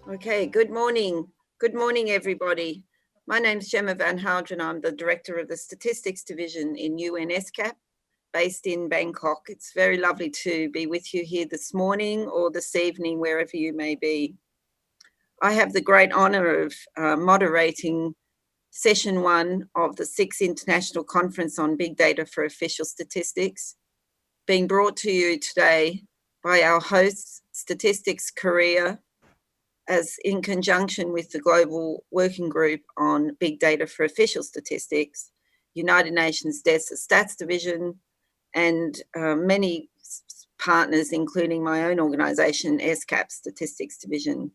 Okay, good morning. Good morning, everybody. My name's Gemma Van Houdren. I'm the Director of the Statistics Division in UNSCAP, based in Bangkok. It's very lovely to be with you here this morning or this evening, wherever you may be. I have the great honour of moderating Session 1 of the 6th International Conference on Big Data for Official Statistics, being brought to you today by our hosts, Statistics Korea, as in conjunction with the Global Working Group on Big Data for Official Statistics, United Nations DESA Stats Division, and many partners, including my own organisation, SCAP Statistics Division.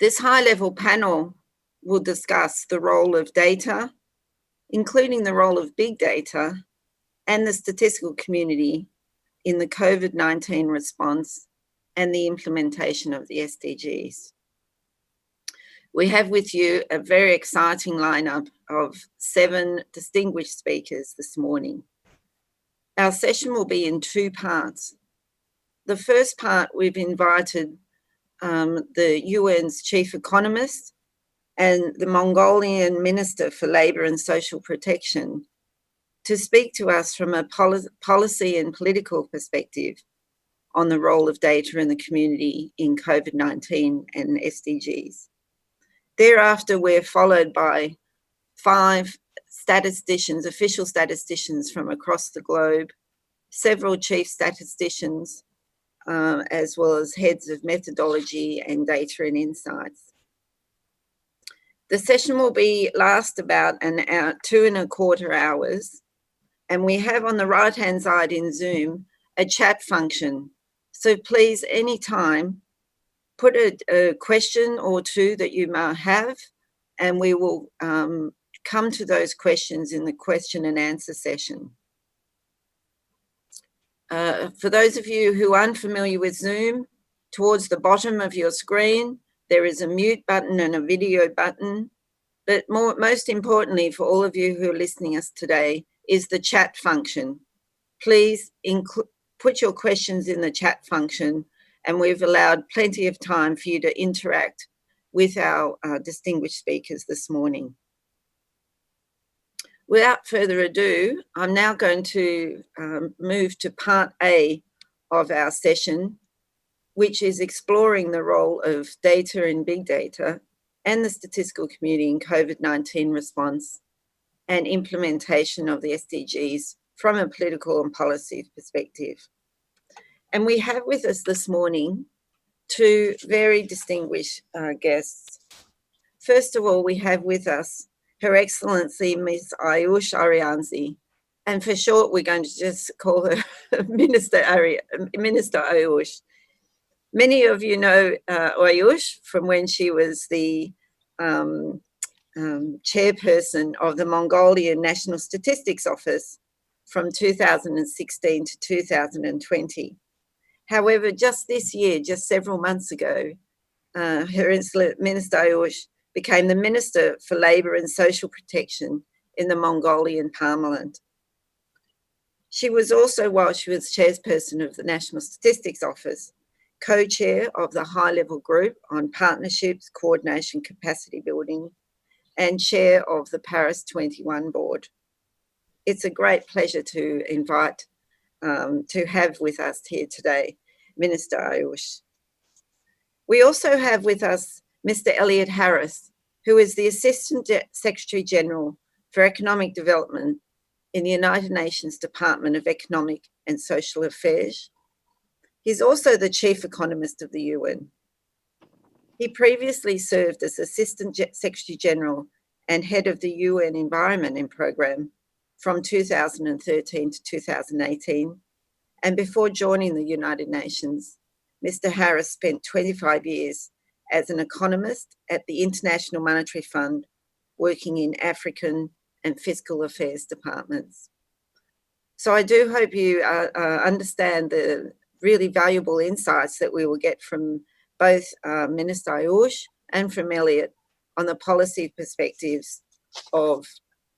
This high-level panel will discuss the role of data, including the role of big data and the statistical community in the COVID-19 response and the implementation of the SDGs. We have with you a very exciting lineup of 7 distinguished speakers this morning. Our session will be in 2 parts. The first part, we've invited the UN's chief economist and the Mongolian Minister for Labour and Social Protection to speak to us from a policy and political perspective on the role of data in the community in COVID-19 and SDGs. Thereafter, we're followed by 5 statisticians, official statisticians from across the globe, several chief statisticians, as well as heads of methodology and data and insights. The session will last about an hour, 2.25 hours, and we have on the right-hand side in Zoom a chat function. So please, anytime, put a question or 2 that you may have, and we will come to those questions in the question and answer session. For those of you who aren't familiar with Zoom, towards the bottom of your screen, there is a mute button and a video button. But most importantly, for all of you who are listening to us today, is the chat function. Please put your questions in the chat function, and we've allowed plenty of time for you to interact with our distinguished speakers this morning. Without further ado, I'm now going to move to part A of our session, which is exploring the role of data and big data and the statistical community in COVID-19 response and implementation of the SDGs from a political and policy perspective. And we have with us this morning 2 very distinguished guests. First of all, we have with us Her Excellency Ms. Ayush Arianzi, and for short, we're going to just call her Minister Ayush. Many of you know Ayush from when she was the chairperson of the Mongolian National Statistics Office from 2016 to 2020. However, just this year, just several months ago, Her Excellency Minister Ayush became the Minister for Labour and Social Protection in the Mongolian Parliament. She was also, while she was chairperson of the National Statistics Office, co-chair of the high-level group on partnerships, coordination, capacity building, and chair of the Paris 21 board. It's a great pleasure to invite, to have with us here today, Minister Ayush. We also have with us Mr. Elliot Harris, who is the Assistant Secretary General for Economic Development in the United Nations Department of Economic and Social Affairs. He's also the Chief Economist of the UN. He previously served as Assistant Secretary General and Head of the UN Environment and Programme from 2013 to 2018. And before joining the United Nations, Mr. Harris spent 25 years as an economist at the International Monetary Fund, working in African and fiscal affairs departments. So I do hope you understand the really valuable insights that we will get from both Minister Ayush and from Elliot on the policy perspectives of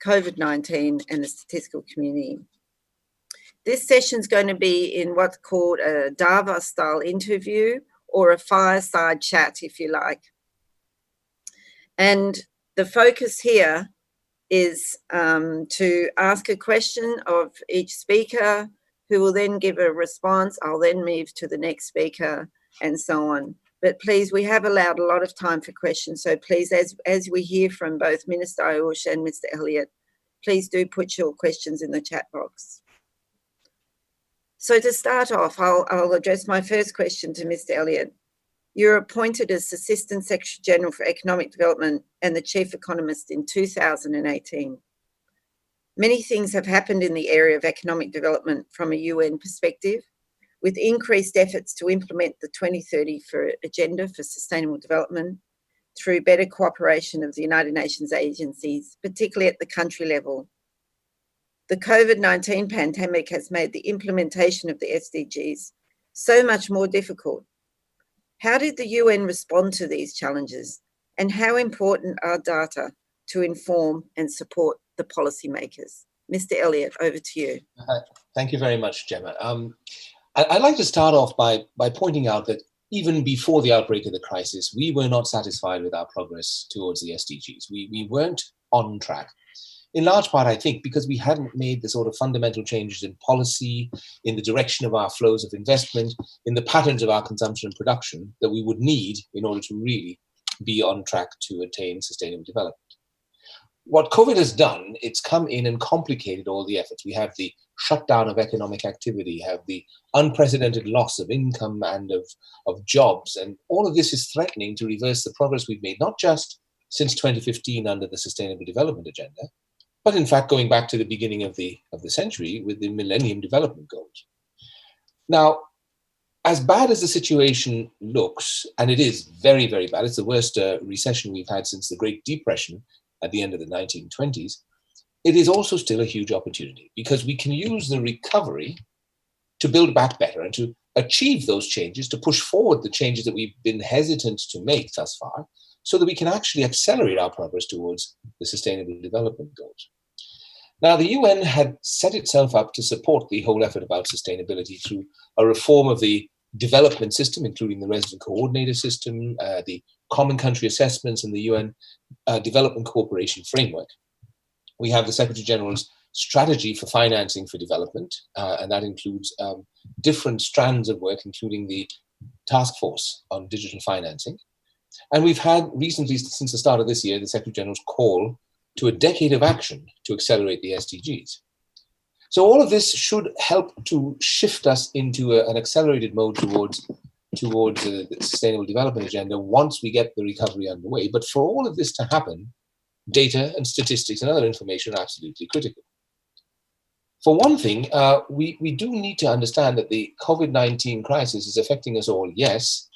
COVID-19 and the statistical community. This session is going to be in what's called a Davos-style interview or a fireside chat, if you like. And the focus here is to ask a question of each speaker, who will then give a response. I'll then move to the next speaker and so on. But please, we have allowed a lot of time for questions. So please, as we hear from both Minister Ayush and Mr. Elliott, please do put your questions in the chat box. So to start off, I'll address my first question to Mr. Elliott. You're appointed as Assistant Secretary General for Economic Development and the Chief Economist in 2018. Many things have happened in the area of economic development from a UN perspective, with increased efforts to implement the 2030 Agenda for Sustainable Development through better cooperation of the United Nations agencies, particularly at the country level. The COVID-19 pandemic has made the implementation of the SDGs so much more difficult. How did the UN respond to these challenges, and how important are data to inform and support the policymakers? Mr. Elliott, over to you. Thank you very much, Gemma. I'd like to start off by pointing out that even before the outbreak of the crisis, we were not satisfied with our progress towards the SDGs. We weren't on track. In large part, I think, because we hadn't made the sort of fundamental changes in policy, in the direction of our flows of investment, in the patterns of our consumption and production that we would need in order to really be on track to attain sustainable development. What COVID has done, it's come in and complicated all the efforts. We have the shutdown of economic activity, have the unprecedented loss of income and of jobs, and all of this is threatening to reverse the progress we've made, not just since 2015 under the Sustainable Development Agenda, but in fact going back to the beginning of the century with the Millennium Development Goals. Now, as bad as the situation looks, and it is very, very bad, it's the worst recession we've had since the Great Depression at the end of the 1920s, it is also still a huge opportunity, because we can use the recovery to build back better and to achieve those changes, to push forward the changes that we've been hesitant to make thus far, so that we can actually accelerate our progress towards the Sustainable Development Goals. Now, the UN had set itself up to support the whole effort about sustainability through a reform of the development system, including the resident coordinator system, the common country assessments, and the UN Development Cooperation Framework. We have the Secretary General's strategy for financing for development, and that includes different strands of work, including the task force on digital financing. And we've had recently, since the start of this year, the Secretary General's call to a decade of action to accelerate the SDGs. So all of this should help to shift us into an accelerated mode towards the Sustainable Development Agenda once we get the recovery underway. But for all of this to happen, data and statistics and other information are absolutely critical. For one thing, we do need to understand that the COVID-19 crisis is affecting us all, yes,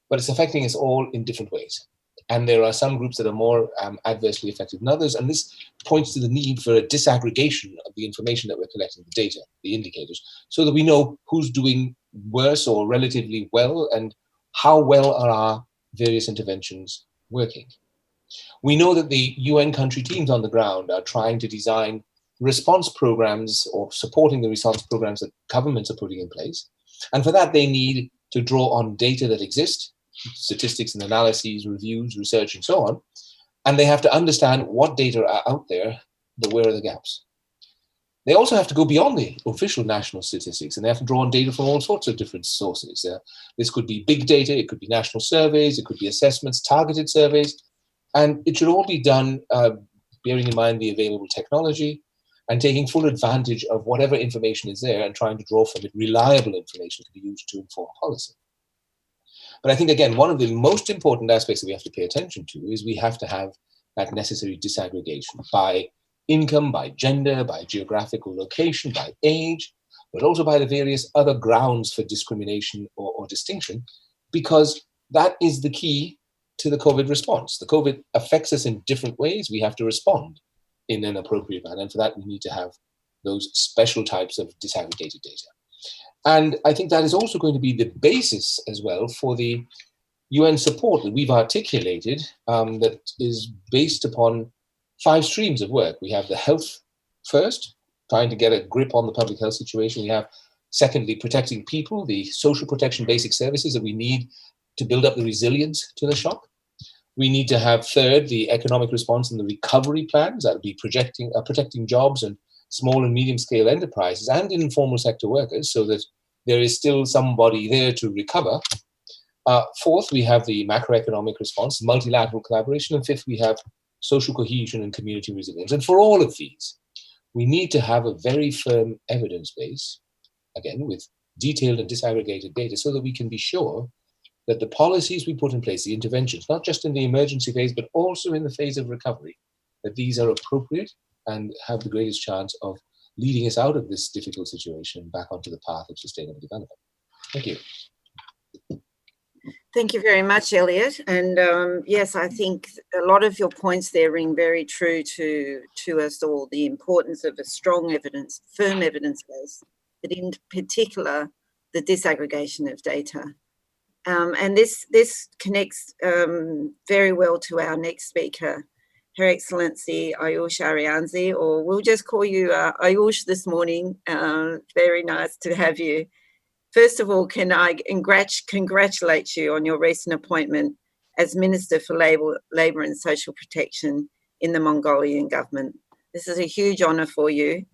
but it's affecting us all in different ways. And there are some groups that are more adversely affected than others. And this points to the need for a disaggregation of the information that we're collecting, the data, the indicators, so that we know who's doing worse or relatively well, and how well are our various interventions working. We know that the UN country teams on the ground are trying to design response programs or supporting the response programs that governments are putting in place. And for that, they need to draw on data that exists, statistics and analyses, reviews, research, and so on. And they have to understand what data are out there, but where are the gaps. They also have to go beyond the official national statistics, and they have to draw on data from all sorts of different sources. This could be big data, it could be national surveys, it could be assessments, targeted surveys, and it should all be done bearing in mind the available technology and taking full advantage of whatever information is there and trying to draw from it reliable information to be used to inform policy. But I think, again, one of the most important aspects that we have to pay attention to is we have to have that necessary disaggregation by income, by gender, by geographical location, by age, but also by the various other grounds for discrimination or distinction, because that is the key to the COVID response. The COVID affects us in different ways. We have to respond in an appropriate manner. And for that, we need to have those special types of disaggregated data. And I think that is also going to be the basis as well for the UN support that we've articulated that is based upon 5 streams of work. We have the health first, trying to get a grip on the public health situation. We have, secondly, protecting people, the social protection basic services that we need to build up the resilience to the shock. We need to have, third, the economic response and the recovery plans that will be protecting jobs and small and medium-scale enterprises and informal sector workers so that there is still somebody there to recover. Fourth, we have the macroeconomic response, multilateral collaboration. And fifth, we have social cohesion and community resilience. And for all of these, we need to have a very firm evidence base, again, with detailed and disaggregated data so that we can be sure that the policies we put in place, the interventions, not just in the emergency phase, but also in the phase of recovery, that these are appropriate and have the greatest chance of leading us out of this difficult situation back onto the path of sustainable development. Thank you. Thank you very much, Elliot. And yes, I think a lot of your points there ring very true to us all, the importance of a strong evidence, firm evidence base, but in particular, the disaggregation of data. And this connects very well to our next speaker, Her Excellency Ayush Arianzi, or we'll just call you Ayush this morning. Very nice to have you. First of all, can I congratulate you on your recent appointment as Minister for Labour and Social Protection in the Mongolian government. This is a huge honour for you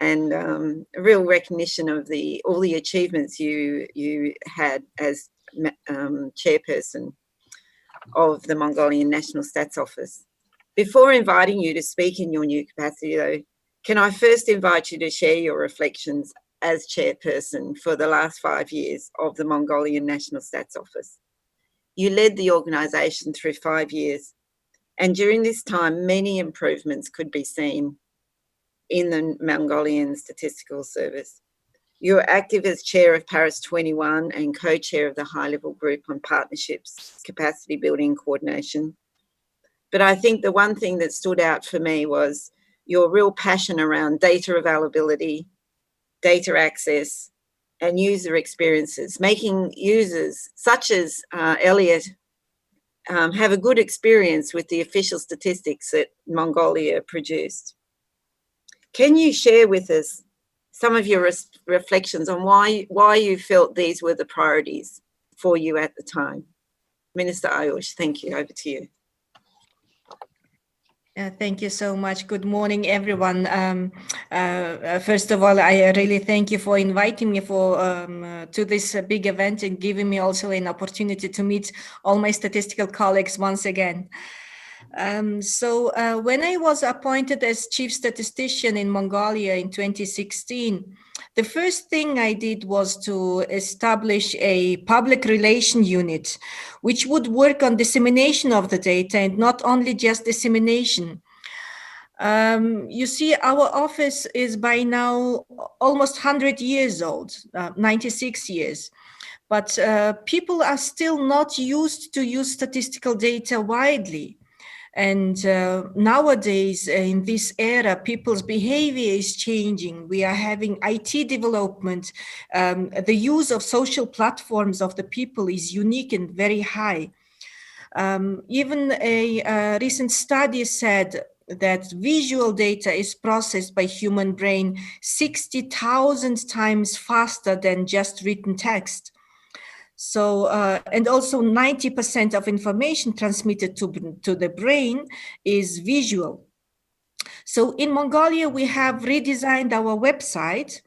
and a real recognition of all the achievements you had as chairperson of the Mongolian National Stats Office. Before inviting you to speak in your new capacity, though, can I first invite you to share your reflections as chairperson for the last 5 years of the Mongolian National Stats Office? You led the organisation through 5 years, and during this time, many improvements could be seen in the Mongolian Statistical Service. You were active as chair of Paris 21 and co-chair of the high-level group on partnerships, capacity building, coordination. But I think the one thing that stood out for me was your real passion around data availability, data access, and user experiences, making users such as Elliot have a good experience with the official statistics that Mongolia produced. Can you share with us some of your reflections on why you felt these were the priorities for you at the time? Minister Ayush, thank you. Over to you. Thank you so much. Good morning, everyone. First of all, I really thank you for inviting me to this big event and giving me also an opportunity to meet all my statistical colleagues once again. When I was appointed as chief statistician in Mongolia in 2016, the first thing I did was to establish a public relation unit, which would work on dissemination of the data and not only just dissemination. You see, our office is by now almost 100 years old, 96 years. But people are still not used to use statistical data widely. And nowadays, in this era, people's behavior is changing. We are having IT development. The use of social platforms of the people is unique and very high. Even a recent study said that visual data is processed by human brain 60,000 times faster than just written text. So, and also 90% of information transmitted to the brain is visual. So in Mongolia, we have redesigned our website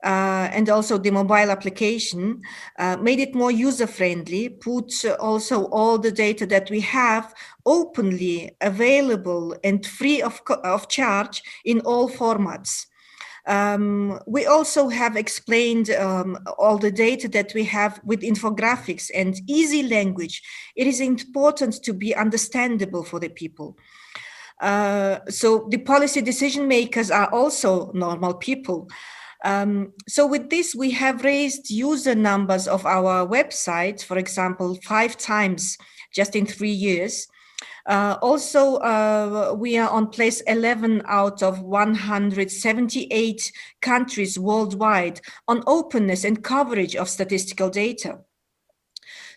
and also the mobile application, made it more user-friendly, put also all the data that we have openly available and free of charge in all formats. We also have explained all the data that we have with infographics and easy language. It is important to be understandable for the people. So the policy decision makers are also normal people. So with this, we have raised user numbers of our website, for example, 5 times just in 3 years. Also, we are on place 11 out of 178 countries worldwide on openness and coverage of statistical data.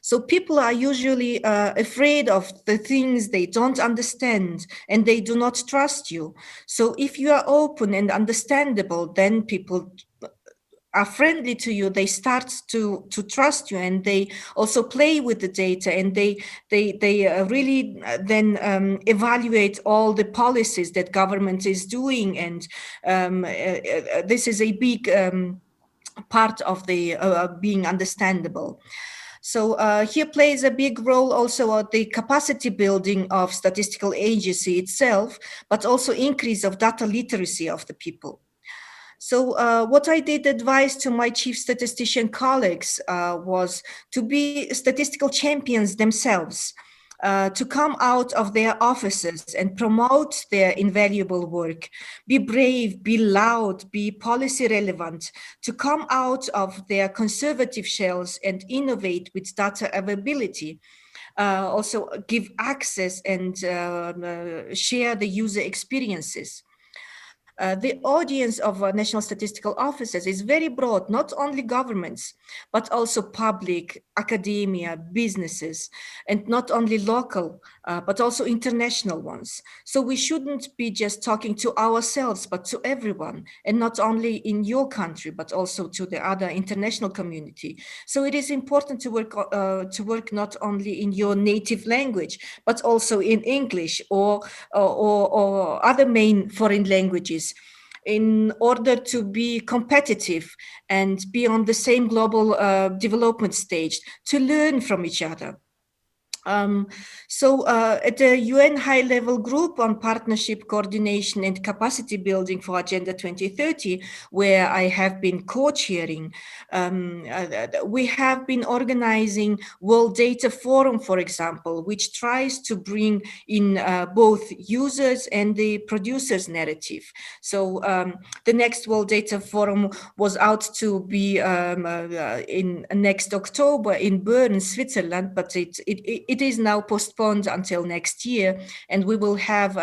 So people are usually afraid of the things they don't understand and they do not trust you. So if you are open and understandable, then people are friendly to you, they start to trust you, and they also play with the data, and they really then evaluate all the policies that government is doing, and this is a big part of the being understandable. So here plays a big role also the capacity building of statistical agency itself, but also increase of data literacy of the people. So what I did advise to my chief statistician colleagues was to be statistical champions themselves, to come out of their offices and promote their invaluable work, be brave, be loud, be policy relevant, to come out of their conservative shells and innovate with data availability. Also give access and share the user experiences. The audience of national statistical offices is very broad, not only governments, but also public, academia, businesses, and not only local, but also international ones. So we shouldn't be just talking to ourselves, but to everyone, and not only in your country, but also to the other international community. So it is important to work not only in your native language, but also in English or other main foreign languages, in order to be competitive and be on the same global development stage, to learn from each other. So at the UN high-level group on partnership, coordination and capacity building for Agenda 2030, where I have been co-chairing, we have been organizing World Data Forum, for example, which tries to bring in both users and the producers' narrative. So the next World Data Forum was out to be in next October in Bern, Switzerland, but it is now postponed until next year, and we will have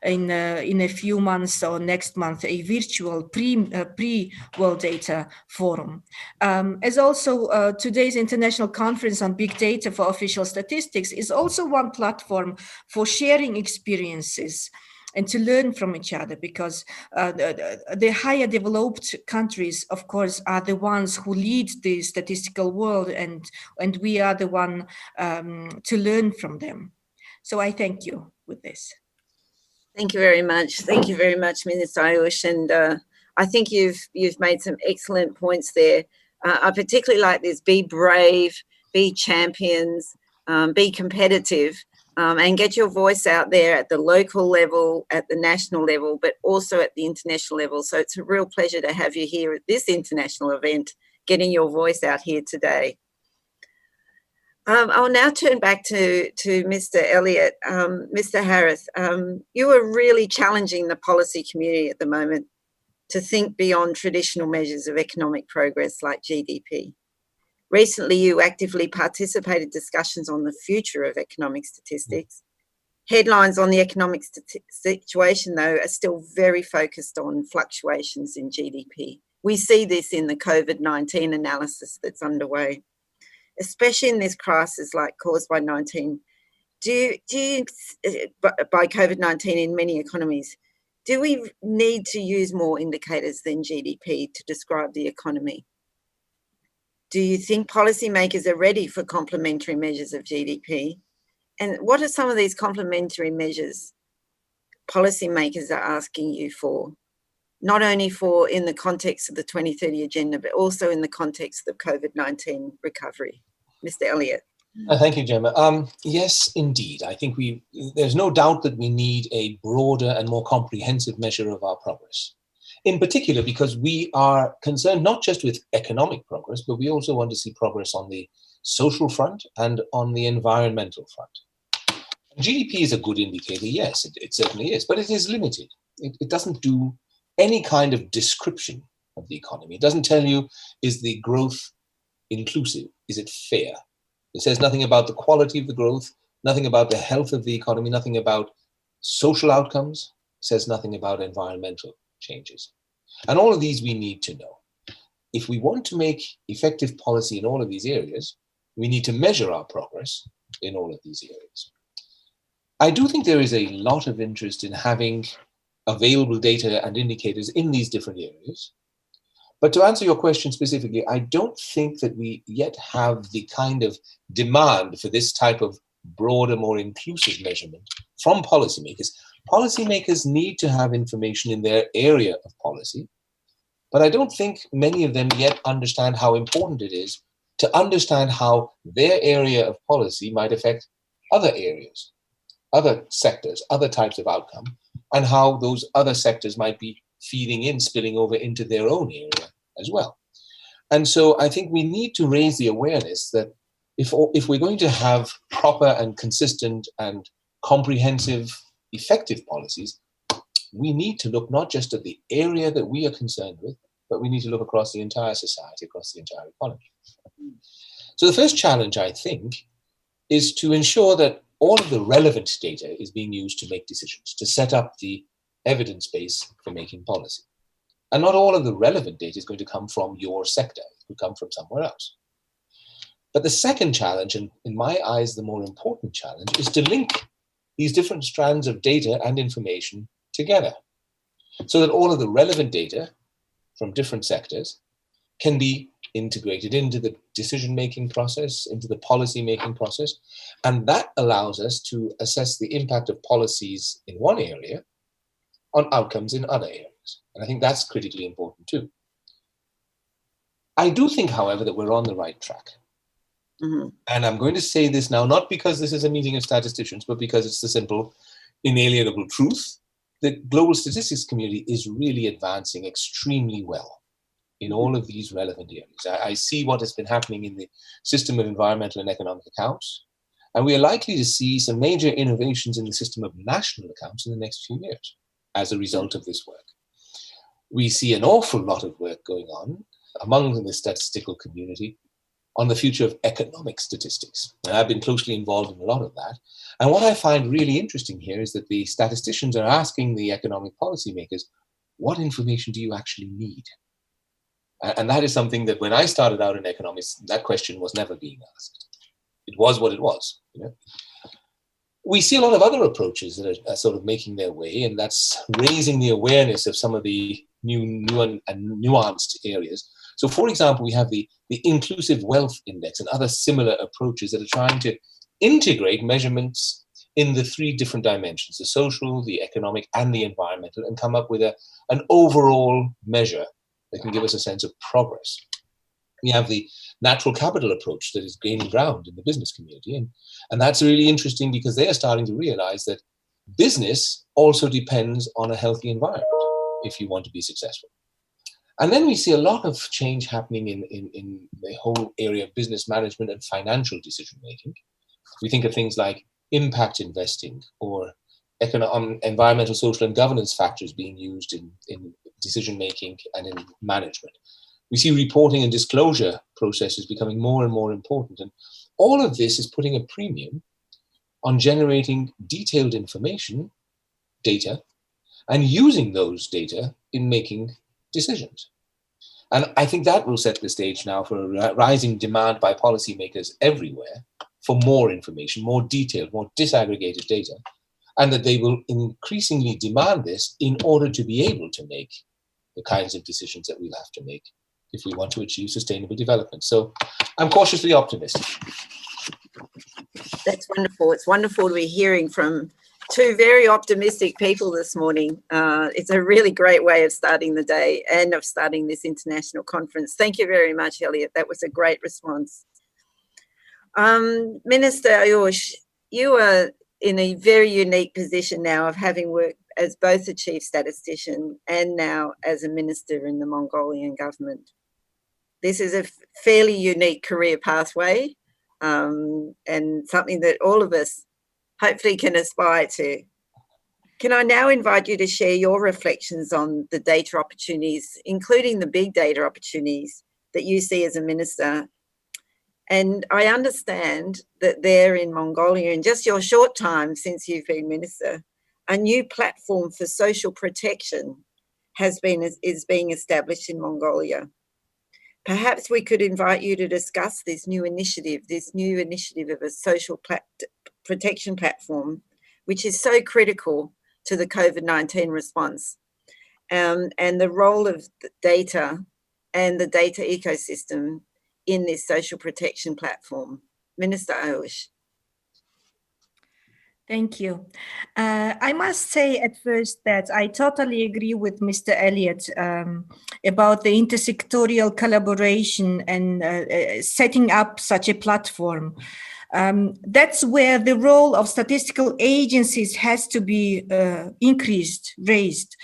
in a few months or next month a virtual pre-World Data Forum. As also today's International Conference on Big Data for Official Statistics is also one platform for sharing experiences and to learn from each other, because the higher developed countries, of course, are the ones who lead the statistical world, and we are the one to learn from them. So I thank you with this. Thank you very much. Thank you very much, Minister Ayush. And I think you've made some excellent points there. I particularly like this: be brave, be champions, be competitive. And get your voice out there at the local level, at the national level, but also at the international level. So it's a real pleasure to have you here at this international event, getting your voice out here today. I'll now turn back to Mr. Elliott. Mr. Harris, you are really challenging the policy community at the moment to think beyond traditional measures of economic progress like GDP. Recently, you actively participated in discussions on the future of economic statistics. Headlines on the economic situation, though, are still very focused on fluctuations in GDP. We see this in the COVID-19 analysis that's underway, especially in this crisis like caused by by COVID-19 in many economies. Do we need to use more indicators than GDP to describe the economy? Do you think policymakers are ready for complementary measures of GDP? And what are some of these complementary measures policymakers are asking you for, not only for in the context of the 2030 agenda, but also in the context of COVID-19 recovery? Mr. Elliott. Thank you, Gemma. Yes, indeed. I think there's no doubt that we need a broader and more comprehensive measure of our progress. In particular, because we are concerned not just with economic progress, but we also want to see progress on the social front and on the environmental front. GDP is a good indicator, yes, it certainly is, but it is limited. It doesn't do any kind of description of the economy. It doesn't tell you, is the growth inclusive? Is it fair? It says nothing about the quality of the growth, nothing about the health of the economy, nothing about social outcomes, it says nothing about environmental changes. And all of these we need to know. If we want to make effective policy in all of these areas, we need to measure our progress in all of these areas. I do think there is a lot of interest in having available data and indicators in these different areas, But to answer your question specifically, I don't think that we yet have the kind of demand for this type of broader, more inclusive measurement from policymakers. Policymakers need to have information in their area of policy, but I don't think many of them yet understand how important it is to understand how their area of policy might affect other areas, other sectors, other types of outcome, and how those other sectors might be feeding in, spilling over into their own area as well. And so I think we need to raise the awareness that if we're going to have proper and consistent and comprehensive, effective policies, we need to look not just at the area that we are concerned with, but we need to look across the entire society, across the entire economy. So the first challenge, I think, is to ensure that all of the relevant data is being used to make decisions, to set up the evidence base for making policy. And not all of the relevant data is going to come from your sector. It could come from somewhere else. But the second challenge, and in my eyes, the more important challenge, is to link these different strands of data and information together so that all of the relevant data from different sectors can be integrated into the decision-making process, into the policy-making process. And that allows us to assess the impact of policies in one area on outcomes in other areas. And I think that's critically important too. I do think, however, that we're on the right track. Mm-hmm. And I'm going to say this now, not because this is a meeting of statisticians, but because it's the simple, inalienable truth. The global statistics community is really advancing extremely well in all of these relevant areas. I see what has been happening in the system of environmental and economic accounts, and we are likely to see some major innovations in the system of national accounts in the next few years as a result of this work. We see an awful lot of work going on among the statistical community on the future of economic statistics. And I've been closely involved in a lot of that. And what I find really interesting here is that the statisticians are asking the economic policymakers, what information do you actually need? And that is something that when I started out in economics, that question was never being asked. It was what it was. You know? We see a lot of other approaches that are sort of making their way, and that's raising the awareness of some of the new and nuanced areas. So, for example, we have the Inclusive Wealth Index and other similar approaches that are trying to integrate measurements in the three different dimensions, the social, the economic, and the environmental, and come up with an overall measure that can give us a sense of progress. We have the natural capital approach that is gaining ground in the business community. And that's really interesting because they are starting to realize that business also depends on a healthy environment if you want to be successful. And then we see a lot of change happening in the whole area of business management and financial decision-making. We think of things like impact investing or environmental, social, and governance factors being used in decision-making and in management. We see reporting and disclosure processes becoming more and more important. And all of this is putting a premium on generating detailed information, data, and using those data in making decisions. And I think that will set the stage now for a rising demand by policymakers everywhere for more information, more detailed, more disaggregated data, and that they will increasingly demand this in order to be able to make the kinds of decisions that we'll have to make if we want to achieve sustainable development. So I'm cautiously optimistic. That's wonderful. It's wonderful to be hearing from two very optimistic people this morning. It's a really great way of starting the day and of starting this international conference. Thank you very much, Elliot. That was a great response. Minister Ayush, you are in a very unique position now of having worked as both a chief statistician and now as a minister in the Mongolian government. This is a fairly unique career pathway and something that all of us hopefully can aspire to. Can I now invite you to share your reflections on the data opportunities, including the big data opportunities that you see as a minister? And I understand that there in Mongolia, in just your short time since you've been minister, a new platform for social protection is being established in Mongolia. Perhaps we could invite you to discuss this new initiative of a social protection platform, which is so critical to the COVID-19 response, and the role of the data and the data ecosystem in this social protection platform? Minister Ayush. Thank you. I must say at first that I totally agree with Mr. Elliott about the intersectorial collaboration and setting up such a platform. That's where the role of statistical agencies has to be raised.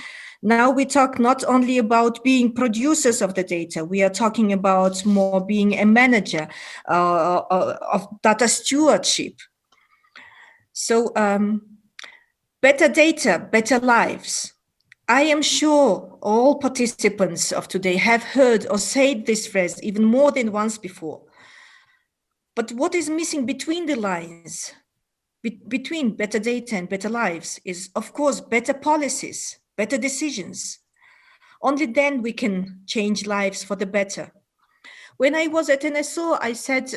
Now we talk not only about being producers of the data, we are talking about more being a manager of data stewardship. So better data, better lives. I am sure all participants of today have heard or said this phrase even more than once before. But what is missing between the lines, between better data and better lives, is of course better policies, better decisions. Only then we can change lives for the better. When I was at NSO, I said,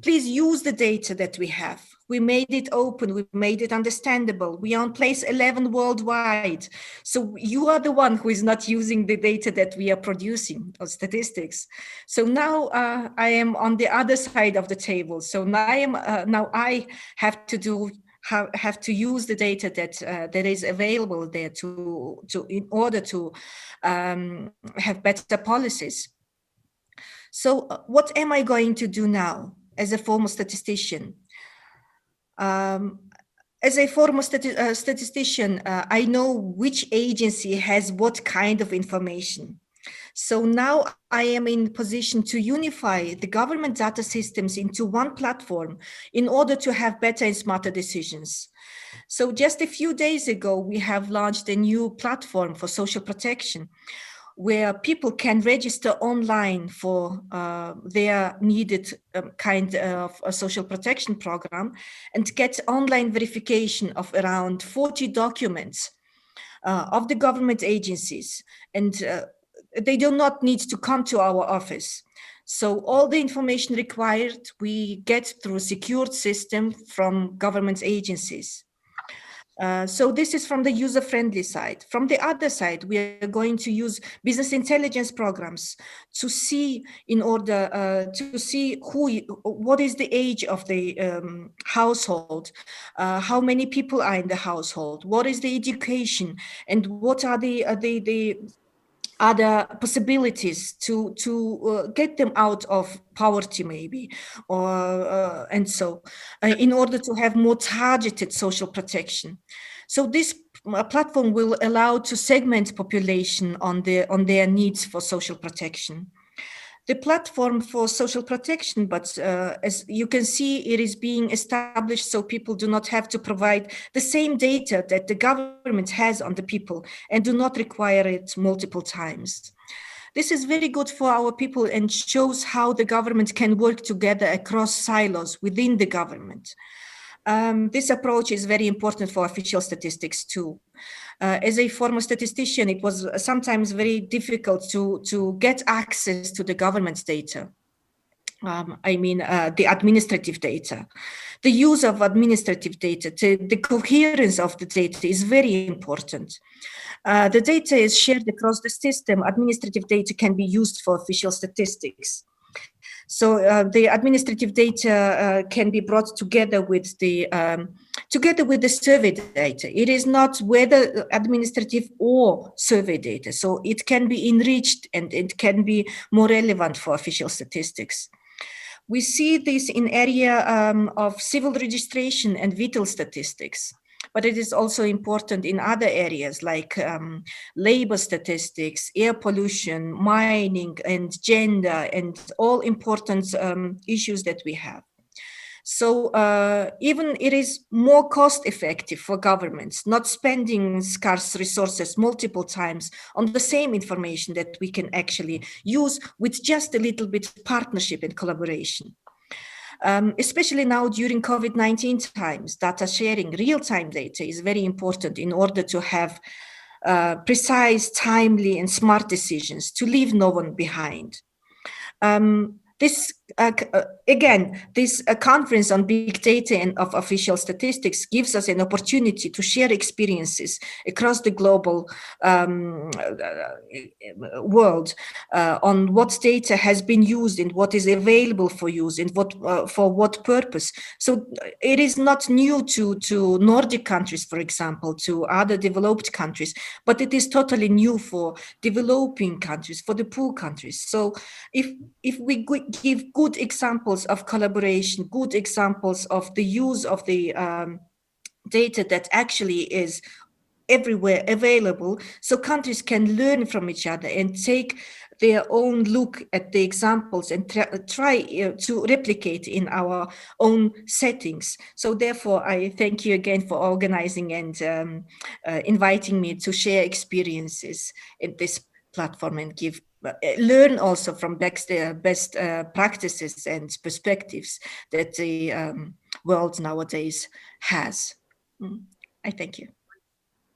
please use the data that we have. We made it open, we made it understandable. We are on place 11 worldwide. So you are the one who is not using the data that we are producing, or statistics. So now I am on the other side of the table. So now I have to use the data that is available there in order to have better policies. So what am I going to do now as a former statistician? As a former statistician, I know which agency has what kind of information. So now I am in position to unify the government data systems into one platform in order to have better and smarter decisions. So just a few days ago, we have launched a new platform for social protection, where people can register online for their needed kind of a social protection program and get online verification of around 40 documents of the government agencies. And they do not need to come to our office. So all the information required, we get through a secured system from government agencies. So this is from the user-friendly side. From the other side, we are going to use business intelligence programs to see, in order to see what is the age of the household, how many people are in the household, what is the education, and what are the other possibilities to get them out of poverty, maybe, or and so in order to have more targeted social protection. So this platform will allow to segment population on their needs for social protection. The platform for social protection, but as you can see, it is being established so people do not have to provide the same data that the government has on the people and do not require it multiple times. This is very good for our people and shows how the government can work together across silos within the government. This approach is very important for official statistics too. As a former statistician, it was sometimes very difficult to get access to the government's data. The administrative data. The use of administrative data, the coherence of the data is very important. The data is shared across the system. Administrative data can be used for official statistics. So the administrative data can be brought together with the survey data. It is not whether administrative or survey data. So it can be enriched and it can be more relevant for official statistics. We see this in area of civil registration and vital statistics. But it is also important in other areas like labor statistics, air pollution, mining, and gender, and all important issues that we have. So even it is more cost effective for governments, not spending scarce resources multiple times on the same information that we can actually use with just a little bit of partnership and collaboration. Especially now during COVID-19 times, data sharing, real-time data is very important in order to have precise, timely, and smart decisions to leave no one behind. this conference on big data and of official statistics gives us an opportunity to share experiences across the global world on what data has been used and what is available for use and for what purpose. So it is not new to Nordic countries, for example, to other developed countries, but it is totally new for developing countries, for the poor countries. So if we give good examples of collaboration, good examples of the use of the data that actually is everywhere available, so countries can learn from each other and take their own look at the examples and try to replicate in our own settings. So therefore, I thank you again for organizing and inviting me to share experiences in this platform and learn also from best practices and perspectives that the world nowadays has. I thank you.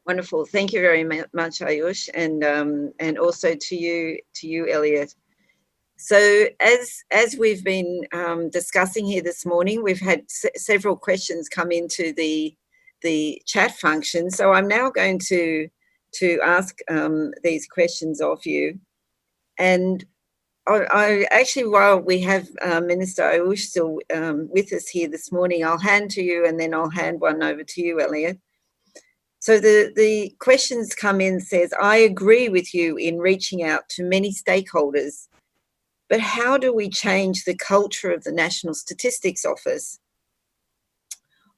Wonderful. Thank you very much, Ayush, and also to you, Elliot. So as we've been discussing here this morning, we've had several questions come into the chat function. So I'm now going to ask these questions of you. And I actually, while we have Minister Ayush still with us here this morning, I'll hand to you and then I'll hand one over to you, Elliot. So the questions come in, says, I agree with you in reaching out to many stakeholders, but how do we change the culture of the National Statistics Office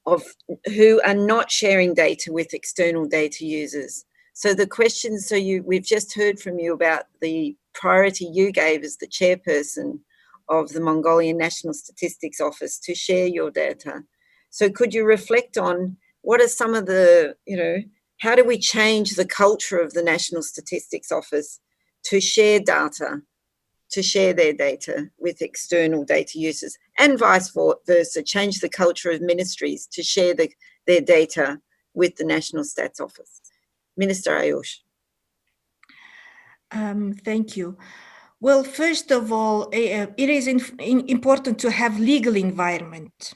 of who are not sharing data with external data users? So the questions, we've just heard from you about the priority you gave as the chairperson of the Mongolian National Statistics Office to share your data. So could you reflect on what are some of the, how do we change the culture of the National Statistics Office to share data, to share their data with external data users, and vice versa, change the culture of ministries to share their data with the National Stats Office? Minister Ayush. Thank you. Well, first of all, it is important to have legal environment.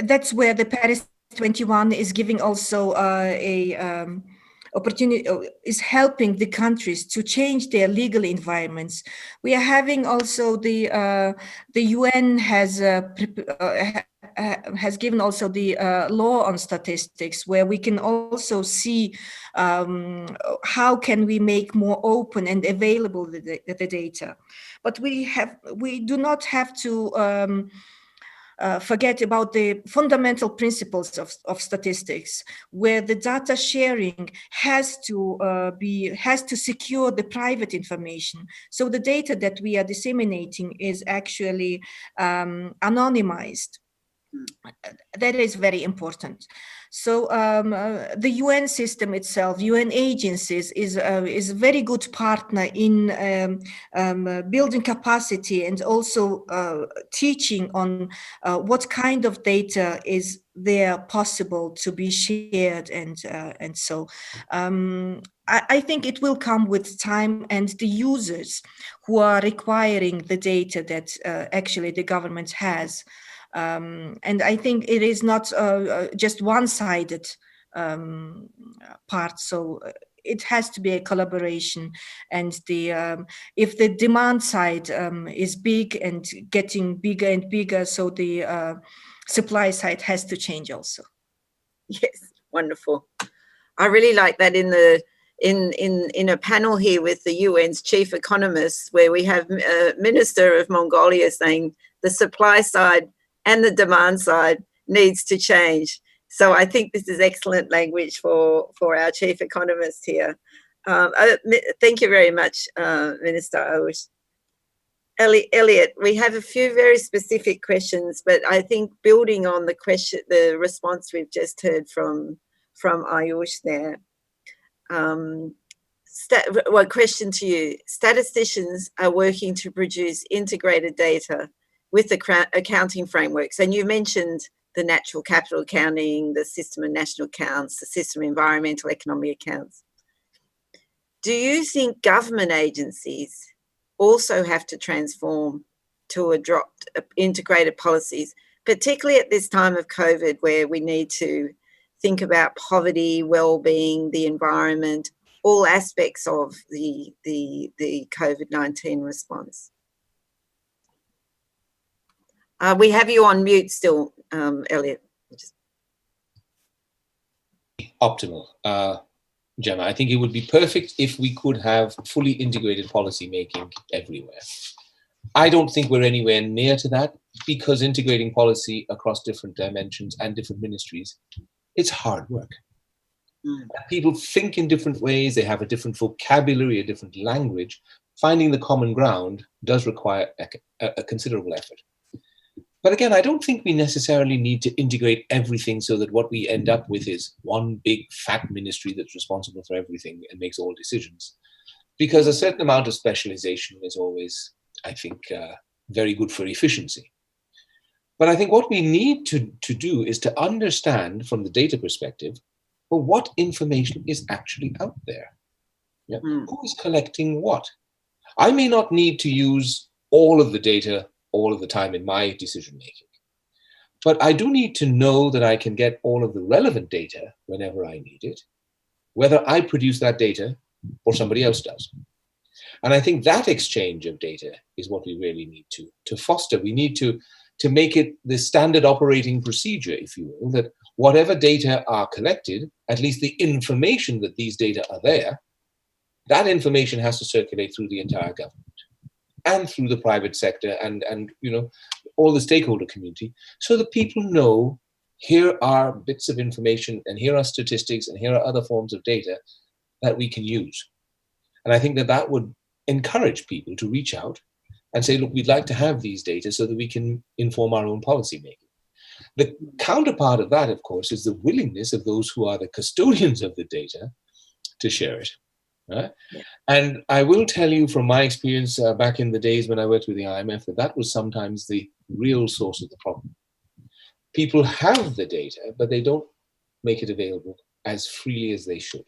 That's where the Paris 21 is giving also opportunity, is helping the countries to change their legal environments. We are having also the UN has given also the law on statistics, where we can also see how can we make more open and available the data. But we do not have to forget about the fundamental principles of statistics, where the data sharing has to secure the private information. So the data that we are disseminating is actually anonymized. That is very important. So the UN system itself, UN agencies, is a very good partner in building capacity and also teaching on what kind of data is there possible to be shared, and so I think it will come with time, and the users who are requiring the data that actually the government has. And I think it is not just one-sided part. So it has to be a collaboration, and if the demand side is big and getting bigger and bigger, so the supply side has to change also. Yes, wonderful. I really like that in a panel here with the UN's chief economists, where we have a minister of Mongolia saying the supply side and the demand side needs to change. So I think this is excellent language for our chief economist here. Thank you very much, Minister Ayush. Elliot, we have a few very specific questions, but I think building on the response we've just heard from Ayush there. Question to you. Statisticians are working to produce integrated data with the accounting frameworks. And you mentioned the natural capital accounting, the system of national accounts, the system of environmental economic accounts. Do you think government agencies also have to transform to adopt integrated policies, particularly at this time of COVID, where we need to think about poverty, well-being, the environment, all aspects of the COVID-19 response. We have you on mute still, Elliot. Optimal, Gemma. I think it would be perfect if we could have fully integrated policy making everywhere. I don't think we're anywhere near to that, because integrating policy across different dimensions and different ministries, it's hard work. People think in different ways, they have a different vocabulary, a different language. Finding the common ground does require a considerable effort. But again, I don't think we necessarily need to integrate everything so that what we end up with is one big fat ministry that's responsible for everything and makes all decisions. Because a certain amount of specialization is always, I think, very good for efficiency. But I think what we need to do is to understand from the data perspective, well, what information is actually out there? Yeah? Who is collecting what? I may not need to use all of the data all of the time in my decision making, but I do need to know that I can get all of the relevant data whenever I need it, whether I produce that data or somebody else does. And I think that exchange of data is what we really need to foster. We need to make it the standard operating procedure, if you will, that whatever data are collected, at least the information that these data are there, that information has to circulate through the entire government and through the private sector and you know, all the stakeholder community, so that people know here are bits of information and here are statistics and here are other forms of data that we can use. And I think that that would encourage people to reach out and say, look, we'd like to have these data so that we can inform our own policy making. The counterpart of that, of course, is the willingness of those who are the custodians of the data to share it. Right? Yeah. And I will tell you from my experience back in the days when I worked with the IMF, that was sometimes the real source of the problem. People have the data, but they don't make it available as freely as they should.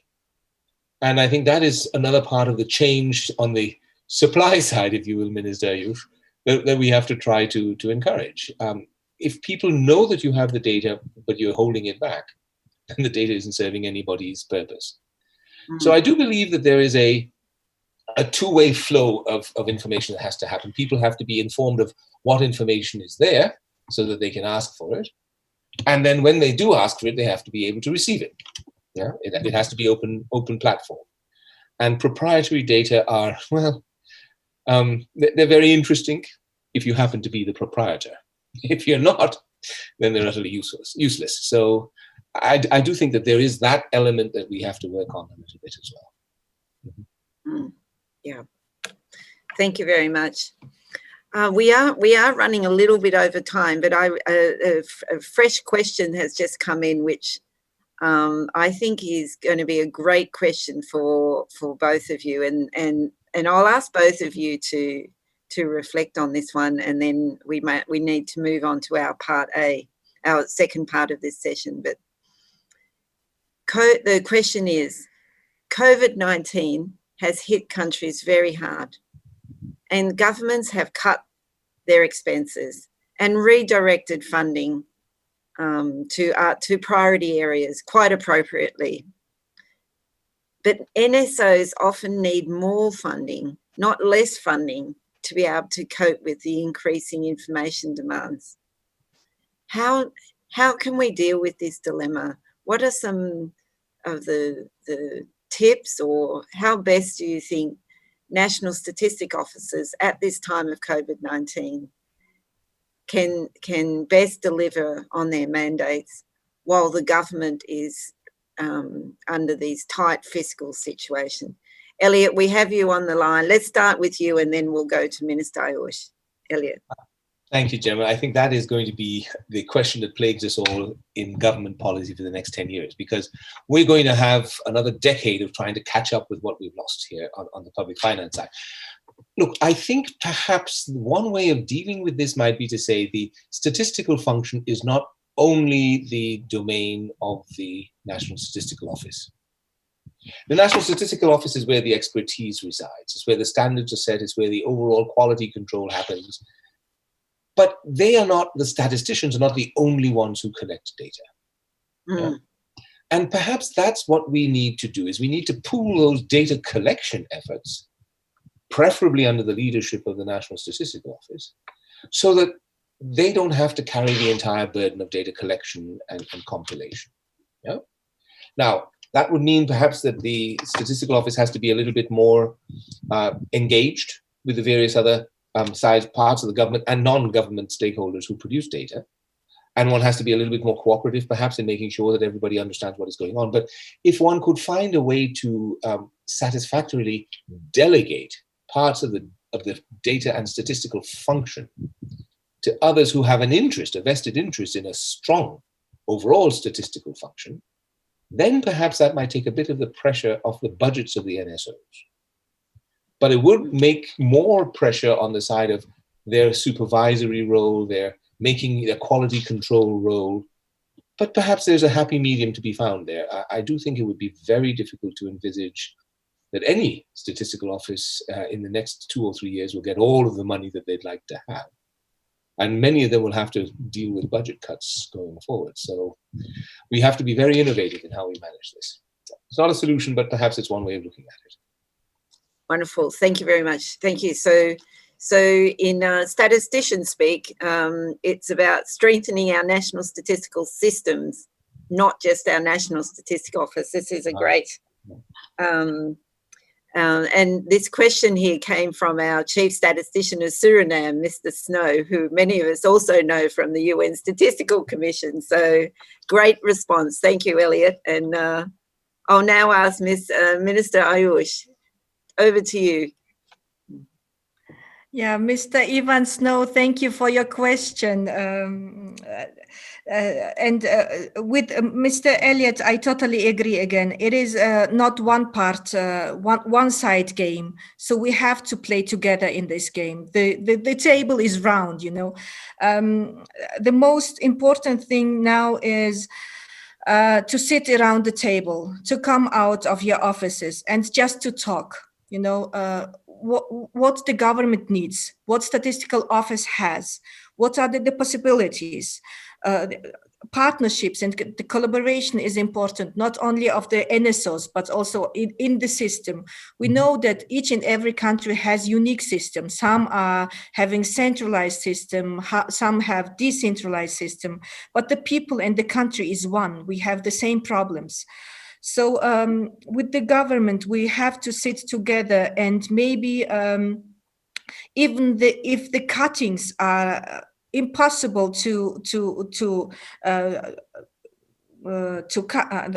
And I think that is another part of the change on the supply side, if you will, Minister Ayush, that we have to try to encourage. If people know that you have the data, but you're holding it back, then the data isn't serving anybody's purpose. So I do believe that there is a two-way flow of information that has to happen. People have to be informed of what information is there so that they can ask for it. And then when they do ask for it, they have to be able to receive it. Yeah, it has to be open platform. And proprietary data are, well, they're very interesting if you happen to be the proprietor. If you're not, then they're utterly useless. So I do think that there is that element that we have to work on a little bit as well. Yeah, thank you very much. We are running a little bit over time, but a fresh question has just come in, which I think is going to be a great question for both of you, and I'll ask both of you to reflect on this one, and then we need to move on to our part A, our second part of this session. But the question is, COVID-19 has hit countries very hard, and governments have cut their expenses and redirected funding to priority areas quite appropriately. But NSOs often need more funding, not less funding, to be able to cope with the increasing information demands. How can we deal with this dilemma? What are some of the tips, or how best do you think national statistic officers at this time of COVID-19 can best deliver on their mandates while the government is under these tight fiscal situation? Elliot, we have you on the line. Let's start with you and then we'll go to Minister Ayush. Elliot. Thank you, Gemma. I think that is going to be the question that plagues us all in government policy for the next 10 years, because we're going to have another decade of trying to catch up with what we've lost here on the public finance side. Look, I think perhaps one way of dealing with this might be to say the statistical function is not only the domain of the National Statistical Office. The National Statistical Office is where the expertise resides. It's where the standards are set. It's where the overall quality control happens. But they are not, the statisticians are not the only ones who collect data. Yeah? And perhaps that's what we need to do, is we need to pool those data collection efforts, preferably under the leadership of the National Statistical Office, so that they don't have to carry the entire burden of data collection and compilation. Yeah? Now, that would mean perhaps that the Statistical Office has to be a little bit more engaged with the various other parts of the government and non-government stakeholders who produce data. And one has to be a little bit more cooperative, perhaps, in making sure that everybody understands what is going on. But if one could find a way to satisfactorily delegate parts of the data and statistical function to others who have an interest, a vested interest in a strong overall statistical function, then perhaps that might take a bit of the pressure off the budgets of the NSOs. But it would make more pressure on the side of their supervisory role, their making a quality control role. But perhaps there's a happy medium to be found there. I do think it would be very difficult to envisage that any statistical office in the next 2 or 3 years will get all of the money that they'd like to have. And many of them will have to deal with budget cuts going forward. So we have to be very innovative in how we manage this. It's not a solution, but perhaps it's one way of looking at it. Wonderful. Thank you very much. Thank you. So in statistician speak, it's about strengthening our national statistical systems, not just our National Statistical Office. This is a great, and this question here came from our chief statistician of Suriname, Mr. Snow, who many of us also know from the UN Statistical Commission. So great response. Thank you, Elliot. And I'll now ask Minister Ayush, over to you. Yeah, Mr. Ivan Snow, thank you for your question. With Mr. Elliott, I totally agree again. It is not one part, one side game. So we have to play together in this game. The table is round, you know. The most important thing now is to sit around the table, to come out of your offices and just to talk, you know, what the government needs, what statistical office has, what are the possibilities. Partnerships and the collaboration is important, not only of the NSOs, but also in the system. We know that each and every country has unique systems. Some are having centralized system, some have decentralized system, but the people and the country is one. We have the same problems. So with the government, we have to sit together and maybe even if the cuttings are impossible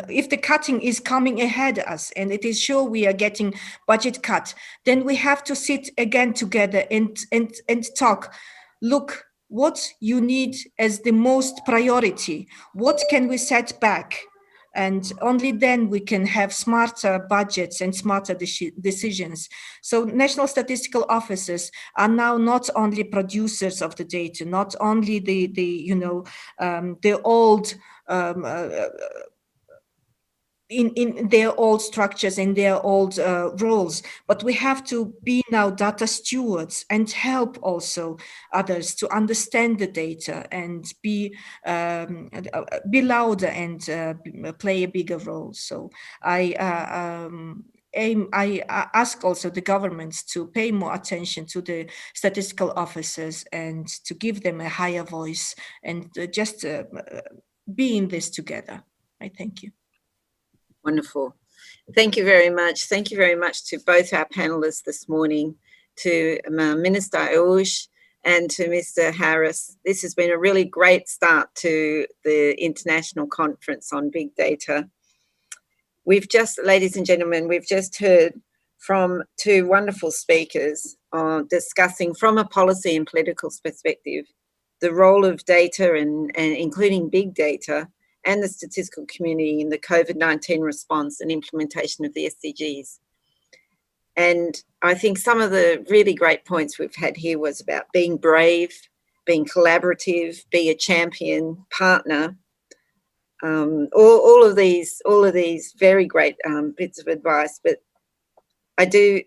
if the cutting is coming ahead of us and it is sure we are getting budget cut, then we have to sit again together and talk. Look, what you need as the most priority, what can we set back? And only then we can have smarter budgets and smarter decisions. So national statistical offices are now not only producers of the data, not only the old in their old structures, in their old roles, but we have to be now data stewards and help also others to understand the data and be louder and play a bigger role. So I ask also the governments to pay more attention to the statistical officers and to give them a higher voice and just be in this together. I thank you. Wonderful. Thank you very much. Thank you very much to both our panelists this morning, to Minister Ayush and to Mr. Harris. This has been a really great start to the International Conference on Big Data. Ladies and gentlemen, we've just heard from two wonderful speakers discussing from a policy and political perspective the role of data and including big data and the statistical community in the COVID-19 response and implementation of the SDGs. And I think some of the really great points we've had here was about being brave, being collaborative, be a champion partner. all of these very great bits of advice. But I do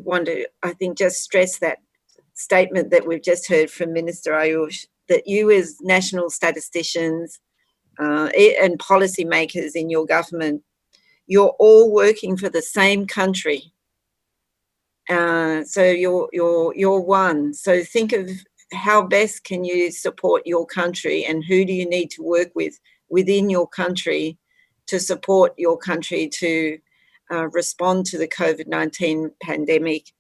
want to, I think, just stress that statement that we've just heard from Minister Ayush, that you as national statisticians and policymakers in your government, you're all working for the same country. So you're one. So think of how best can you support your country, and who do you need to work with within your country to support your country to respond to the COVID-19 pandemic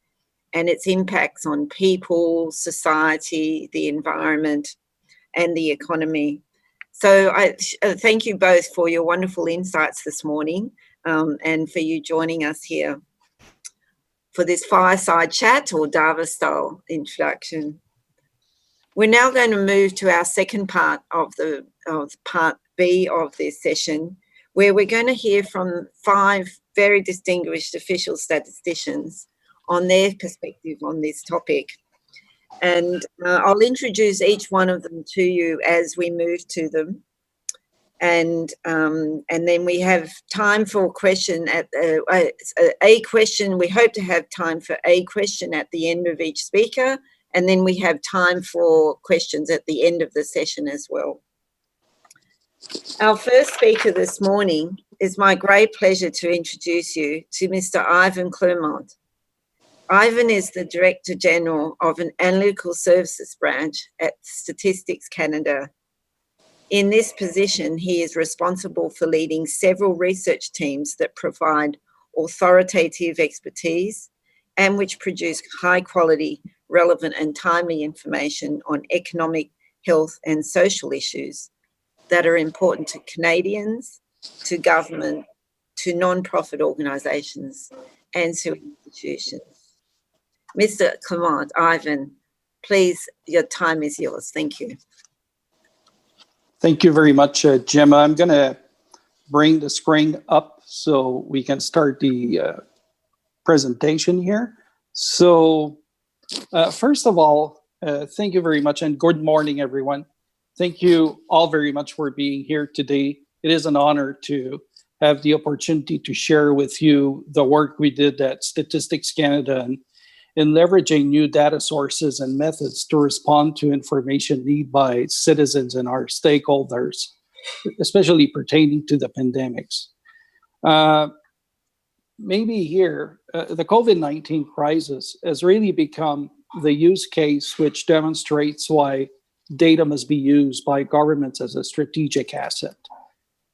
and its impacts on people, society, the environment, and the economy. So I thank you both for your wonderful insights this morning, and for you joining us here for this fireside chat or Davos style introduction. We're now going to move to our second part of part B of this session, where we're going to hear from 5 very distinguished official statisticians on their perspective on this topic. And I'll introduce each one of them to you as we move to them. And then we have time for a question at a question. We hope to have time for a question at the end of each speaker, and then we have time for questions at the end of the session as well. Our first speaker this morning is my great pleasure to introduce you to Mr. Ivan Clermont. Ivan is the Director General of an Analytical Services branch at Statistics Canada. In this position, he is responsible for leading several research teams that provide authoritative expertise and which produce high quality, relevant and timely information on economic, health and social issues that are important to Canadians, to government, to non-profit organisations and to institutions. Mr. Clermont, Ivan, please, your time is yours. Thank you. Thank you very much, Gemma. I'm going to bring the screen up so we can start the presentation here. So first of all, thank you very much and good morning, everyone. Thank you all very much for being here today. It is an honor to have the opportunity to share with you the work we did at Statistics Canada in leveraging new data sources and methods to respond to information needed by citizens and our stakeholders, especially pertaining to the pandemics. Maybe here, the COVID-19 crisis has really become the use case which demonstrates why data must be used by governments as a strategic asset.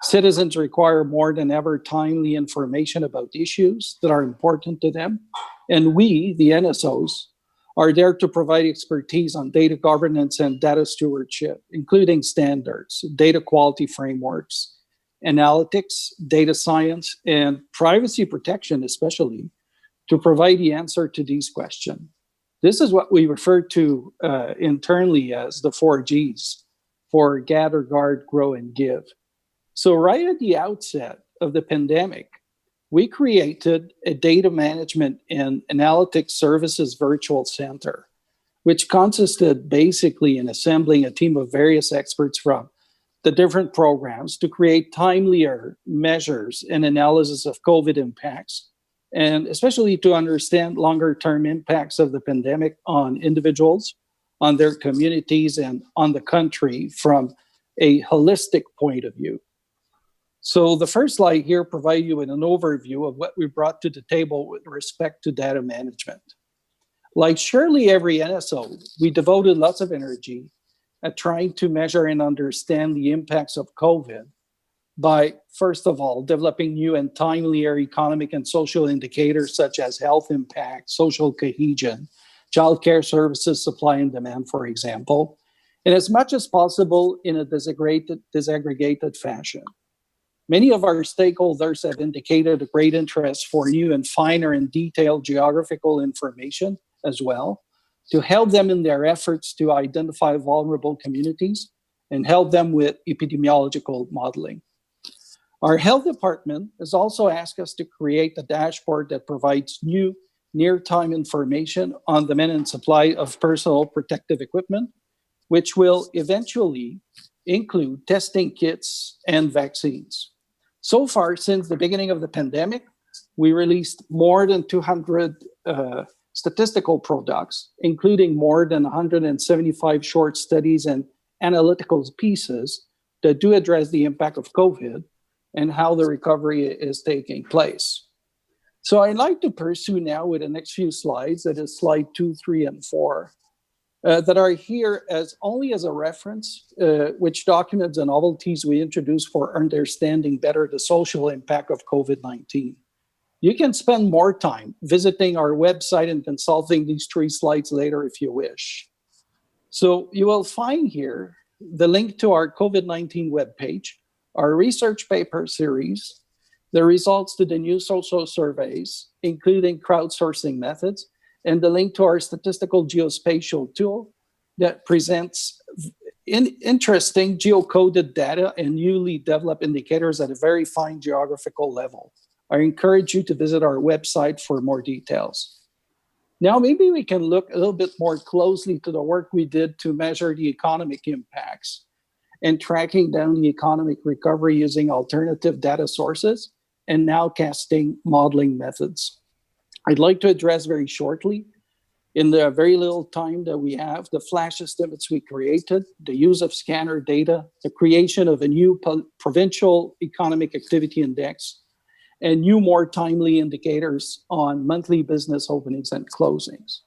Citizens require more than ever timely information about issues that are important to them. And we, the NSOs, are there to provide expertise on data governance and data stewardship, including standards, data quality frameworks, analytics, data science, and privacy protection, especially, to provide the answer to these questions. This is what we refer to internally as the 4 Gs, for gather, guard, grow, and give. So right at the outset of the pandemic, we created a data management and analytics services virtual center, which consisted basically in assembling a team of various experts from the different programs to create timelier measures and analysis of COVID impacts, and especially to understand longer-term impacts of the pandemic on individuals, on their communities, and on the country from a holistic point of view. So the first slide here provides you with an overview of what we brought to the table with respect to data management. Like surely every NSO, we devoted lots of energy at trying to measure and understand the impacts of COVID by, first of all, developing new and timelier economic and social indicators such as health impact, social cohesion, childcare services supply and demand, for example, and as much as possible in a disaggregated fashion. Many of our stakeholders have indicated a great interest for new and finer and detailed geographical information as well, to help them in their efforts to identify vulnerable communities and help them with epidemiological modeling. Our health department has also asked us to create a dashboard that provides new near-time information on demand and supply of personal protective equipment, which will eventually include testing kits and vaccines. So far, since the beginning of the pandemic, we released more than 200 statistical products, including more than 175 short studies and analytical pieces that do address the impact of COVID and how the recovery is taking place. So I'd like to pursue now with the next few slides, that is slide 2, 3, and 4, that are here as only as a reference, which documents the novelties we introduced for understanding better the social impact of COVID-19. You can spend more time visiting our website and consulting these 3 slides later if you wish. So you will find here the link to our COVID-19 webpage, our research paper series, the results to the new social surveys, including crowdsourcing methods, and the link to our statistical geospatial tool that presents interesting geocoded data and newly developed indicators at a very fine geographical level. I encourage you to visit our website for more details. Now, maybe we can look a little bit more closely to the work we did to measure the economic impacts and tracking down the economic recovery using alternative data sources and nowcasting modeling methods. I'd like to address very shortly, in the very little time that we have, the flash estimates we created, the use of scanner data, the creation of a new provincial economic activity index, and new, more timely indicators on monthly business openings and closings.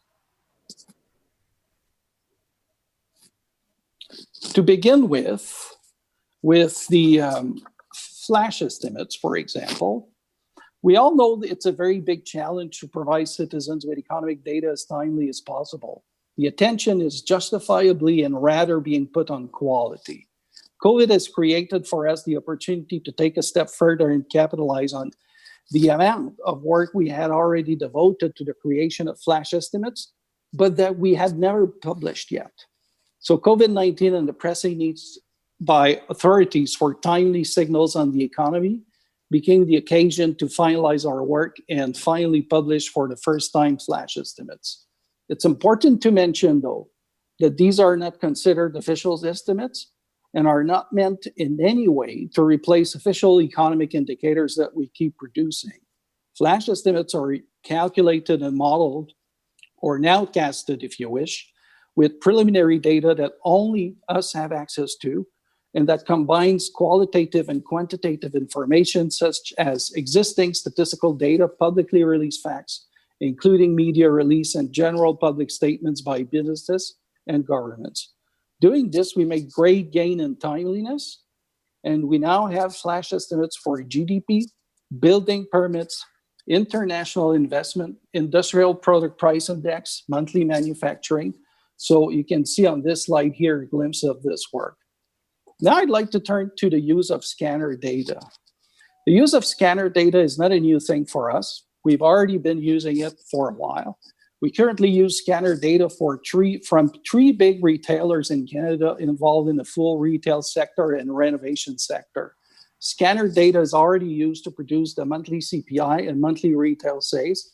To begin with the flash estimates, for example, we all know that it's a very big challenge to provide citizens with economic data as timely as possible. The attention is justifiably and rather being put on quality. COVID has created for us the opportunity to take a step further and capitalize on the amount of work we had already devoted to the creation of flash estimates, but that we had never published yet. So COVID-19 and the pressing needs by authorities for timely signals on the economy became the occasion to finalize our work and finally publish for the first time flash estimates. It's important to mention, though, that these are not considered official estimates and are not meant in any way to replace official economic indicators that we keep producing. Flash estimates are calculated and modeled, or nowcasted if you wish, with preliminary data that only us have access to, and that combines qualitative and quantitative information such as existing statistical data, publicly released facts, including media release and general public statements by businesses and governments. Doing this, we make great gain in timeliness, and we now have flash estimates for GDP, building permits, international investment, industrial product price index, monthly manufacturing. So you can see on this slide here a glimpse of this work. Now I'd like to turn to the use of scanner data. The use of scanner data is not a new thing for us. We've already been using it for a while. We currently use scanner data from three big retailers in Canada involved in the full retail sector and renovation sector. Scanner data is already used to produce the monthly CPI and monthly retail sales,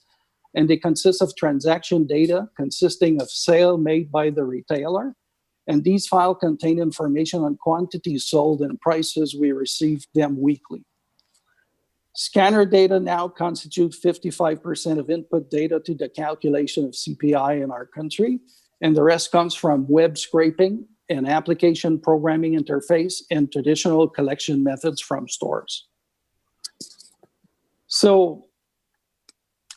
and they consist of transaction data consisting of sale made by the retailer. And these files contain information on quantities sold and prices we receive them weekly. Scanner data now constitute 55% of input data to the calculation of CPI in our country, and the rest comes from web scraping and application programming interface and traditional collection methods from stores. So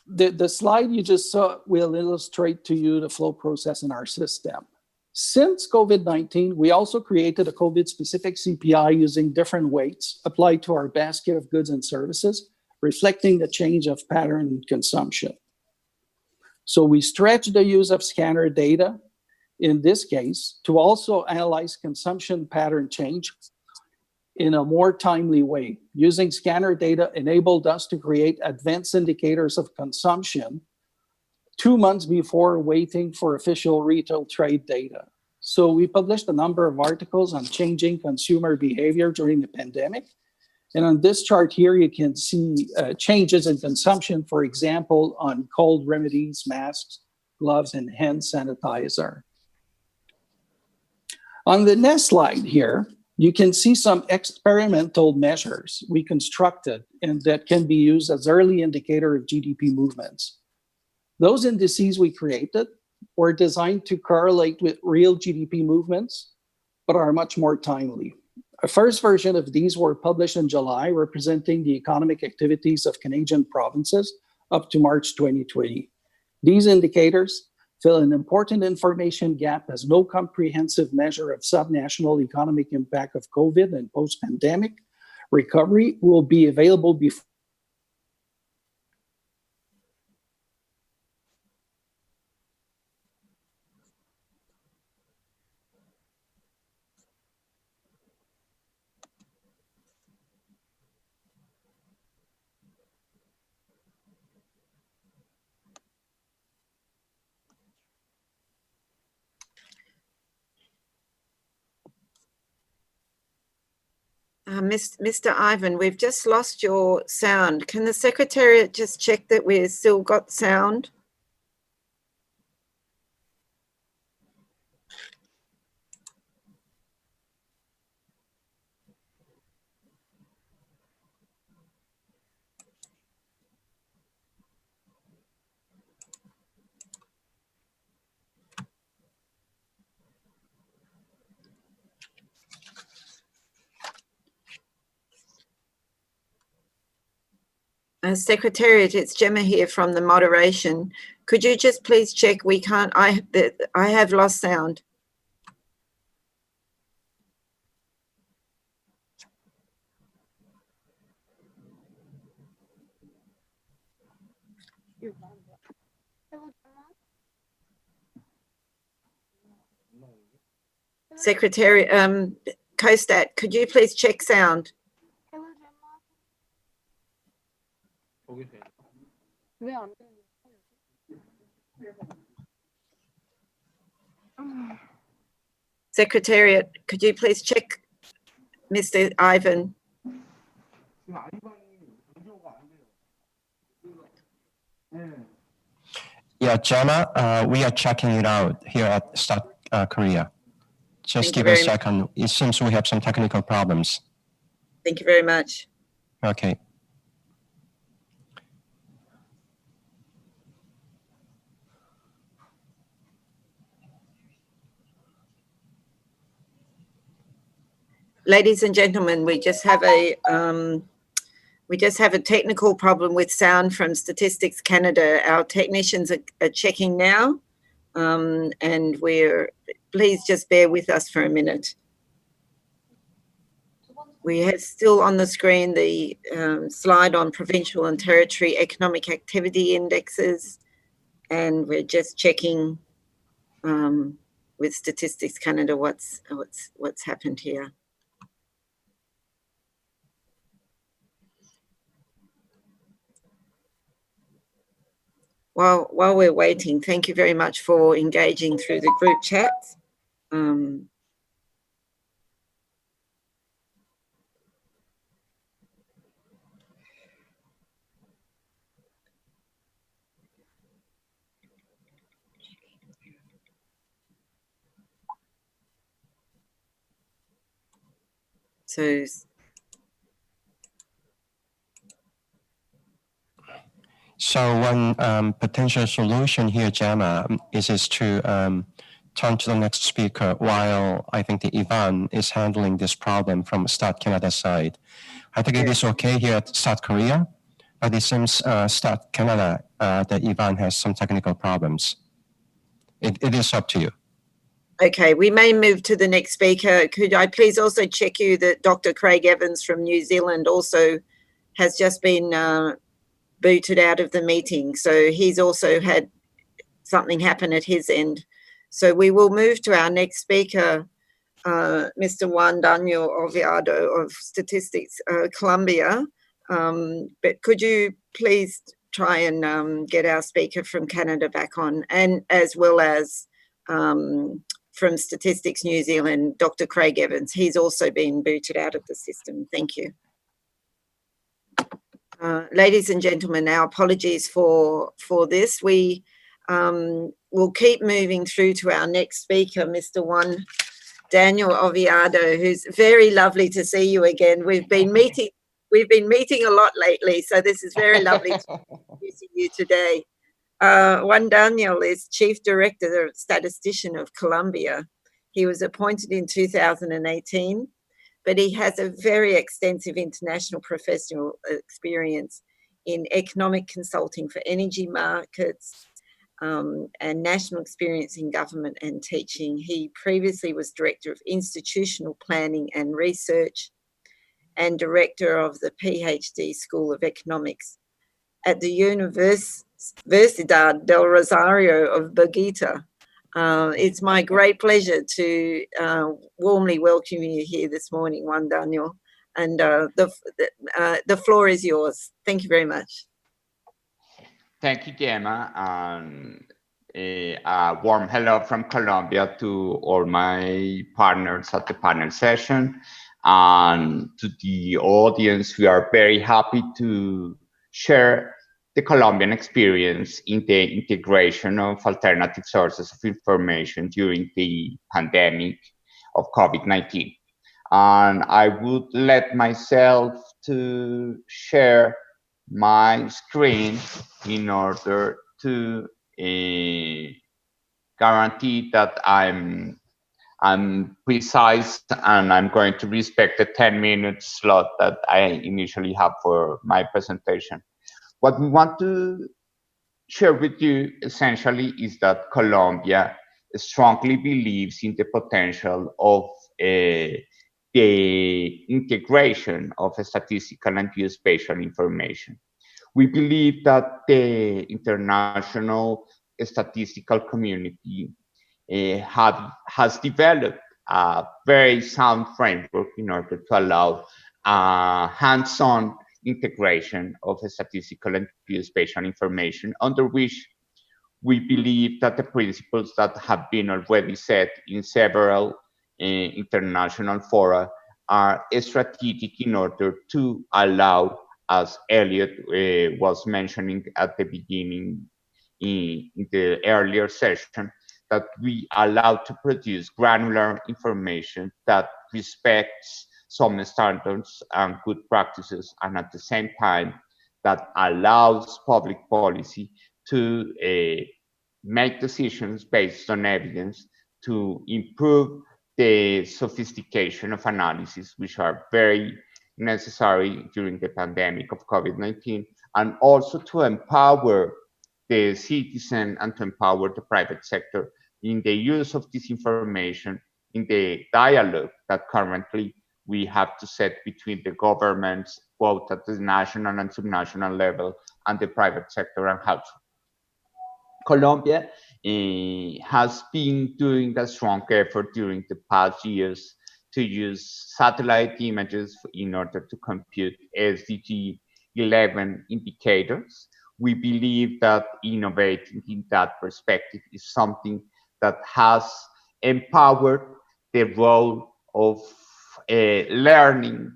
the slide you just saw will illustrate to you the flow process in our system. Since COVID-19, we also created a COVID-specific CPI using different weights applied to our basket of goods and services, reflecting the change of pattern in consumption. So we stretch the use of scanner data, in this case, to also analyze consumption pattern change in a more timely way. Using scanner data enabled us to create advanced indicators of consumption 2 months before waiting for official retail trade data. So we published a number of articles on changing consumer behavior during the pandemic. And on this chart here, you can see changes in consumption, for example, on cold remedies, masks, gloves, and hand sanitizer. On the next slide here, You can see some experimental measures we constructed and that can be used as early indicator of GDP movements. Those indices we created were designed to correlate with real GDP movements, but are much more timely. A first version of these were published in July, representing the economic activities of Canadian provinces up to March 2020. These indicators fill an important information gap as no comprehensive measure of subnational economic impact of COVID and post-pandemic recovery will be available before. Mr. Ivan, we've just lost your sound. Can the Secretariat just check that we've still got sound? Secretariat, it's Gemma here from the moderation. Could you just please check we can't, I have lost sound. Secretary, CoStat, could you please check sound? Secretariat, could you please check Mr. Ivan? Yeah, Gemma, we are checking it out here at Stat Korea. Just Thank give us a second. It seems we have some technical problems. Thank you very much. Okay. Ladies and gentlemen, we just have a technical problem with sound from Statistics Canada. Our technicians are checking now, and please just bear with us for a minute. We have still on the screen the slide on provincial and territory economic activity indexes, and we're just checking with Statistics Canada what's happened here. While we're waiting, thank you very much for engaging through the group chat. So one potential solution here, Gemma, is to turn to the next speaker while I think the Ivan is handling this problem from Stat Canada side. I think it is okay here at Stat Korea, but it seems Stat Canada, that Ivan has some technical problems. It is up to you. Okay, we may move to the next speaker. Could I please also check you that Dr. Craig Evans from New Zealand also has just been booted out of the meeting. So he's also had something happen at his end. So we will move to our next speaker, Mr. Juan Daniel Oviedo of Statistics Columbia. But could you please try and get our speaker from Canada back on, and as well as from Statistics New Zealand, Dr. Craig Evans. He's also been booted out of the system. Thank you. Ladies and gentlemen, our apologies for this. We will keep moving through to our next speaker, Mr. Juan Daniel Oviado, who's very lovely to see you again. We've been meeting a lot lately, so this is very lovely to see you today. Juan Daniel is Chief Director of Statistician of Colombia. He was appointed in 2018, but he has a very extensive international professional experience in economic consulting for energy markets, and national experience in government and teaching. He previously was Director of Institutional Planning and Research and Director of the PhD School of Economics at the Universidad del Rosario of Bogota. It's my great pleasure to warmly welcome you here this morning, Juan Daniel, and the floor is yours. Thank you very much. Thank you, Gemma, and a warm hello from Colombia to all my partners at the panel session, and to the audience. We are very happy to share the Colombian experience in the integration of alternative sources of information during the pandemic of COVID-19. And I would let myself to share my screen in order to guarantee that I'm precise and I'm going to respect the 10-minute slot that I initially have for my presentation. What we want to share with you essentially is that Colombia strongly believes in the potential of the integration of statistical and geospatial information. We believe that the international statistical community has developed a very sound framework in order to allow hands-on integration of statistical and geospatial information, under which we believe that the principles that have been already set in several international fora are strategic in order to allow, as Elliot was mentioning at the beginning in the earlier session, that we allow to produce granular information that respects some standards and good practices, and at the same time that allows public policy to make decisions based on evidence to improve the sophistication of analysis, which are very necessary during the pandemic of COVID-19, and also to empower the citizen and to empower the private sector in the use of this information in the dialogue that currently we have to set between the governments, both at the national and subnational level, and the private sector and household. Colombia has been doing a strong effort during the past years to use satellite images in order to compute SDG 11 indicators. We believe that innovating in that perspective is something that has empowered the role of learning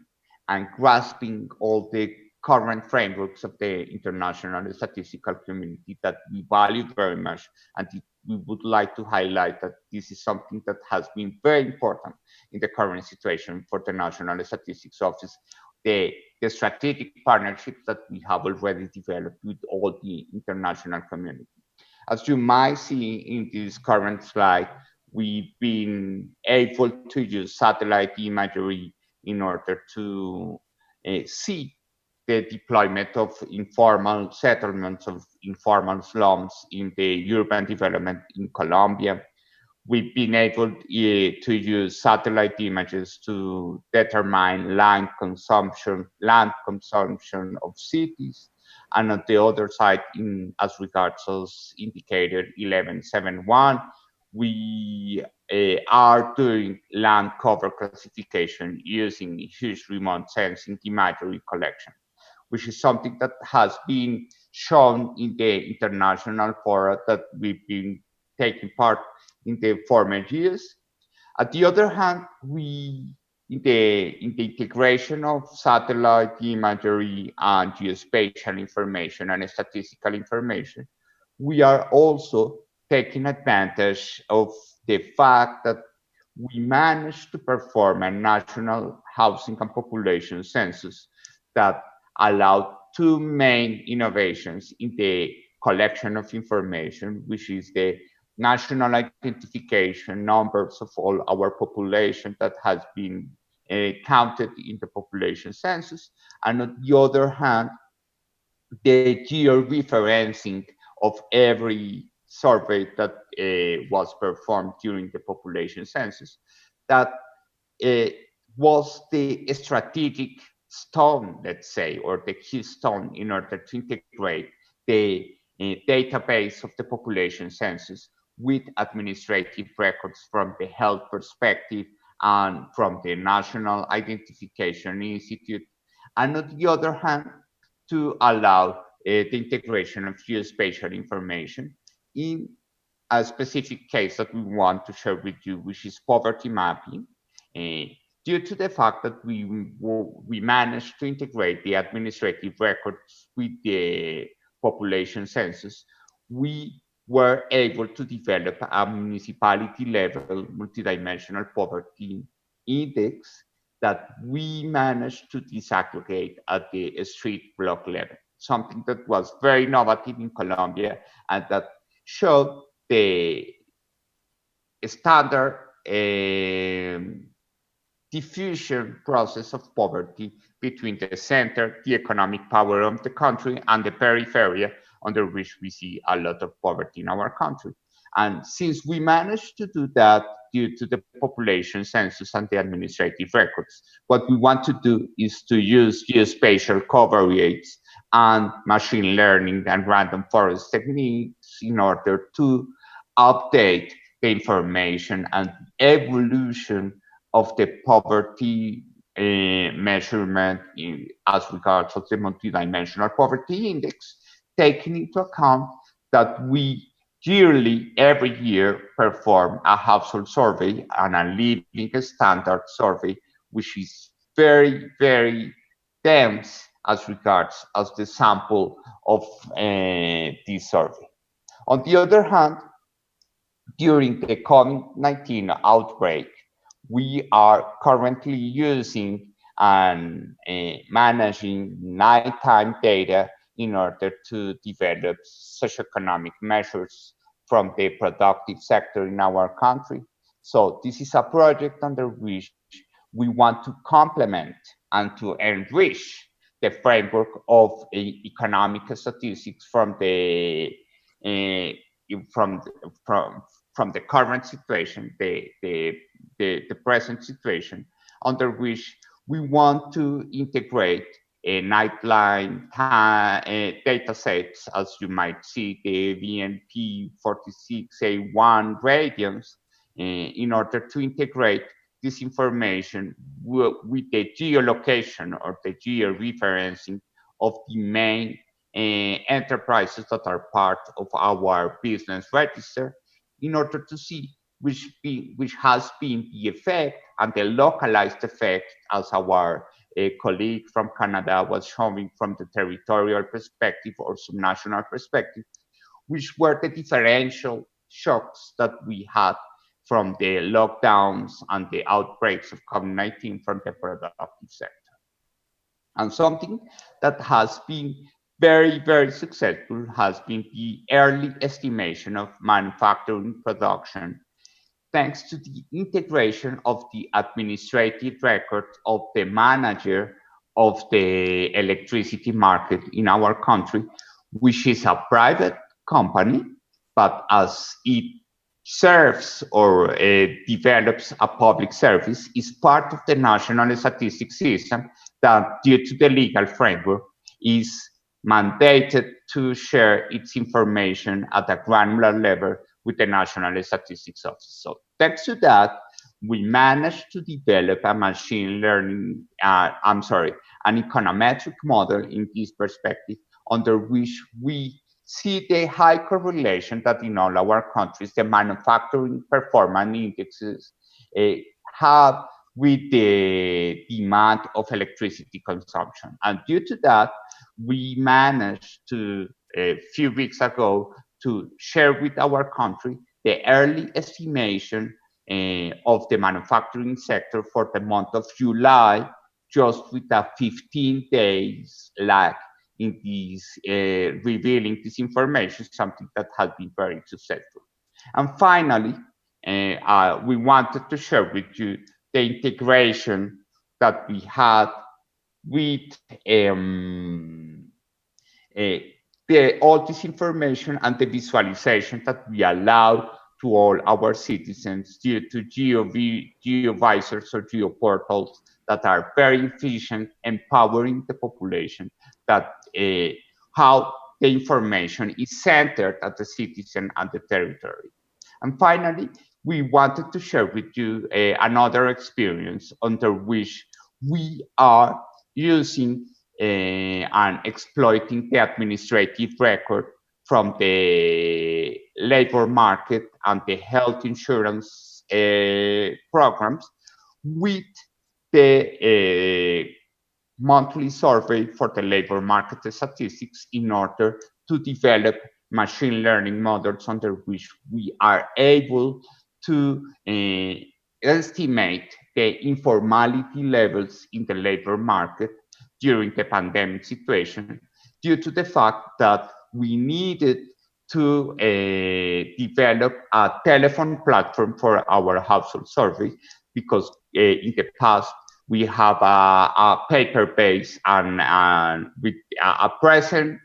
and grasping all the current frameworks of the international statistical community that we value very much, and we would like to highlight that this is something that has been very important in the current situation for the National Statistics Office, the strategic partnerships that we have already developed with all the international community. As you might see in this current slide, we've been able to use satellite imagery in order to see the deployment of informal settlements, of informal slums in the urban development in Colombia. We've been able to use satellite images to determine land consumption of cities. And on the other side, as regards as indicator 1171, we are doing land cover classification using huge remote sensing imagery collection, which is something that has been shown in the international fora that we've been taking part in the former years. On the other hand, we, in the integration of satellite imagery and geospatial information and statistical information, we are also taking advantage of the fact that we managed to perform a national housing and population census that allowed two main innovations in the collection of information, which is the national identification numbers of all our population that has been counted in the population census, and on the other hand, the geo-referencing of every survey that was performed during the population census. That was the strategic stone, let's say, or the keystone in order to integrate the database of the population census with administrative records from the health perspective and from the National Identification Institute. And on the other hand, to allow the integration of geospatial information in a specific case that we want to share with you, which is poverty mapping. Due to the fact that we managed to integrate the administrative records with the population census, we were able to develop a municipality level multidimensional poverty index that we managed to disaggregate at the street block level, something that was very innovative in Colombia and that showed the standard diffusion process of poverty between the center, the economic power of the country, and the periphery, under which we see a lot of poverty in our country. And since we managed to do that due to the population census and the administrative records, what we want to do is to use geospatial covariates and machine learning and random forest techniques in order to update the information and evolution of the poverty measurement as regards of the multidimensional poverty index, taking into account that we yearly, every year, perform a household survey and a living standard survey, which is very, very dense as regards as the sample of this survey. On the other hand, during the COVID-19 outbreak, we are currently using and managing nighttime data in order to develop socioeconomic measures from the productive sector in our country. So this is a project under which we want to complement and to enrich the framework of economic statistics from the current situation, the present situation, under which we want to integrate a nightline data sets, as you might see, the VNP 46A1 radians, in order to integrate this information with the geolocation or the geo-referencing of the main enterprises that are part of our business register, in order to see which has been the effect and the localized effect, as our colleague from Canada was showing from the territorial perspective or subnational perspective, which were the differential shocks that we had from the lockdowns and the outbreaks of COVID-19 from the productive sector. And something that has been very, very successful has been the early estimation of manufacturing production, thanks to the integration of the administrative record of the manager of the electricity market in our country, which is a private company, but as it serves or develops a public service, is part of the national statistics system that, due to the legal framework, is mandated to share its information at a granular level with the National Statistics Office. So thanks to that, we managed to develop a machine learning, an econometric model in this perspective, under which we see the high correlation that in all our countries, the manufacturing performance indexes have with the demand of electricity consumption. And due to that, we managed to, a few weeks ago, to share with our country the early estimation of the manufacturing sector for the month of July, just with a 15 days lag in this revealing this information, something that has been very successful. And finally, we wanted to share with you the integration that we had with all this information and the visualization that we allow to all our citizens due to GeoVisors or GeoPortals that are very efficient, empowering the population, that how the information is centered at the citizen and the territory. And finally, we wanted to share with you another experience under which we are using and exploiting the administrative record from the labor market and the health insurance programs with the monthly survey for the labor market statistics in order to develop machine learning models under which we are able to estimate the informality levels in the labor market during the pandemic situation, due to the fact that we needed to develop a telephone platform for our household survey, because in the past we have a paper-based and with a present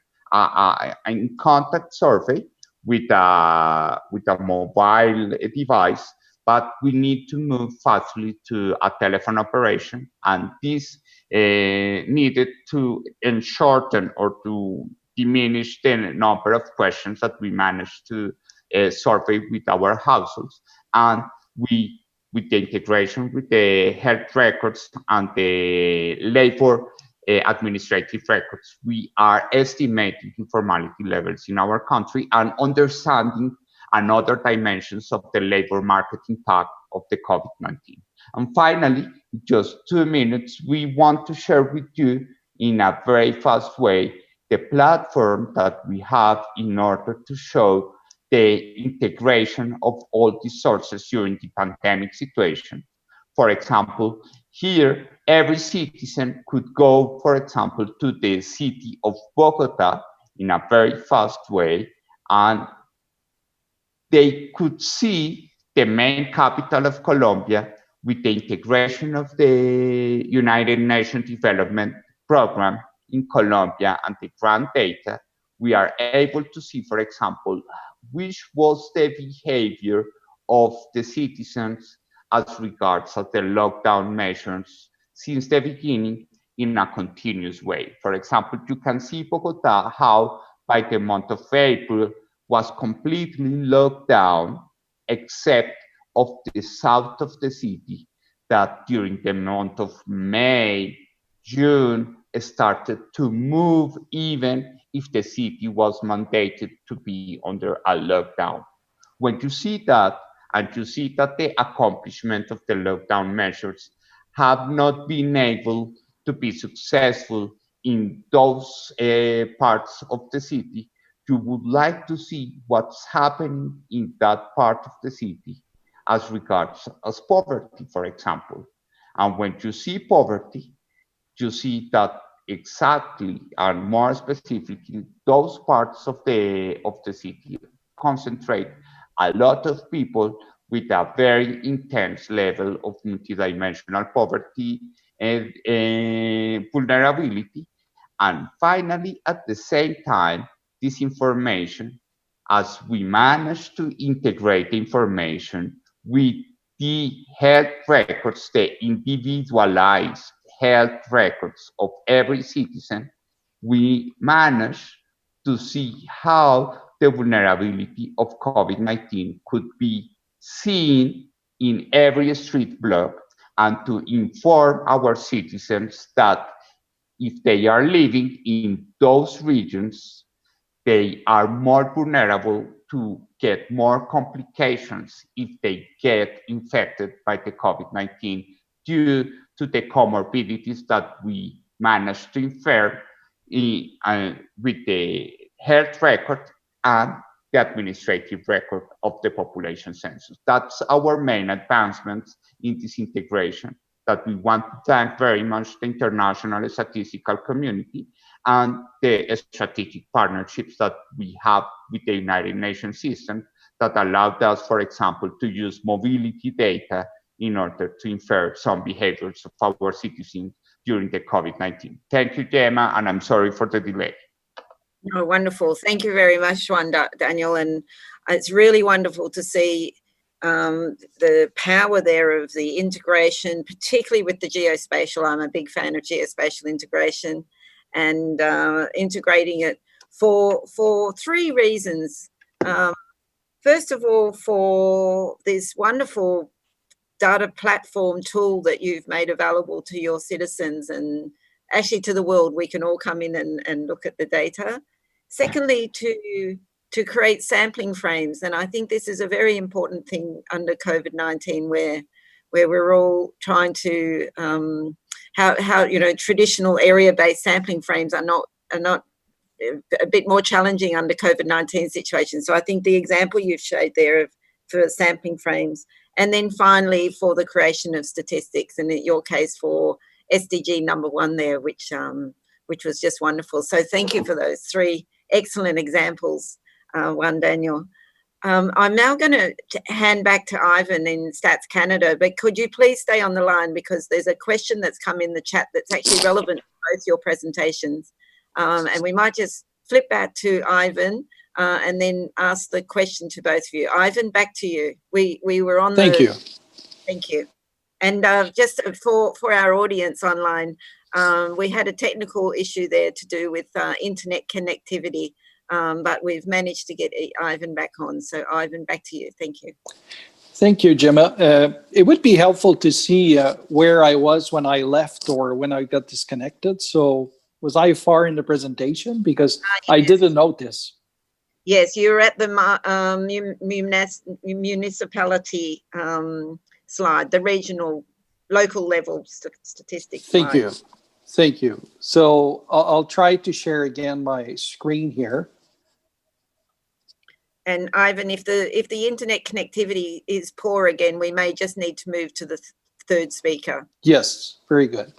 in contact survey with a mobile device, but we need to move fastly to a telephone operation, and this needed to shorten or to diminish the number of questions that we managed to survey with our households. And we, with the integration with the health records and the labor administrative records, we are estimating informality levels in our country and understanding another dimensions of the labor market impact of the COVID-19. And finally, just 2 minutes, we want to share with you in a very fast way the platform that we have in order to show the integration of all these sources during the pandemic situation. For example, here, every citizen could go, for example, to the city of Bogota in a very fast way, and they could see the main capital of Colombia with the integration of the United Nations Development Program in Colombia and the grant data. We are able to see, for example, which was the behavior of the citizens as regards of the lockdown measures since the beginning in a continuous way. For example, you can see Bogota, how by the month of April was completely locked down, except of the south of the city, that during the month of May, June, started to move even if the city was mandated to be under a lockdown. When you see that, and you see that the accomplishment of the lockdown measures have not been able to be successful in those parts of the city, you would like to see what's happening in that part of the city as regards as poverty, for example. And when you see poverty, you see that exactly and more specifically, those parts of the city concentrate a lot of people with a very intense level of multidimensional poverty and vulnerability. And finally, at the same time, this information, as we manage to integrate the information with the health records, the individualized health records of every citizen, we manage to see how the vulnerability of COVID-19 could be seen in every street block, and to inform our citizens that if they are living in those regions, they are more vulnerable to get more complications if they get infected by the COVID-19 due to the comorbidities that we managed to infer with the health record and the administrative record of the population census. That's our main advancement in this integration, that we want to thank very much the international statistical community and the strategic partnerships that we have with the United Nations system that allowed us, for example, to use mobility data in order to infer some behaviors of our citizens during the COVID-19. Thank you, Gemma, and I'm sorry for the delay. Oh, wonderful. Thank you very much, Juan Daniel. And it's really wonderful to see the power there of the integration, particularly with the geospatial. I'm a big fan of geospatial integration and integrating it for three reasons. First of all, for this wonderful data platform tool that you've made available to your citizens and actually to the world. We can all come in and look at the data. Secondly, to create sampling frames. And I think this is a very important thing under COVID-19 where we're all trying to, how traditional area-based sampling frames are not a bit more challenging under COVID-19 situation. So I think the example you've showed there for sampling frames, and then finally for the creation of statistics, and in your case for SDG number 1 there, which was just wonderful. So thank you for those 3 excellent examples, Juan Daniel. I'm now going to hand back to Ivan in Stats Canada, but could you please stay on the line because there's a question that's come in the chat that's actually relevant to both your presentations. And we might just flip back to Ivan and then ask the question to both of you. Ivan, back to you. We were on Thank you. Thank you. And just for our audience online, we had a technical issue there to do with internet connectivity, but we've managed to get Ivan back on. So Ivan, back to you. Thank you. Thank you, Gemma. It would be helpful to see where I was when I left or when I got disconnected. So was I far in the presentation? Because yes. I didn't notice. Yes, you're at the municipality slide, the regional, local level statistics slide. Thank you. Thank you. So I'll try to share again my screen here. And Ivan, if the internet connectivity is poor again, we may just need to move to the third speaker. Yes, very good.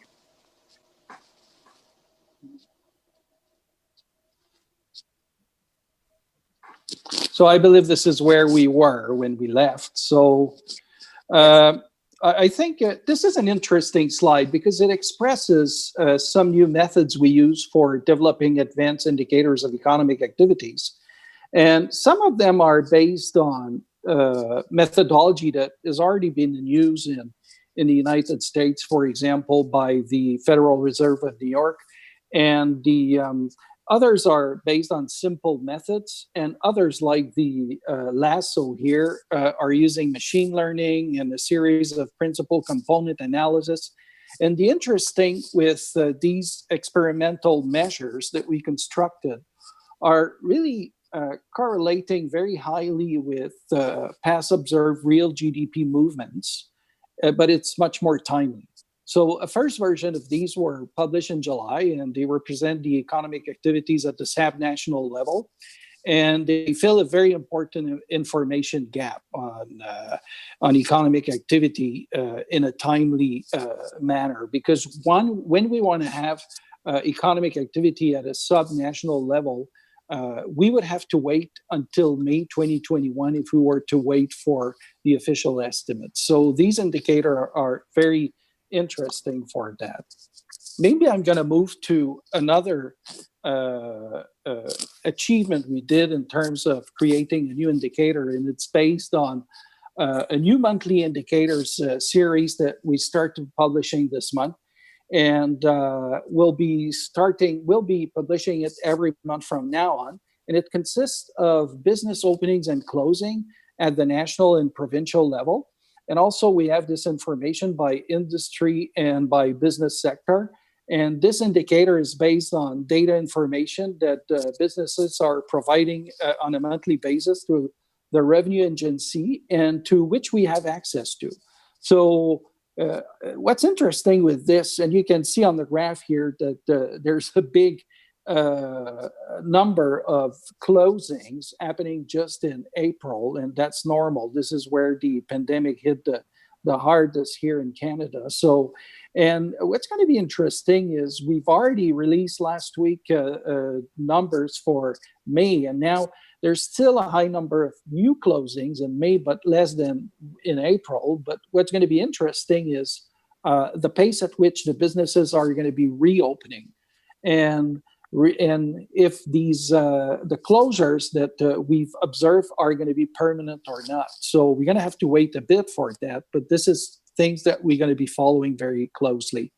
So I believe this is where we were when we left. So I think this is an interesting slide because it expresses some new methods we use for developing advanced indicators of economic activities. And some of them are based on methodology that has already been in use in the United States, for example, by the Federal Reserve of New York. And the others are based on simple methods, and others like the lasso here are using machine learning and a series of principal component analysis. And the interesting with these experimental measures that we constructed are really correlating very highly with past observed real GDP movements, but it's much more timely. So a first version of these were published in July, and they represent the economic activities at the sub-national level. And they fill a very important information gap on economic activity in a timely manner. Because when we want to have economic activity at a sub-national level, we would have to wait until May 2021 if we were to wait for the official estimates. So these indicators are very interesting for that. Maybe I'm going to move to another achievement we did in terms of creating a new indicator, and it's based on a new monthly indicators series that we started publishing this month. And we'll be publishing it every month from now on. And it consists of business openings and closing at the national and provincial level. And also we have this information by industry and by business sector. And this indicator is based on data information that businesses are providing on a monthly basis to the revenue agency and to which we have access to. So what's interesting with this, and you can see on the graph here that there's a big number of closings happening just in April, and that's normal. This is where the pandemic hit the hardest here in Canada. So, and what's going to be interesting is we've already released last week numbers for May, and now there's still a high number of new closings in May, but less than in April. But what's going to be interesting is the pace at which the businesses are going to be reopening, and if these the closures that we've observed are going to be permanent or not. So we're going to have to wait a bit for that, but this is things that we're going to be following very closely.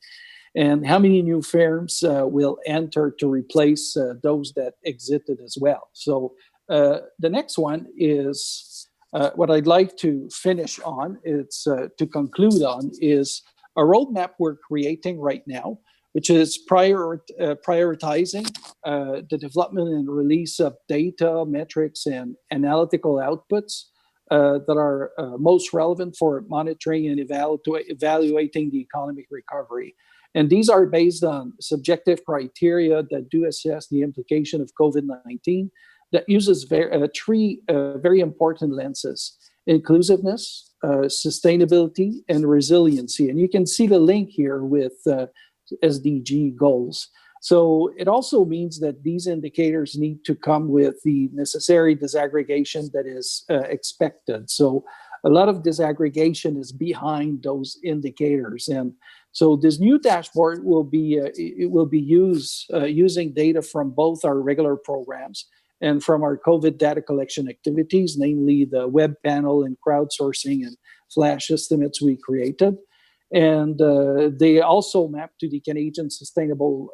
And how many new firms will enter to replace those that exited as well. So the next one is what I'd like to finish on, it's to conclude on, is a roadmap we're creating right now, which is prioritizing the development and release of data, metrics, and analytical outputs that are most relevant for monitoring and evaluating the economic recovery. And these are based on subjective criteria that do assess the implication of COVID-19 that uses three very important lenses: inclusiveness, sustainability, and resiliency. And you can see the link here with SDG goals. So it also means that these indicators need to come with the necessary disaggregation that is expected. So a lot of disaggregation is behind those indicators. And so this new dashboard will be using data from both our regular programs and from our COVID data collection activities, namely the web panel and crowdsourcing and flash estimates we created. And they also map to the Canadian Sustainable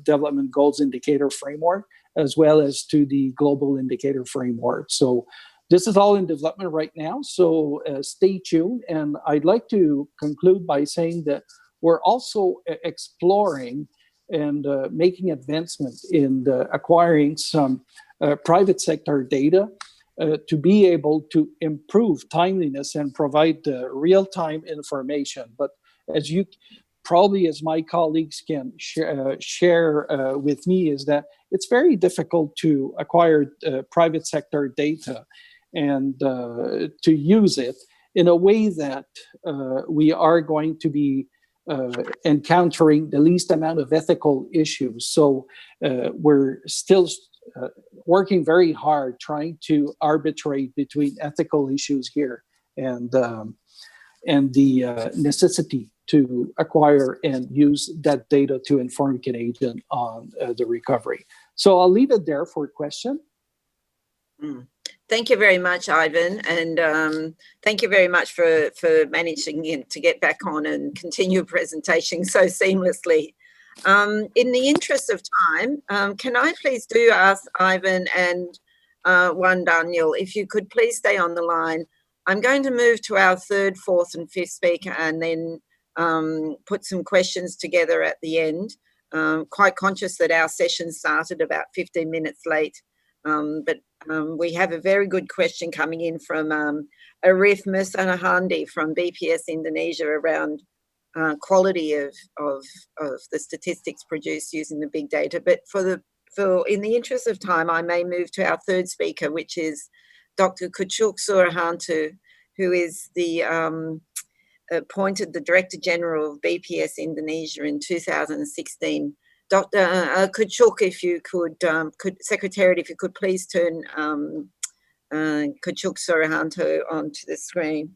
Development Goals Indicator Framework, as well as to the Global Indicator Framework. So this is all in development right now, so stay tuned. And I'd like to conclude by saying that we're also exploring and making advancements in acquiring some private sector data to be able to improve timeliness and provide real-time information. But as you probably, as my colleagues can share with me, is that it's very difficult to acquire private sector data and to use it in a way that we are going to be encountering the least amount of ethical issues. So we're still working very hard trying to arbitrate between ethical issues here and the necessity to acquire and use that data to inform Canadians on the recovery. So I'll leave it there for a question. Thank you very much, Ivan, and thank you very much for managing to get back on and continue your presentation so seamlessly. In the interest of time, can I please do ask Ivan and Juan Daniel, if you could please stay on the line. I'm going to move to our third, fourth, and fifth speaker and then put some questions together at the end. Quite conscious that our session started about 15 minutes late, but we have a very good question coming in from Arif Musanahandi from BPS Indonesia around quality of the statistics produced using the big data. But in the interest of time, I may move to our third speaker, which is Dr. Kuchuk Surahantu, who is appointed the Director General of BPS Indonesia in 2016. Dr. Kuchuk, if you could, Secretariat, if you could please turn Kuchuk Surahantu onto the screen.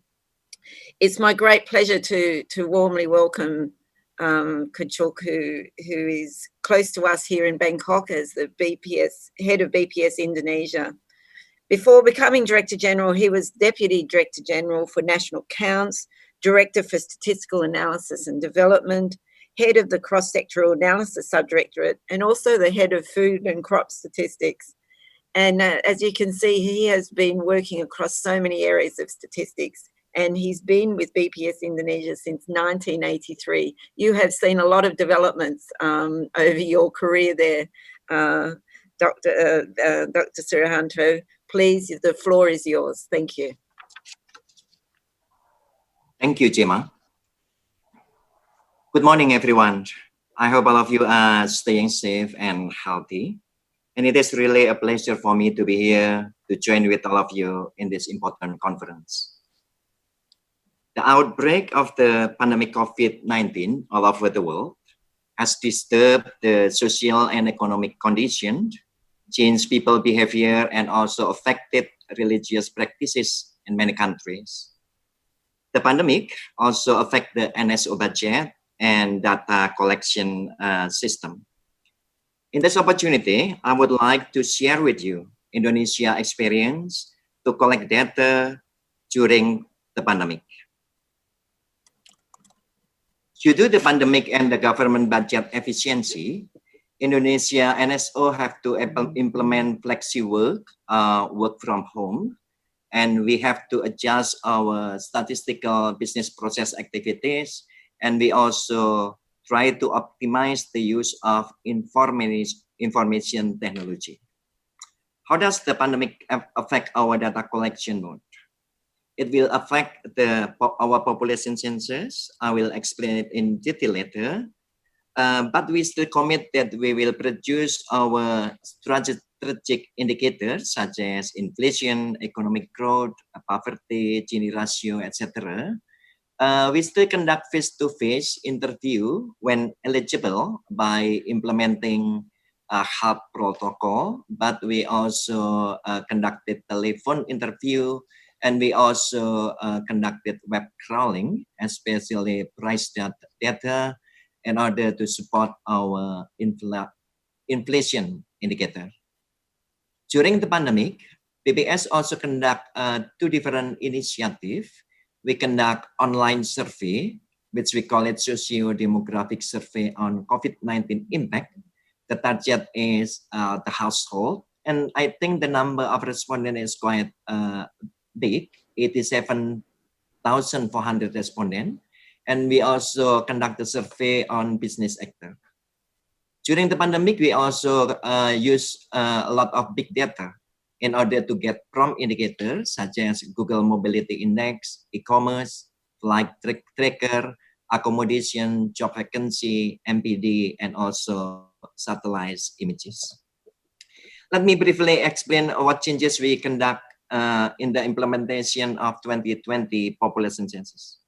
It's my great pleasure to warmly welcome Kuchuk, who is close to us here in Bangkok as the head of BPS Indonesia. Before becoming Director General, he was Deputy Director General for National Accounts, Director for Statistical Analysis and Development, Head of the Cross-Sectoral Analysis Subdirectorate, and also the Head of Food and Crop Statistics. And as you can see, he has been working across so many areas of statistics, and he's been with BPS Indonesia since 1983. You have seen a lot of developments over your career there, Dr. Surahantu. Please, the floor is yours. Thank you. Thank you, Gemma. Good morning, everyone. I hope all of you are staying safe and healthy. And it is really a pleasure for me to be here to join with all of you in this important conference. The outbreak of the pandemic COVID-19 all over the world has disturbed the social and economic conditions, changed people's behavior, and also affected religious practices in many countries. The pandemic also affected the NSO budget and data collection system. In this opportunity, I would like to share with you Indonesia experience to collect data during the pandemic. Due to the pandemic and the government budget efficiency, Indonesia NSO have to implement flexi work, work from home, and we have to adjust our statistical business process activities, and we also try to optimize the use of information technology. How does the pandemic affect our data collection mode? It will affect our population census. I will explain it in detail later. But we still commit that we will produce our strategic indicators such as inflation, economic growth, poverty, Gini ratio, etc. We still conduct face-to-face interview when eligible by implementing a health protocol, but we also conducted telephone interview, and we also conducted web crawling, especially price data, in order to support our inflation indicator. During the pandemic, PBS also conduct two different initiatives. We conduct online survey, which we call it socio-demographic survey on COVID-19 impact. The target is the household, and I think the number of respondents is quite big, 87,400 respondents. And we also conduct a survey on business actor. During the pandemic, we also use a lot of big data in order to get prompt indicators such as Google Mobility Index, e-commerce, flight tracker, accommodation, job vacancy, MPD, and also satellite images. Let me briefly explain what changes we conduct in the implementation of 2020 population census.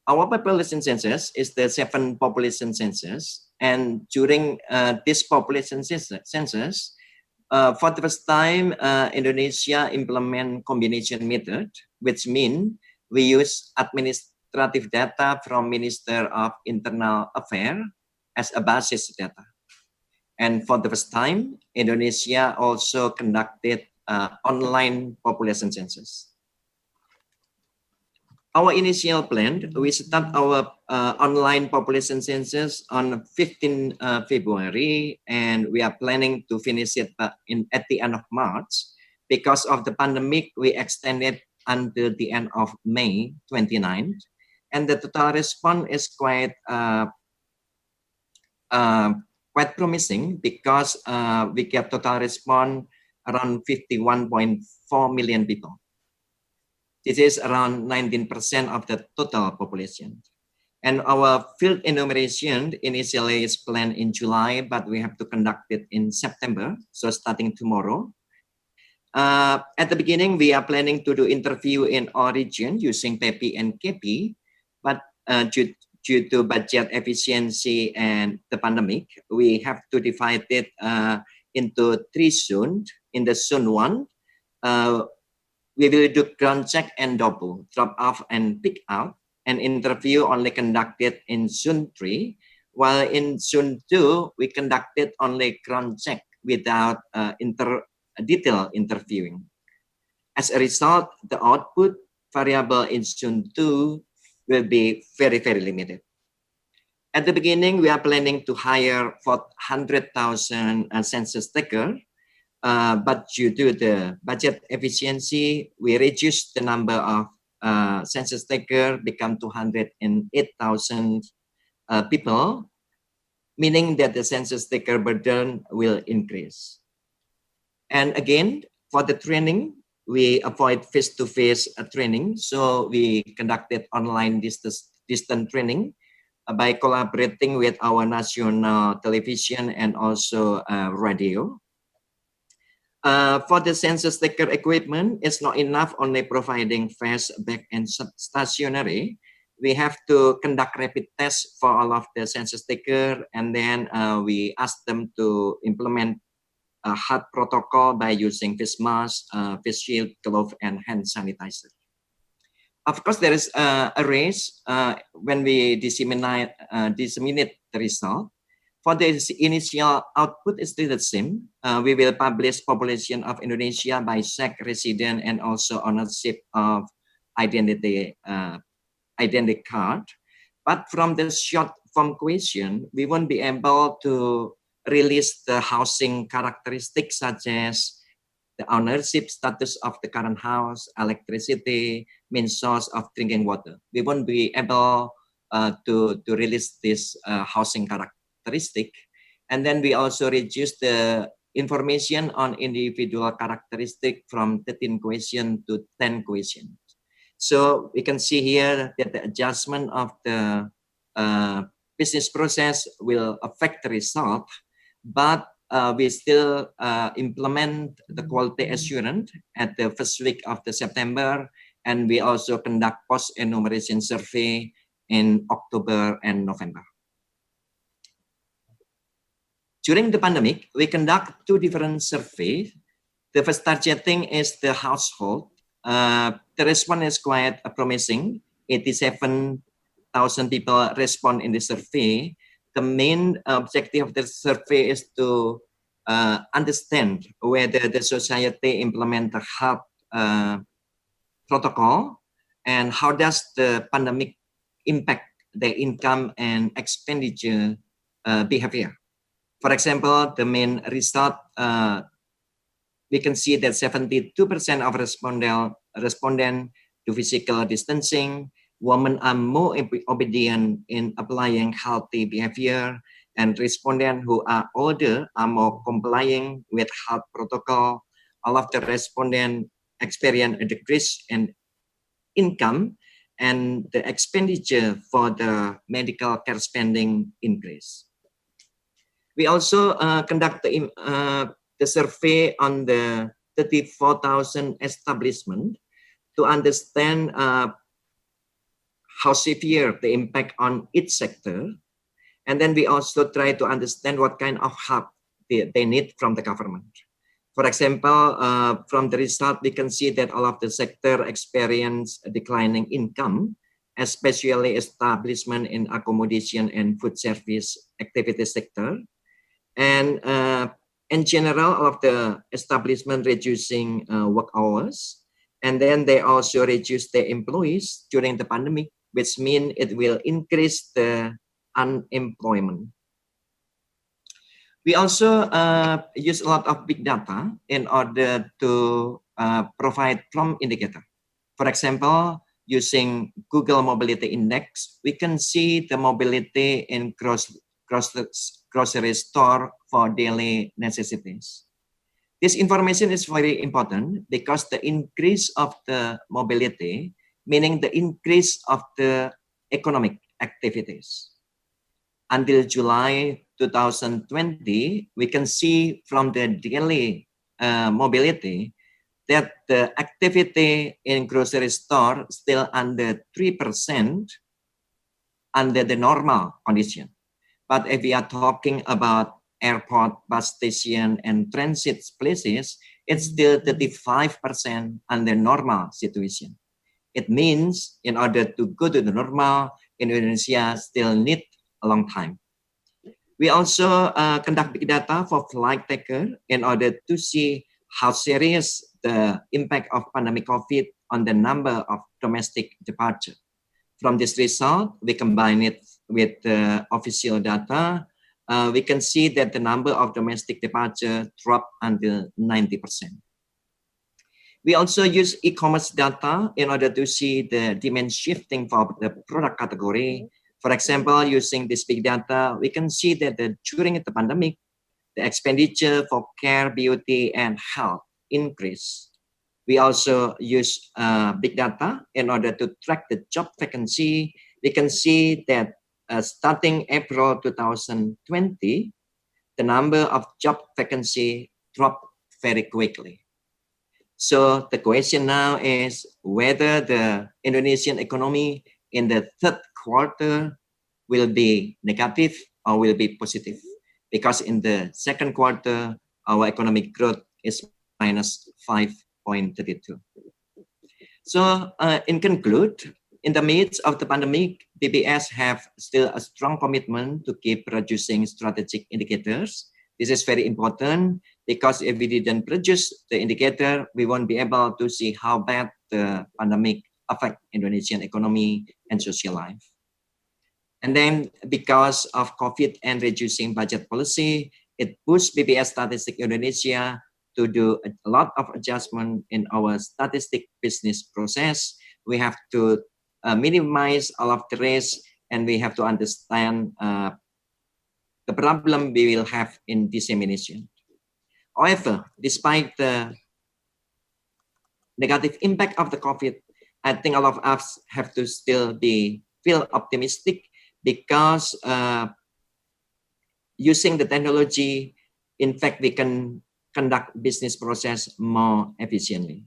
Our population census is the 7th population census, and during this population census, for the first time, Indonesia implement combination method, which means we use administrative data from Minister of Internal Affairs as a basis data. And for the first time, Indonesia also conducted online population census. Our initial plan, we start our online population census on 15 February, and we are planning to finish it at the end of March. Because of the pandemic, we extended until the end of May 29th, and the total response is quite promising because we get total response around 51.4 million people. This is around 19% of the total population. And our field enumeration initially is planned in July, but we have to conduct it in September, so starting tomorrow. At the beginning, we are planning to do interview in all regions using PEPI and KP, but due to budget efficiency and the pandemic, we have to divide it into 3 zones. In the zone 1, we will do ground check and double, drop off and pick out, and interview only conducted in zone 3, while in zone 2, we conducted only ground check without detailed interviewing. As a result, the output variable in zone 2 will be very, very limited. At the beginning, we are planning to hire 400,000 census takers, but due to the budget efficiency, we reduced the number of census takers, become 208,000 people, meaning that the census taker burden will increase. And again, for the training, we avoid face-to-face training, so we conducted online distance training. by collaborating with our national television and also radio. For the census taker equipment, it's not enough only providing face, back, and stationary. We have to conduct rapid tests for all of the census taker, and then we ask them to implement a health protocol by using face mask, face shield, glove, and hand sanitizer. Of course, there is a race when we disseminate the result. For the initial output, is still the same. We will publish population of Indonesia by sex, resident, and also ownership of identity card. But from the short form question, we won't be able to release the housing characteristics such as the ownership status of the current house, electricity, main source of drinking water. We won't be able to release this housing characteristic. And then we also reduce the information on individual characteristic from 13 questions to 10 questions. So we can see here that the adjustment of the business process will affect the result, but we still implement the quality assurance at the first week of the September, and we also conduct post-enumeration survey in October and November. During the pandemic, we conduct two different surveys. The first targeting is the household. The response is quite promising. 87,000 people respond in the survey. The main objective of the survey is to understand whether the society implement the health protocol and how does the pandemic impact their income and expenditure behavior. For example, the main result, we can see that 72% of respondents to physical distancing. Women are more obedient in applying healthy behavior, and respondents who are older are more complying with health protocol. All of the respondents experience a decrease in income, and the expenditure for the medical care spending increase. We also conduct the survey on the 34,000 establishments to understand how severe the impact on each sector. And then we also try to understand what kind of help they need from the government. For example, from the result, we can see that all of the sector experience a declining income, especially establishment in accommodation and food service activity sector. And in general, all of the establishment reducing work hours. And then they also reduce their employees during the pandemic, which means it will increase the unemployment. We also use a lot of big data in order to provide prompt indicator. For example, using Google Mobility Index, we can see the mobility in grocery store for daily necessities. This information is very important because the increase of the mobility, meaning the increase of the economic activities. Until July 2020, we can see from the daily mobility that the activity in grocery store still under 3% under the normal condition. But if we are talking about airport, bus station, and transit places, it's still 35% under normal situation. It means in order to go to the normal, Indonesia still need a long time. We also conduct big data for flight taker in order to see how serious the impact of pandemic COVID on the number of domestic departure. From this result, we combine it with the official data. We can see that the number of domestic departure dropped until 90%. We also use e-commerce data in order to see the demand shifting for the product category. For example, using this big data, we can see that during the pandemic, the expenditure for care, beauty, and health increased. We also use big data in order to track the job vacancy. We can see that starting April 2020, the number of job vacancy dropped very quickly. So the question now is whether the Indonesian economy in the third quarter will be negative or will be positive. Because in the second quarter, our economic growth is minus 5.32. So in conclude, in the midst of the pandemic, BPS have still a strong commitment to keep producing strategic indicators. This is very important because if we didn't produce the indicator, we won't be able to see how bad the pandemic affect Indonesian economy and social life. And then because of COVID and reducing budget policy, it pushed BPS Statistics Indonesia to do a lot of adjustment in our statistic business process. We have to minimize all of the risk, and we have to understand the problem we will have in dissemination. However, despite the negative impact of the COVID, I think all of us have to still feel optimistic because using the technology, in fact, we can conduct business process more efficiently.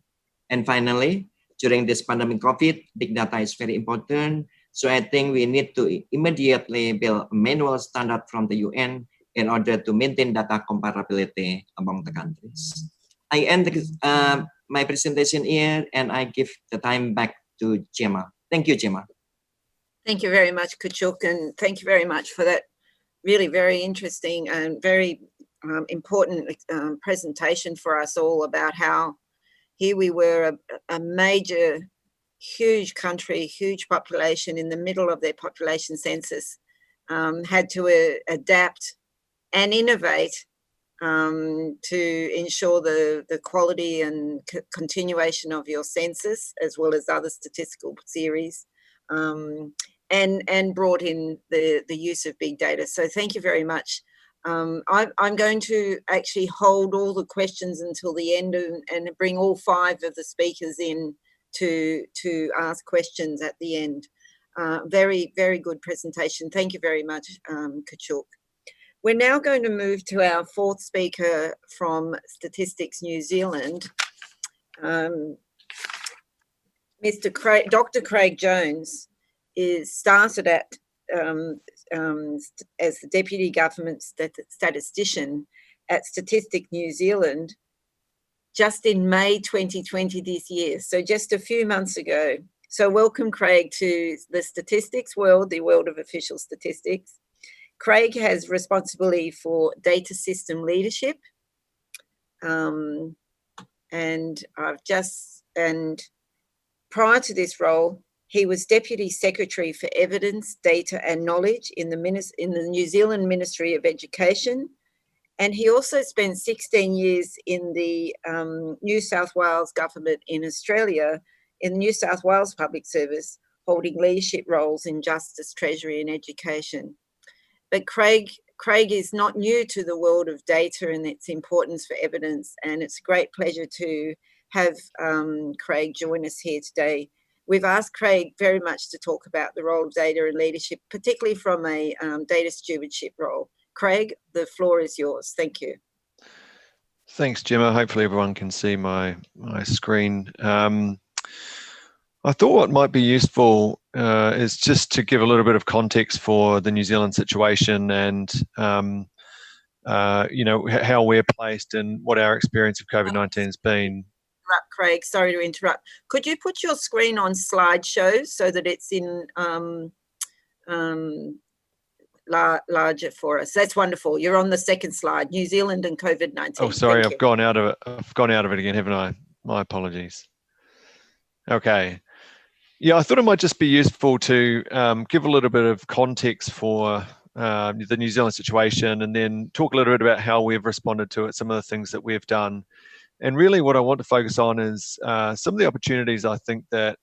And finally, during this pandemic COVID, big data is very important. So I think we need to immediately build a manual standard from the UN in order to maintain data comparability among the countries. I end my presentation here and I give the time back to Gemma. Thank you, Gemma. Thank you very much, Kachuk, and thank you very much for that really very interesting and very important presentation for us all about how here we were a major, huge country, huge population in the middle of their population census, had to adapt and innovate to ensure the quality and continuation of your census, as well as other statistical series, and brought in the use of big data. So thank you very much. I'm going to actually hold all the questions until the end and bring all 5 of the speakers in to ask questions at the end. Very, very good presentation. Thank you very much, Kachuk. We're now going to move to our 4th speaker from Statistics New Zealand. Dr. Craig Jones started as the Deputy Government Statistician at Statistics New Zealand just in May 2020 this year, so just a few months ago. So welcome, Craig, to the statistics world, the world of official statistics. Craig has responsibility for data system leadership, and prior to this role, he was Deputy Secretary for Evidence, Data and Knowledge in the New Zealand Ministry of Education. And he also spent 16 years in the New South Wales government in Australia, in the New South Wales Public Service, holding leadership roles in Justice, Treasury and Education. But Craig is not new to the world of data and its importance for evidence. And it's a great pleasure to have Craig join us here today. We've asked Craig very much to talk about the role of data and leadership, particularly from a data stewardship role. Craig, the floor is yours. Thank you. Thanks, Gemma. Hopefully everyone can see my screen. I thought what might be useful is just to give a little bit of context for the New Zealand situation and you know, how we're placed and what our experience of COVID-19 has been. Craig, sorry to interrupt. Could you put your screen on slideshows so that it's in larger for us? That's wonderful. You're on the 2nd slide, New Zealand and COVID-19. Oh, sorry, I've gone out of it. I've gone out of it again, haven't I? My apologies. Okay. Yeah, I thought it might just be useful to give a little bit of context for the New Zealand situation and then talk a little bit about how we've responded to it, some of the things that we've done. And really what I want to focus on is some of the opportunities I think that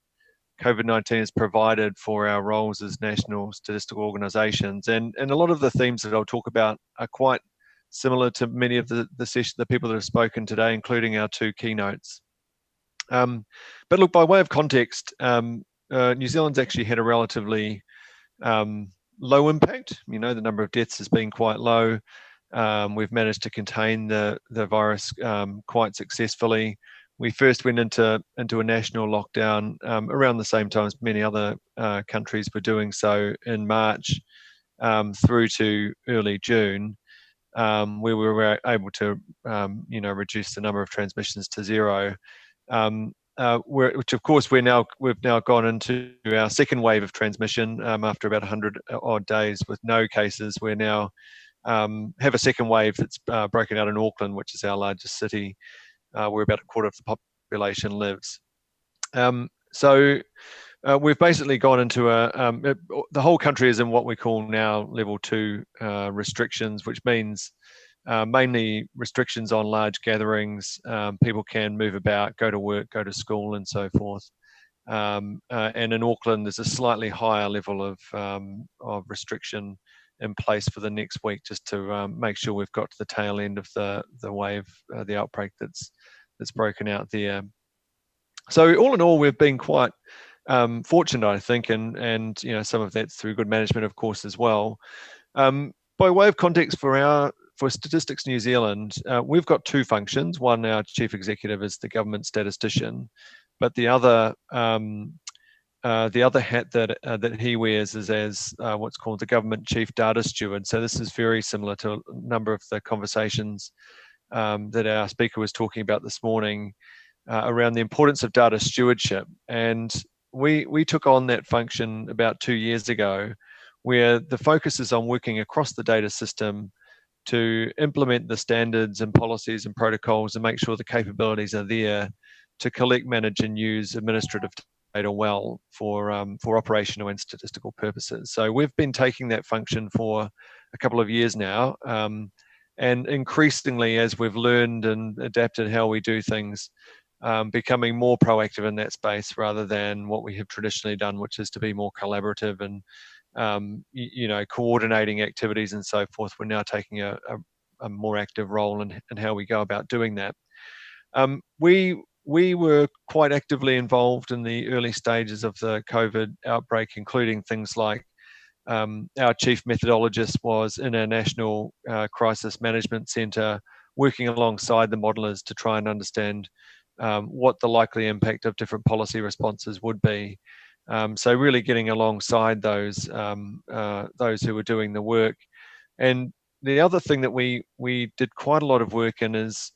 COVID-19 has provided for our roles as national statistical organisations. And a lot of the themes that I'll talk about are quite similar to many of the people that have spoken today, including our 2 keynotes. But look, by way of context, New Zealand's actually had a relatively low impact. You know, the number of deaths has been quite low. We've managed to contain the virus quite successfully. We first went into a national lockdown around the same time as many other countries were doing so in March through to early June, where we were able to reduce the number of transmissions to zero. Which of course we've now gone into our second wave of transmission after about 100 odd days with no cases. We're now have a second wave that's broken out in Auckland, which is our largest city, where about a quarter of the population lives. So we've basically gone into the whole country is in what we call now level 2 restrictions, which means mainly restrictions on large gatherings. People can move about, go to work, go to school, and so forth. And in Auckland, there's a slightly higher level of restriction in place for the next week, just to make sure we've got to the tail end of the wave, the outbreak that's broken out there. So all in all, we've been quite fortunate, I think, and some of that's through good management, of course, as well. By way of context for Statistics New Zealand, we've got two functions. One, our chief executive is the government statistician, but the other hat that he wears is as what's called the government chief data steward. So this is very similar to a number of the conversations that our speaker was talking about this morning around the importance of data stewardship. And we took on that function about 2 years ago, where the focus is on working across the data system to implement the standards and policies and protocols and make sure the capabilities are there to collect, manage, and use administrative data well for operational and statistical purposes. So we've been taking that function for a couple of years now, and increasingly, as we've learned and adapted how we do things, becoming more proactive in that space rather than what we have traditionally done, which is to be more collaborative and coordinating activities and so forth. We're now taking a more active role in how we go about doing that. We were quite actively involved in the early stages of the COVID outbreak, including things like our chief methodologist was in our National Crisis Management Centre working alongside the modelers to try and understand what the likely impact of different policy responses would be. So really getting alongside those who were doing the work. And the other thing that we did quite a lot of work in is,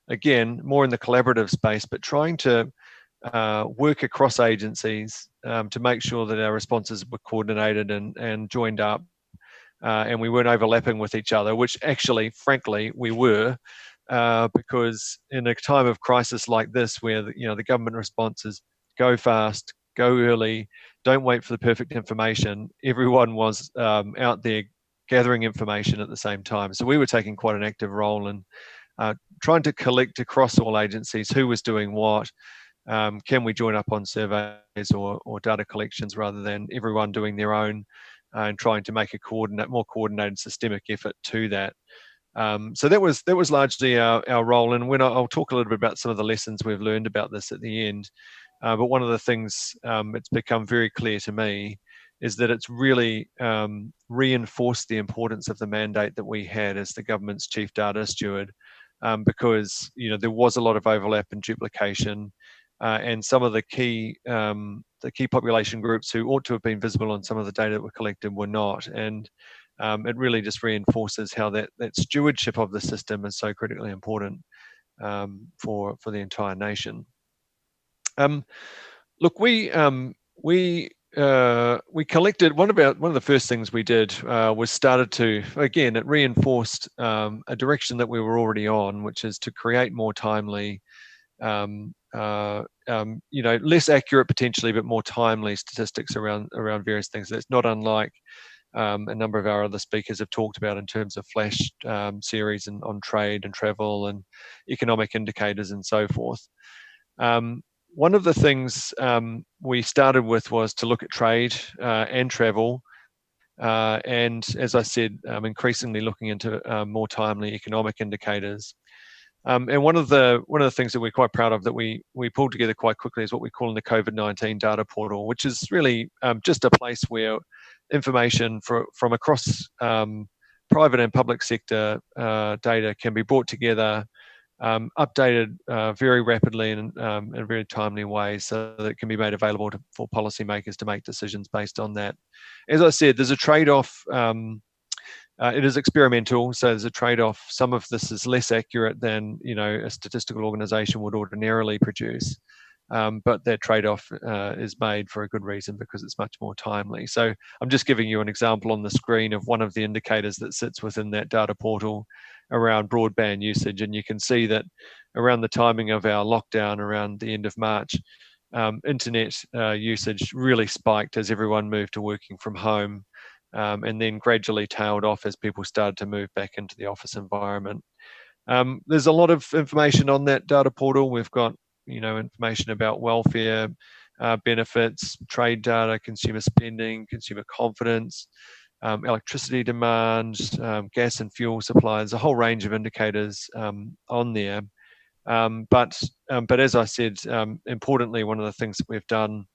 again, more in the collaborative space, but trying to work across agencies to make sure that our responses were coordinated and joined up, and we weren't overlapping with each other, which actually, frankly, we were, because in a time of crisis like this, where the government response is go fast, go early, don't wait for the perfect information, everyone was out there gathering information at the same time. So we were taking quite an active role in trying to collect across all agencies who was doing what. Can we join up on surveys or data collections rather than everyone doing their own, and trying to make a more coordinated systemic effort to that. So that was largely our role. And when I'll talk a little bit about some of the lessons we've learned about this at the end. But one of the things it's become very clear to me is that it's really reinforced the importance of the mandate that we had as the government's chief data steward, because there was a lot of overlap and duplication, and some of the key population groups who ought to have been visible on some of the data that were collected were not. And it really just reinforces how that stewardship of the system is so critically important for the entire nation. Look, we collected one of the first things we did was started to, again, it reinforced a direction that we were already on, which is to create more timely, less accurate potentially, but more timely statistics around various things. That's not unlike a number of our other speakers have talked about in terms of flash series on trade and travel and economic indicators and so forth. One of the things we started with was to look at trade and travel, and as I said, increasingly looking into more timely economic indicators. And one of the things that we're quite proud of that we pulled together quite quickly is what we call in the COVID-19 data portal, which is really just a place where information from across private and public sector data can be brought together, updated very rapidly and in very timely ways, so that it can be made available for policymakers to make decisions based on that. As I said, there's a trade-off. It is experimental, so there's a trade-off. Some of this is less accurate than a statistical organisation would ordinarily produce, but that trade-off is made for a good reason, because it's much more timely. So I'm just giving you an example on the screen of one of the indicators that sits within that data portal around broadband usage, and you can see that around the timing of our lockdown around the end of March, internet usage really spiked as everyone moved to working from home, and then gradually tailed off as people started to move back into the office environment. There's a lot of information on that data portal. We've got information about welfare benefits, trade data, consumer spending, consumer confidence, electricity demand, gas and fuel supplies, a whole range of indicators on there. But as I said, importantly, one of the things that we've done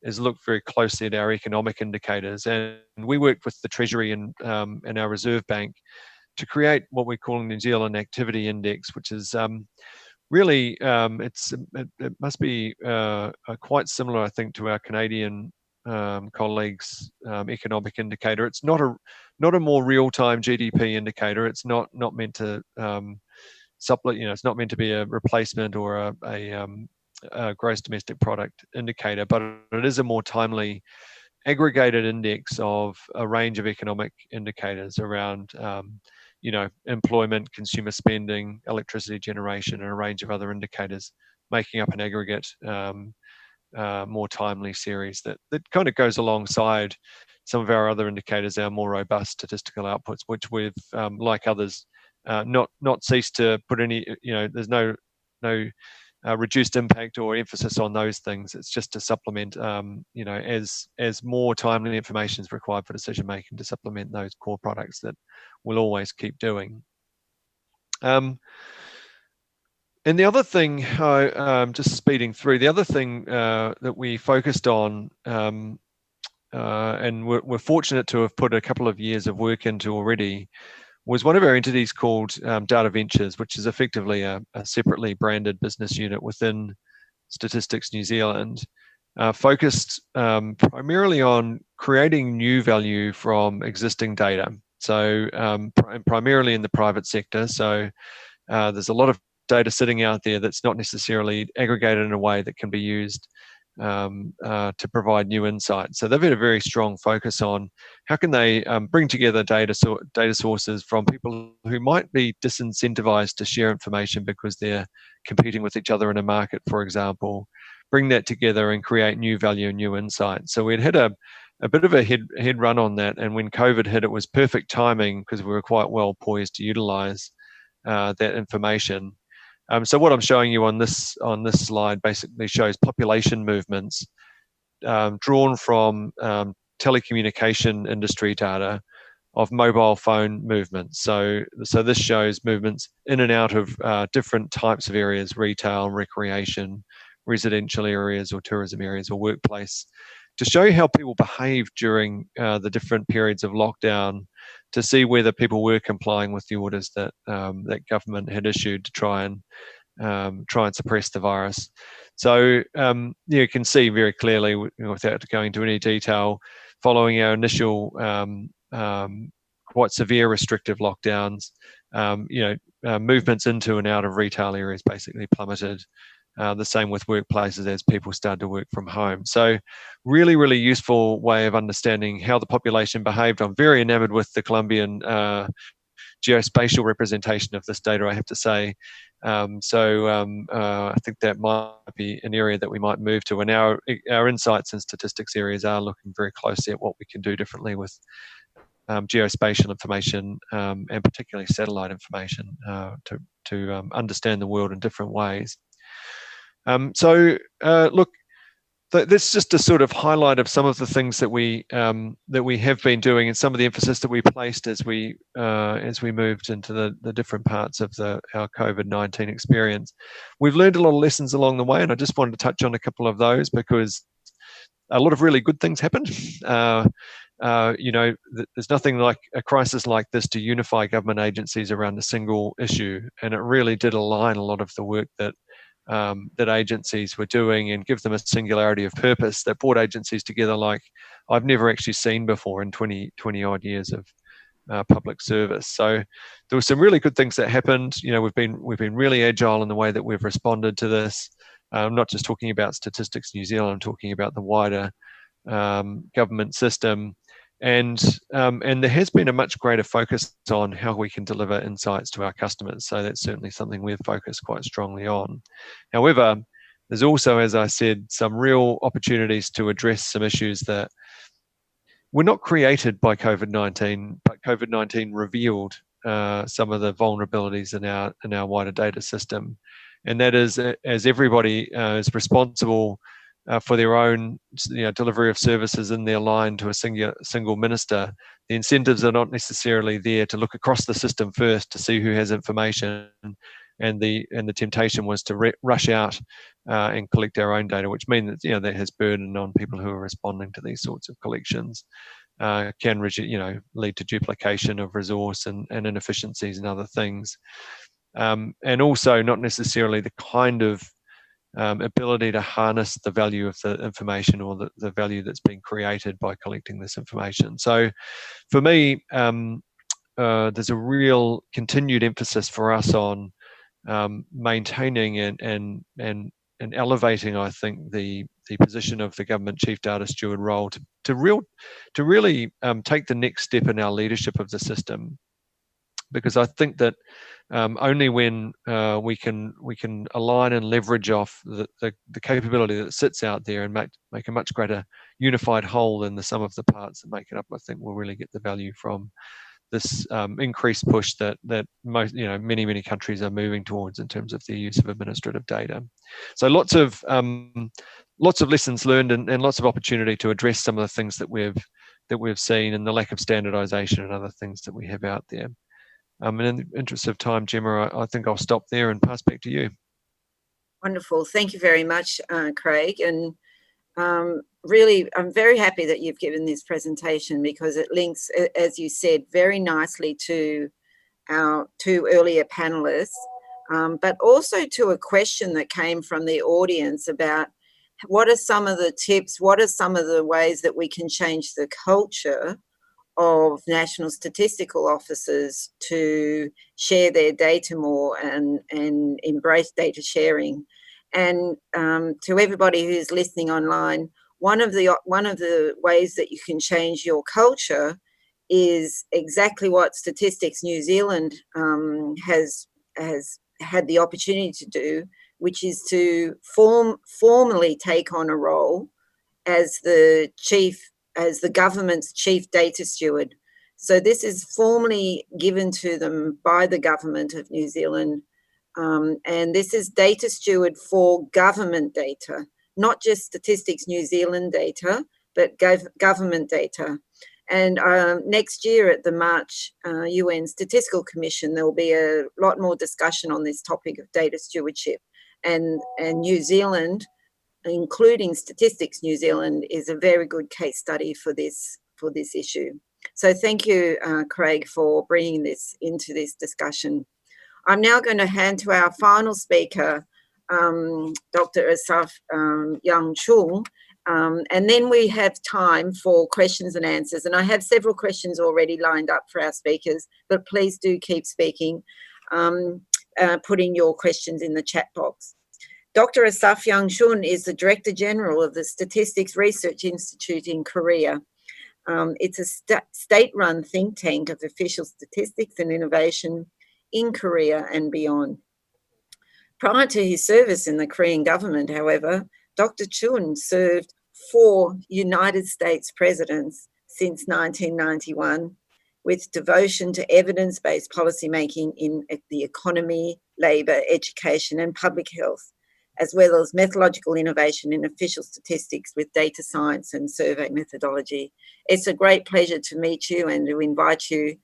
is look very closely at our economic indicators, and we worked with the Treasury and our Reserve Bank to create what we call a New Zealand Activity Index, which is really it must be quite similar, I think, to our Canadian colleagues' economic indicator. It's not a more real-time GDP indicator. It's not meant to supplement. It's not meant to be a replacement or a gross domestic product indicator, but it is a more timely aggregated index of a range of economic indicators around employment, consumer spending, electricity generation, and a range of other indicators, making up an aggregate more timely series that kind of goes alongside some of our other indicators, our more robust statistical outputs, which we've like others not ceased to put any, there's no reduced impact or emphasis on those things. It's just to supplement, as more timely information is required for decision making, to supplement those core products that we'll always keep doing. And the other thing, just speeding through, the other thing that we focused on, and we're fortunate to have put a couple of years of work into already, was one of our entities called Data Ventures, which is effectively a separately branded business unit within Statistics New Zealand, focused primarily on creating new value from existing data. So primarily in the private sector. So there's a lot of data sitting out there that's not necessarily aggregated in a way that can be used to provide new insights. So they've had a very strong focus on how can they bring together data sources from people who might be disincentivized to share information because they're competing with each other in a market, for example, bring that together and create new value and new insights. So we'd had a bit of a head run on that, and when COVID hit, it was perfect timing because we were quite well poised to utilize that information. So what I'm showing you on this slide basically shows population movements drawn from telecommunication industry data of mobile phone movements. So this shows movements in and out of different types of areas: retail, recreation, residential areas, or tourism areas, or workplace, to show you how people behaved during the different periods of lockdown, to see whether people were complying with the orders that that government had issued to try and suppress the virus. So you can see very clearly, without going into any detail, following our initial quite severe restrictive lockdowns, movements into and out of retail areas basically plummeted. The same with workplaces as people started to work from home. So really, really useful way of understanding how the population behaved. I'm very enamored with the Colombian geospatial representation of this data, I have to say. I think that might be an area that we might move to. And our insights and statistics areas are looking very closely at what we can do differently with geospatial information, and particularly satellite information, to understand the world in different ways. Look, that's just a sort of highlight of some of the things that we have been doing, and some of the emphasis that we placed as we moved into the different parts of our COVID-19 experience. We've learned a lot of lessons along the way, and I just wanted to touch on a couple of those because a lot of really good things happened. You know, there's nothing like a crisis like this to unify government agencies around a single issue, and it really did align a lot of the work that that agencies were doing and give them a singularity of purpose that brought agencies together like I've never actually seen before in 20 odd years of public service. So there were some really good things that happened. You know, we've been really agile in the way that we've responded to this. I'm not just talking about Statistics New Zealand, I'm talking about the wider government system. And there has been a much greater focus on how we can deliver insights to our customers. So that's certainly something we've focused quite strongly on. However, there's also, as I said, some real opportunities to address some issues that were not created by COVID-19, but COVID-19 revealed some of the vulnerabilities in our wider data system. And that is, as everybody is responsible for their own delivery of services in their line to a single minister, the incentives are not necessarily there to look across the system first to see who has information, and the temptation was to rush out and collect our own data, which means that that has burden on people who are responding to these sorts of collections. Can lead to duplication of resource and inefficiencies and other things, and also not necessarily the kind of ability to harness the value of the information or the value that's being created by collecting this information. So for me, there's a real continued emphasis for us on maintaining and elevating, I think, the position of the government chief data steward role to really take the next step in our leadership of the system. Because I think that only when we can align and leverage off the capability that sits out there and make a much greater unified whole than the sum of the parts that make it up, I think we'll really get the value from this increased push that many countries are moving towards in terms of the use of administrative data. So lots of lessons learned and lots of opportunity to address some of the things that we've seen, and the lack of standardization and other things that we have out there. And in the interest of time, Gemma, I think I'll stop there and pass back to you. Wonderful. Thank you very much, Craig. And really, I'm very happy that you've given this presentation, because it links, as you said, very nicely to our two earlier panelists, but also to a question that came from the audience about what are some of the tips, what are some of the ways that we can change the culture of national statistical officers to share their data more and embrace data sharing. And to everybody who's listening online, one of the ways that you can change your culture is exactly what Statistics New Zealand has had the opportunity to do, which is to formally take on a role as the government's chief data steward. So this is formally given to them by the government of New Zealand, and this is data steward for government data, not just Statistics New Zealand data, but government data. And next year at the March UN Statistical Commission, there will be a lot more discussion on this topic of data stewardship. And New Zealand, including Statistics New Zealand, is a very good case study for this issue. So thank you, Craig, for bringing this into this discussion. I'm now going to hand to our final speaker, Dr. Asaf Young Chung, and then we have time for questions and answers. And I have several questions already lined up for our speakers, but please do keep speaking, putting your questions in the chat box. Dr. Asaf Young Chung is the Director General of the Statistics Research Institute in Korea. It's a state-run think tank of official statistics and innovation in Korea and beyond. Prior to his service in the Korean government, however, Dr. Chung served 4 United States presidents since 1991, with devotion to evidence-based policymaking in the economy, labour, education and public health, as well as methodological innovation in official statistics with data science and survey methodology. It's a great pleasure to meet you and to invite you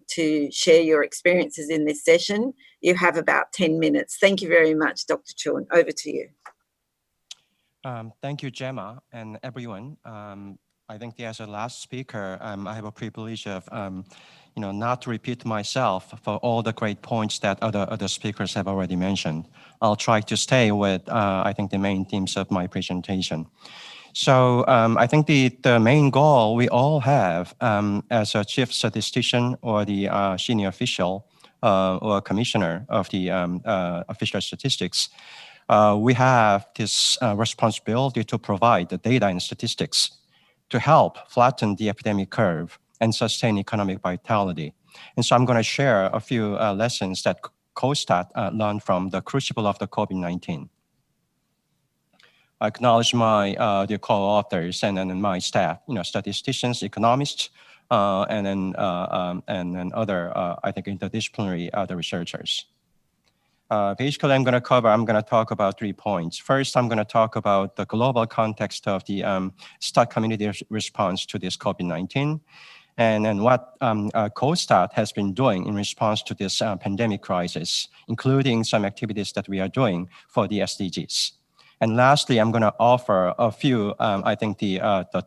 to share your experiences in this session. You have about 10 minutes. Thank you very much, Dr. Chung. Over to you. Thank you, Gemma, and everyone. I think as a last speaker, I have a privilege of, not to repeat myself for all the great points that other speakers have already mentioned. I'll try to stay with, I think, the main themes of my presentation. So I think the main goal we all have as a chief statistician or the senior official or commissioner of the official statistics, we have this responsibility to provide the data and statistics to help flatten the epidemic curve and sustain economic vitality. And so I'm going to share a few lessons that COSTAT learned from the crucible of the COVID-19. I acknowledge my the co-authors and then my staff, statisticians, economists, and then other, I think, interdisciplinary other researchers. Basically, I'm going to talk about 3 points. First, I'm going to talk about the global context of the STAT community response to this COVID-19, and then what COSTAT has been doing in response to this pandemic crisis, including some activities that we are doing for the SDGs. And lastly, I'm going to offer a few, I think, the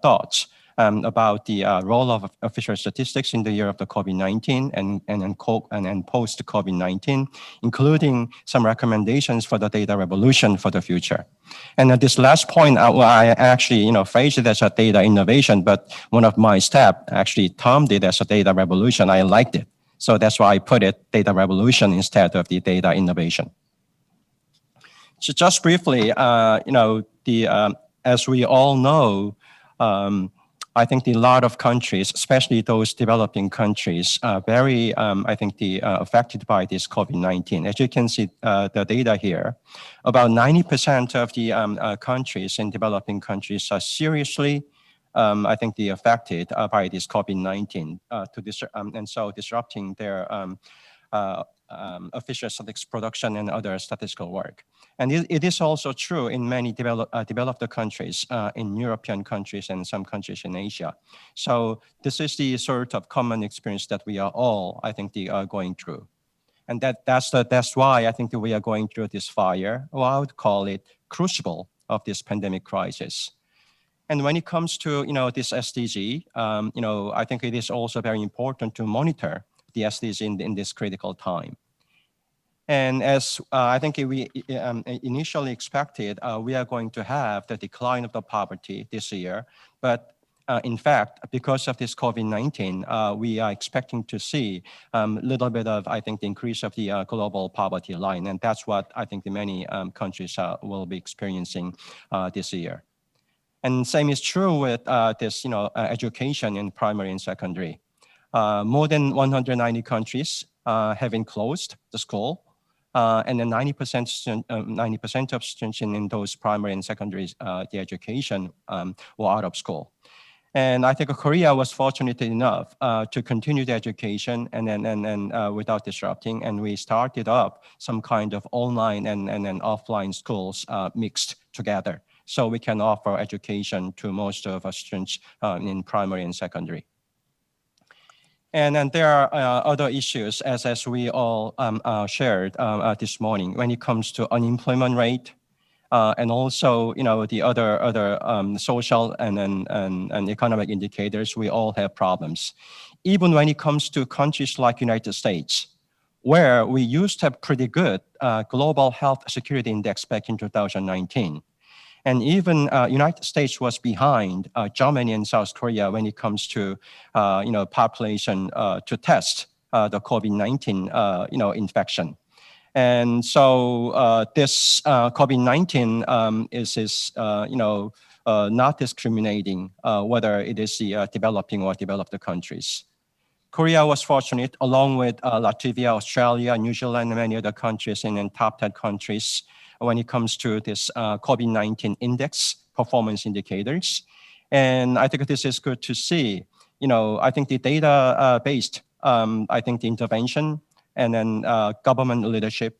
thoughts about the role of official statistics in the year of the COVID-19 and post COVID-19, including some recommendations for the data revolution for the future. And at this last point, I actually, phrased it as a data innovation, but one of my staff actually termed it as a data revolution. I liked it. So that's why I put it data revolution instead of the data innovation. So just briefly, as we all know, I think a lot of countries, especially those developing countries, are very, affected by this COVID-19. As you can see the data here, about 90% of the countries in developing countries are seriously, affected by this COVID-19, and so disrupting their official statistics production and other statistical work. And it is also true in many developed countries, in European countries and some countries in Asia. So this is the sort of common experience that we are all, going through. And that's why I think that we are going through this fire, or I would call it crucible of this pandemic crisis. And when it comes to, this SDG, I think it is also very important to monitor the SDGs in this critical time. And as I think we initially expected, we are going to have the decline of the poverty this year. But in fact, because of this COVID-19, we are expecting to see a little bit of, the increase of the global poverty line. And that's what I think the many countries will be experiencing this year. And same is true with this, education in primary and secondary. More than 190 countries have closed the school. And then 90% of students in those primary and secondary the education were out of school. And I think Korea was fortunate enough to continue the education and without disrupting. And we started up some kind of online and offline schools mixed together. So we can offer education to most of our students in primary and secondary. And then there are other issues, as we all shared this morning, when it comes to unemployment rate, and also the other social and economic indicators. We all have problems. Even when it comes to countries like United States, where we used to have pretty good global health security index back in 2019. And even United States was behind Germany and South Korea when it comes to, population to test the COVID-19, infection. And so this COVID-19 is not discriminating whether it is the developing or developed countries. Korea was fortunate, along with Latvia, Australia, New Zealand, and many other countries in top 10 countries, when it comes to this COVID-19 index performance indicators. And I think this is good to see. I think the data-based, the intervention and then government leadership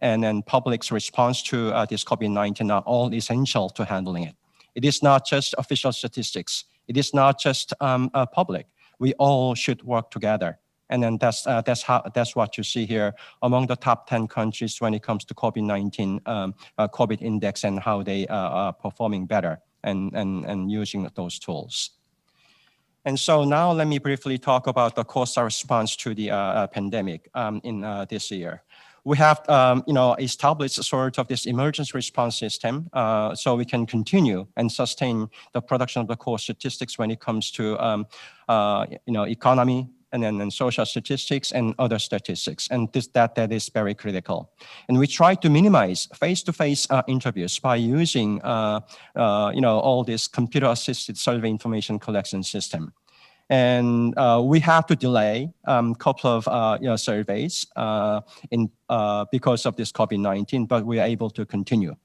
and then public's response to this COVID-19 are all essential to handling it. It is not just official statistics. It is not just public. We all should work together And then that's what you see here among the top 10 countries when it comes to COVID-19 COVID index and how they are performing better and using those tools. And so now let me briefly talk about the COSTA response to the pandemic in this year. We have established sort of this emergency response system so we can continue and sustain the production of the core statistics when it comes to economy and then social statistics and other statistics. And that is very critical. And we try to minimize face-to-face interviews by using all this computer-assisted survey information collection system. And we have to delay a couple of surveys because of this COVID-19, but we are able to continue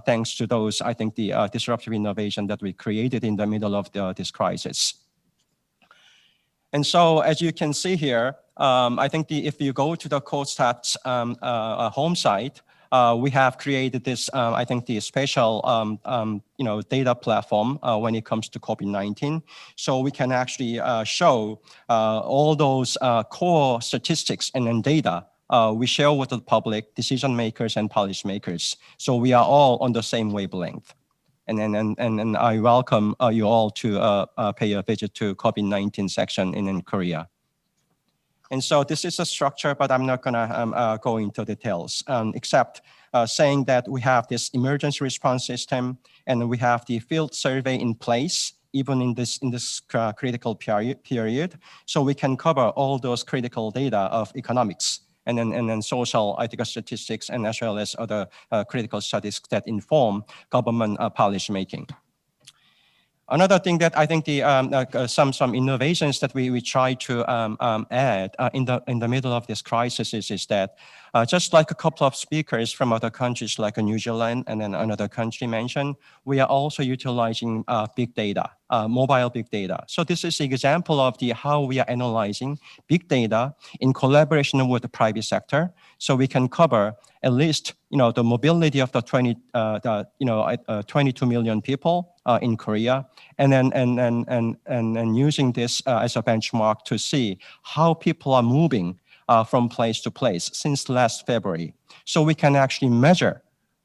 thanks to those, I think, the disruptive innovation that we created in the middle of this crisis. And so, as you can see here, I think if you go to the CoStat's home site, we have created this, I think, the special, data platform when it comes to COVID-19. So we can actually show all those core statistics and then data we share with the public, decision makers, and policymakers. So we are all on the same wavelength. And I welcome you all to pay a visit to COVID-19 section in Korea. And so this is a structure, but I'm not gonna go into details, except saying that we have this emergency response system and we have the field survey in place, even in this critical period. So we can cover all those critical data of economics and then social, I think, statistics, and as well as other critical statistics that inform government policy making. Another thing that I think some innovations that we try to add in the middle of this crisis is that just like a couple of speakers from other countries like New Zealand and then another country mentioned, we are also utilizing big data, mobile big data. So this is an example of how we are analyzing big data in collaboration with the private sector, so we can cover at least the mobility of the 22 million people in Korea, and then using this as a benchmark to see how people are moving from place to place since last February. So we can actually measure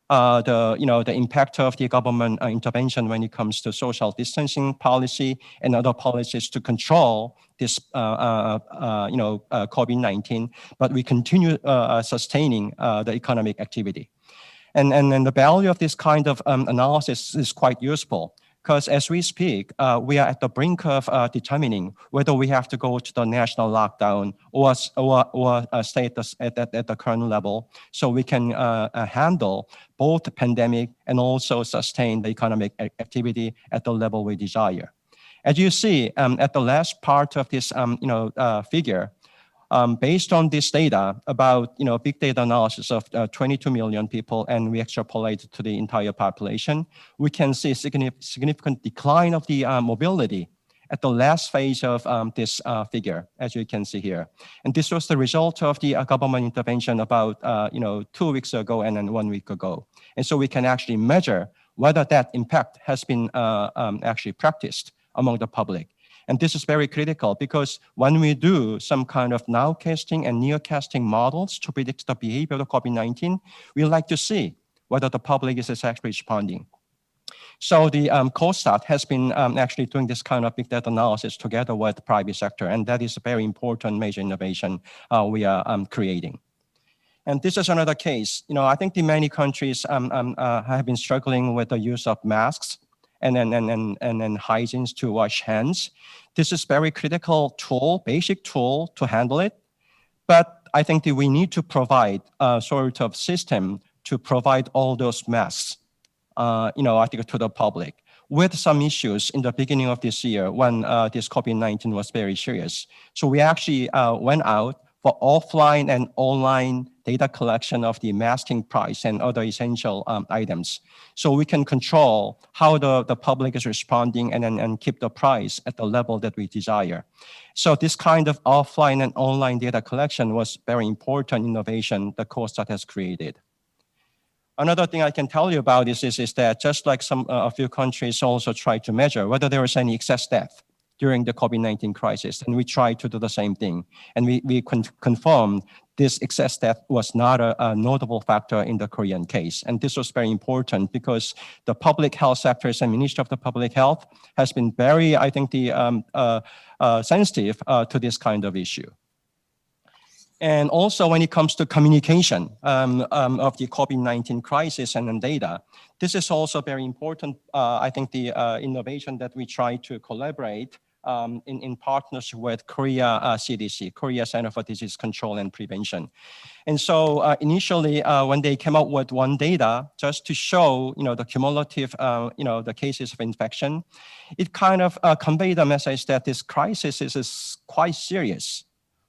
the impact of the government intervention when it comes to social distancing policy and other policies to control this COVID-19, but we continue sustaining the economic activity. And the value of this kind of analysis is quite useful, because as we speak, we are at the brink of determining whether we have to go to the national lockdown or stay at the current level, so we can handle both the pandemic and also sustain the economic activity at the level we desire. As you see at the last part of this figure, based on this data about big data analysis of 22 million people, and we extrapolate to the entire population, we can see significant decline of the mobility at the last phase of this figure, as you can see here. And this was the result of the government intervention about 2 weeks ago and then 1 week ago. And so we can actually measure whether that impact has been actually practiced among the public. And this is very critical, because when we do some kind of nowcasting and nearcasting models to predict the behavior of COVID-19, we like to see whether the public is actually responding. So the CoStat has been actually doing this kind of big data analysis together with the private sector, and that is a very important major innovation we are creating. And this is another case. I think many countries have been struggling with the use of masks and then hygiene to wash hands. This is very critical tool, basic tool to handle it. But I think that we need to provide a sort of system to provide all those masks, I think, to the public. With some issues in the beginning of this year when this COVID-19 was very serious. So we actually went out for offline and online data collection of the masking price and other essential items. So we can control how the public is responding and keep the price at the level that we desire. So this kind of offline and online data collection was very important innovation that CoStat has created. Another thing I can tell you about is that just like a few countries also try to measure whether there is any excess death during the COVID-19 crisis. And we tried to do the same thing. And we confirmed this excess death was not a notable factor in the Korean case. And this was very important because the public health sectors and Ministry of the Public Health has been very, I think, sensitive to this kind of issue. And also when it comes to communication of the COVID-19 crisis and then data, this is also very important. I think the innovation that we try to collaborate in partnership with Korea CDC, Korea Center for Disease Control and Prevention. And so initially when they came up with one data just to show, the cumulative, the cases of infection, it kind of conveyed the message that this crisis is quite serious,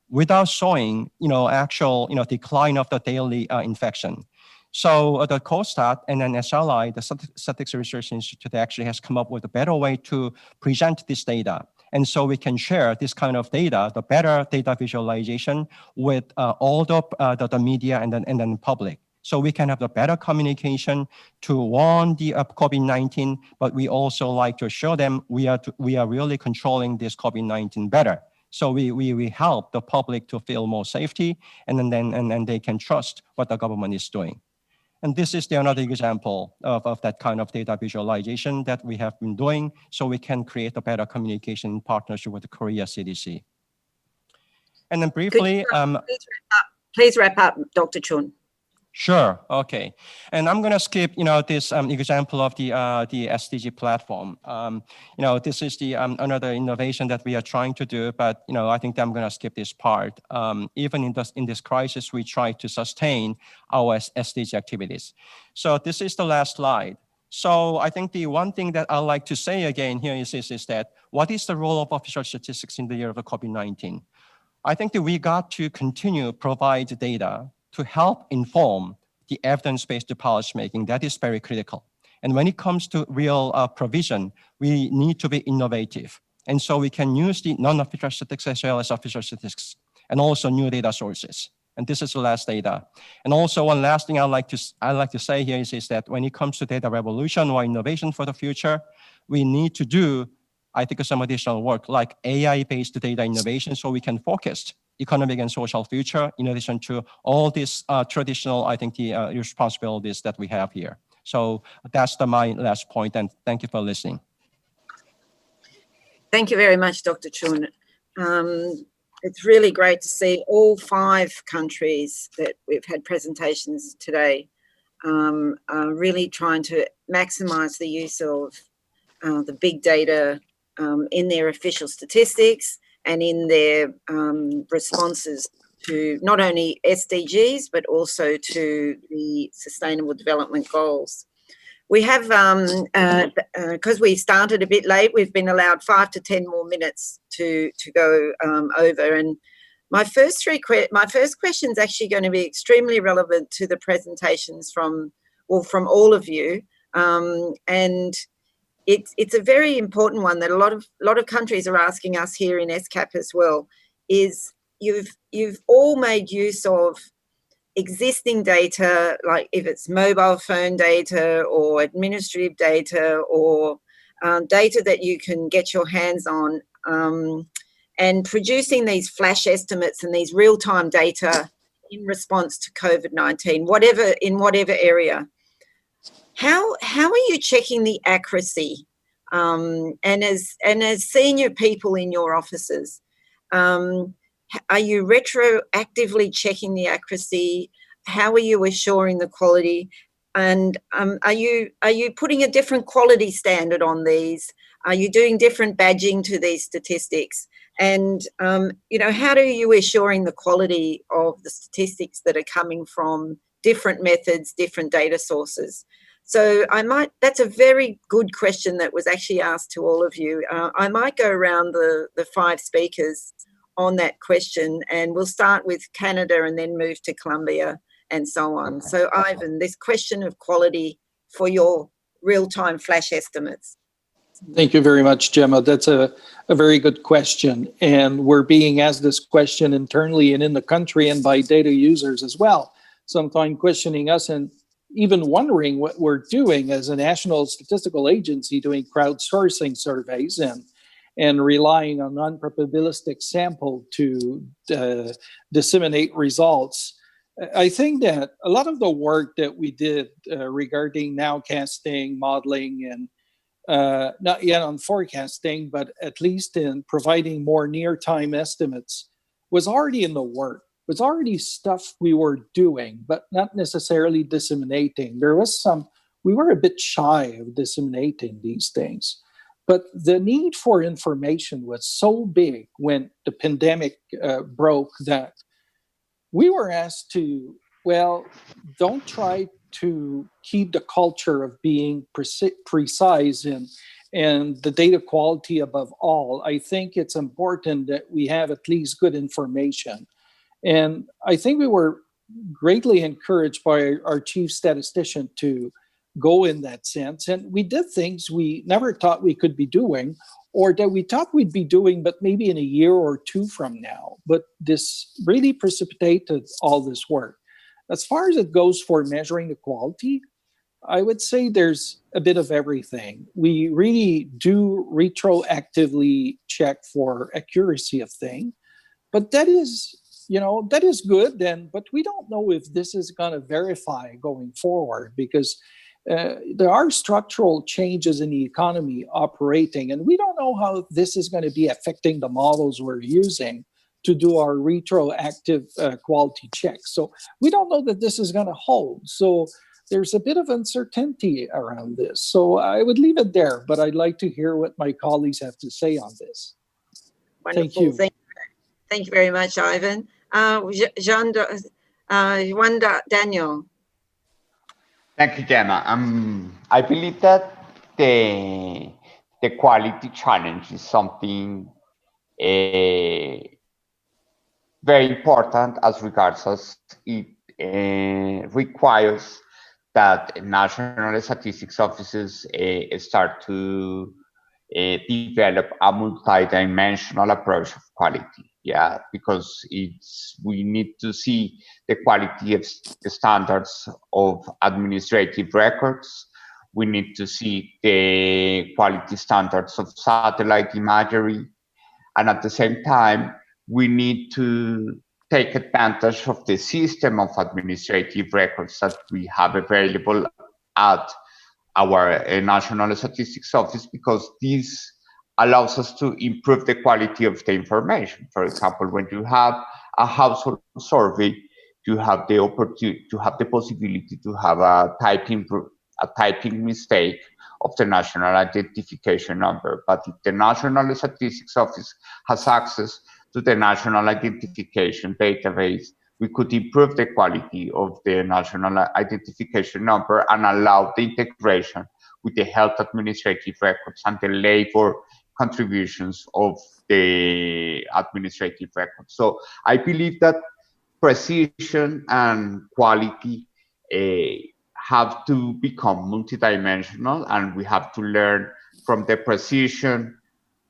without showing, actual, decline of the daily infection. So the COSTAT and then SLI, the Statistics Research Institute, actually has come up with a better way to present this data. And so we can share this kind of data, the better data visualization with all the media and then public. So we can have the better communication to warn the COVID-19, but we also like to show them we are really controlling this COVID-19 better. So we help the public to feel more safety, and then they can trust what the government is doing. And this is another example of that kind of data visualization that we have been doing, so we can create a better communication in partnership with the Korea CDC. And then briefly, please wrap up, Dr. Chun. Sure. Okay. And I'm going to skip, this example of the SDG platform. This is the another innovation that we are trying to do, but I think I'm going to skip this part. Even in this crisis, we try to sustain our SDG activities. So this is the last slide. So I think the one thing that I'd like to say again here is that what is the role of official statistics in the year of the COVID-19? I think that we got to continue provide data to help inform the evidence-based policymaking. That is very critical. And when it comes to real provision, we need to be innovative. And so we can use the non-official statistics as well as official statistics, and also new data sources. And this is the last data. And also one last thing I'd like to say here is that when it comes to data revolution or innovation for the future, we need to do, I think, some additional work like AI-based data innovation, so we can focus economic and social future, in addition to all these traditional, I think, the responsibilities that we have here. So that's my last point, and thank you for listening. Thank you very much, Dr. Chun. It's really great to see all 5 countries that we've had presentations today are really trying to maximize the use of the big data in their official statistics and in their responses to not only SDGs, but also to the Sustainable Development Goals. We have, because we started a bit late, we've been allowed 5 to 10 more minutes to go over. And my first question is actually going to be extremely relevant to the presentations from all of you. And it's a very important one that a lot of countries are asking us here in SCAP as well, is you've all made use of existing data, like if it's mobile phone data or administrative data or data that you can get your hands on, and producing these flash estimates and these real-time data in response to COVID-19, in whatever area. How are you checking the accuracy? And as senior people in your offices, are you retroactively checking the accuracy? How are you assuring the quality? And are you putting a different quality standard on these? Are you doing different badging to these statistics? And how are you assuring the quality of the statistics that are coming from different methods, different data sources? So that's a very good question that was actually asked to all of you. I might go around the 5 speakers on that question, and we'll start with Canada and then move to Colombia and so on. So Ivan, this question of quality for your real-time flash estimates. Thank you very much, Gemma. That's a very good question. And we're being asked this question internally and in the country and by data users as well. Sometimes questioning us and even wondering what we're doing as a national statistical agency doing crowdsourcing surveys. and relying on non-probabilistic sample to disseminate results. I think that a lot of the work that we did regarding nowcasting, modeling, and not yet on forecasting, but at least in providing more near-time estimates, was already in the work. It was already stuff we were doing, but not necessarily disseminating. There was we were a bit shy of disseminating these things. But the need for information was so big when the pandemic broke that we were asked to, well, don't try to keep the culture of being precise and the data quality above all. I think it's important that we have at least good information. And I think we were greatly encouraged by our chief statistician to go in that sense. And we did things we never thought we could be doing, or that we thought we'd be doing, but maybe in a year or two from now. But this really precipitated all this work. As far as it goes for measuring the quality, I would say there's a bit of everything. We really do retroactively check for accuracy of thing, but that is good then, but we don't know if this is going to verify going forward, because there are structural changes in the economy operating, and we don't know how this is going to be affecting the models we're using to do our retroactive quality checks. So we don't know that this is going to hold. So there's a bit of uncertainty around this. So I would leave it there, but I'd like to hear what my colleagues have to say on this. Wonderful. Thank you. Thank you very much, Ivan. Juan Daniel. Thank you, Gemma. I believe that the quality challenge is something very important as regards us. It requires that national statistics offices start to develop a multidimensional approach of quality. Yeah, because we need to see the quality of the standards of administrative records. We need to see the quality standards of satellite imagery. And at the same time, we need to take advantage of the system of administrative records that we have available at our National Statistics Office, because this allows us to improve the quality of the information. For example, when you have a household survey, you have the opportunity, to have the possibility to have a typing mistake of the national identification number. But if the National Statistics Office has access to the national identification database, we could improve the quality of the national identification number and allow the integration with the health administrative records and the labor contributions of the administrative records. So I believe that precision and quality have to become multidimensional, and we have to learn from the precision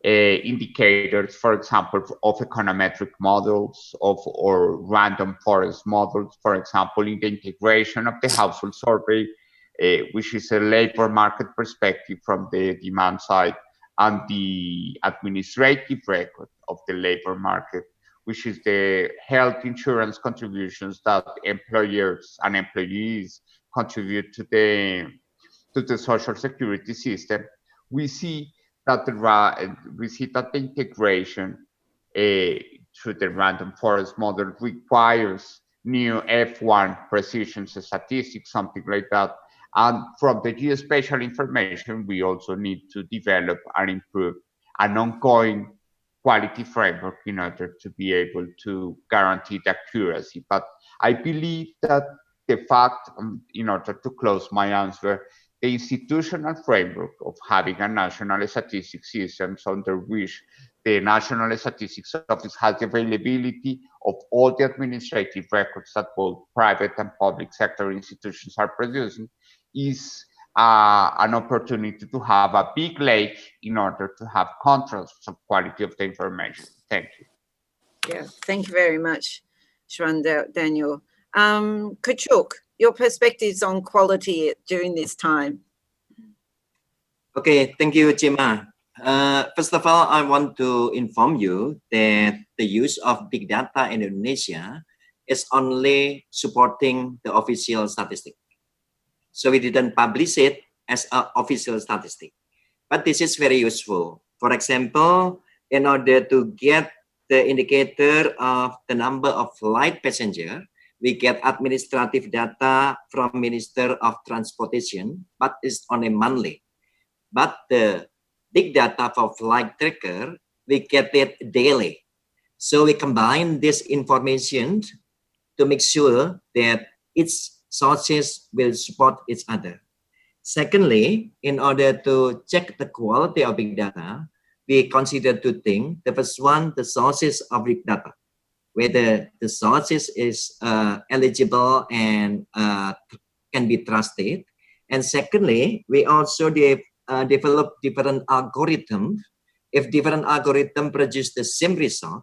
indicators, for example, of econometric models or random forest models, for example, in the integration of the household survey, which is a labor market perspective from the demand side, and the administrative record of the labor market, which is the health insurance contributions that employers and employees contribute to the social security system. We see that the integration through the random forest model requires new F1 precision statistics, something like that. And from the geospatial information, we also need to develop and improve an ongoing quality framework in order to be able to guarantee the accuracy. But I believe that the fact, in order to close my answer, the institutional framework of having a national statistics system under which the National Statistics Office has the availability of all the administrative records that both private and public sector institutions are producing is an opportunity to have a big lake in order to have contrasts of quality of the information. Thank you. Yeah, thank you very much, Juan Daniel. Kachuk, your perspectives on quality during this time. Okay, thank you, Gemma. First of all, I want to inform you that the use of big data in Indonesia is only supporting the official statistic. So we didn't publish it as an official statistic, but this is very useful. For example, in order to get the indicator of the number of flight passenger, we get administrative data from Minister of Transportation, but it's only monthly. But the big data for flight tracker, we get it daily. So we combine this information to make sure that its sources will support each other. Secondly, in order to check the quality of big data, we consider two things. The first one, the sources of big data, whether the sources is eligible and can be trusted. And secondly, we also develop different algorithms. If different algorithms produce the same result,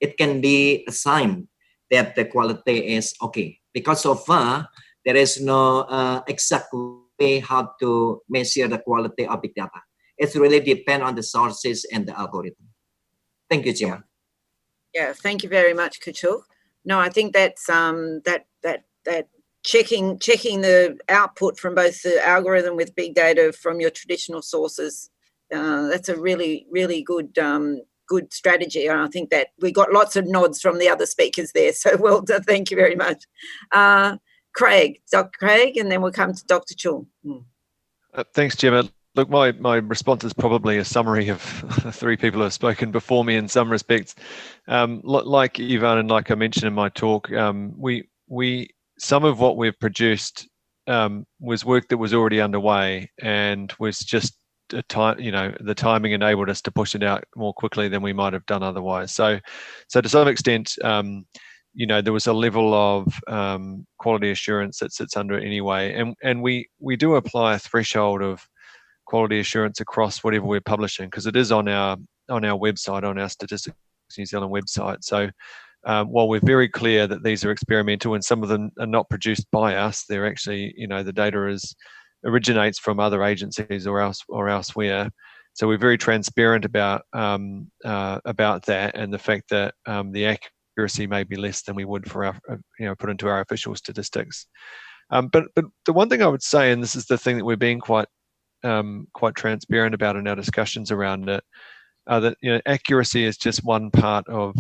it can be assigned that the quality is okay. Because so far, there is no exact way how to measure the quality of big data. It really depends on the sources and the algorithm. Thank you, Chairman. Yeah, thank you very much, Kachuk. No, I think that's that checking the output from both the algorithm with big data from your traditional sources. That's a really good good strategy, and I think that we got lots of nods from the other speakers there. So well done, thank you very much, Craig, Dr. Craig, and then we'll come to Dr. Chung. Thanks, Gemma. Look, my response is probably a summary of three people who have spoken before me in some respects. Like Ivan and like I mentioned in my talk, we some of what we've produced was work that was already underway and was just the timing enabled us to push it out more quickly than we might have done otherwise. So to some extent, there was a level of quality assurance that sits under it anyway, and we do apply a threshold of quality assurance across whatever we're publishing, because it is on our website, on our Statistics New Zealand website. So while we're very clear that these are experimental and some of them are not produced by us, they're actually, the data originates from other agencies or elsewhere. So we're very transparent about that, and the fact that the accuracy may be less than we would for our put into our official statistics. But the one thing I would say, and this is the thing that we're being quite transparent about in our discussions around it, that accuracy is just one part of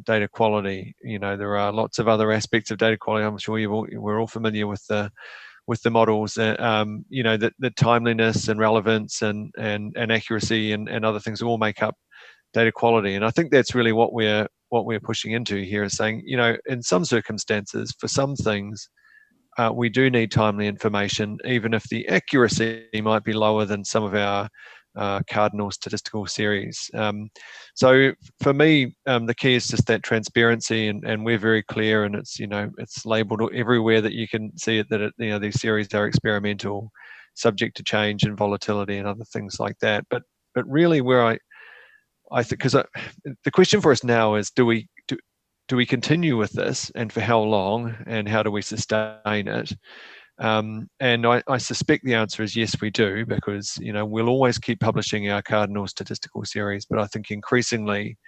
data quality. There are lots of other aspects of data quality. I'm sure we're all familiar with the models. The timeliness and relevance and accuracy and other things all make up data quality. And I think that's really what we're pushing into here, is saying, in some circumstances, for some things, we do need timely information, even if the accuracy might be lower than some of our cardinal statistical series. So for me, the key is just that transparency, and we're very clear, and it's labeled everywhere that you can see it, that these series are experimental, subject to change and volatility and other things like that. But really, where I think, because the question for us now is, do we continue with this, and for how long, and how do we sustain it? And I suspect the answer is yes, we do, because we'll always keep publishing our cardinal statistical series, but I think increasingly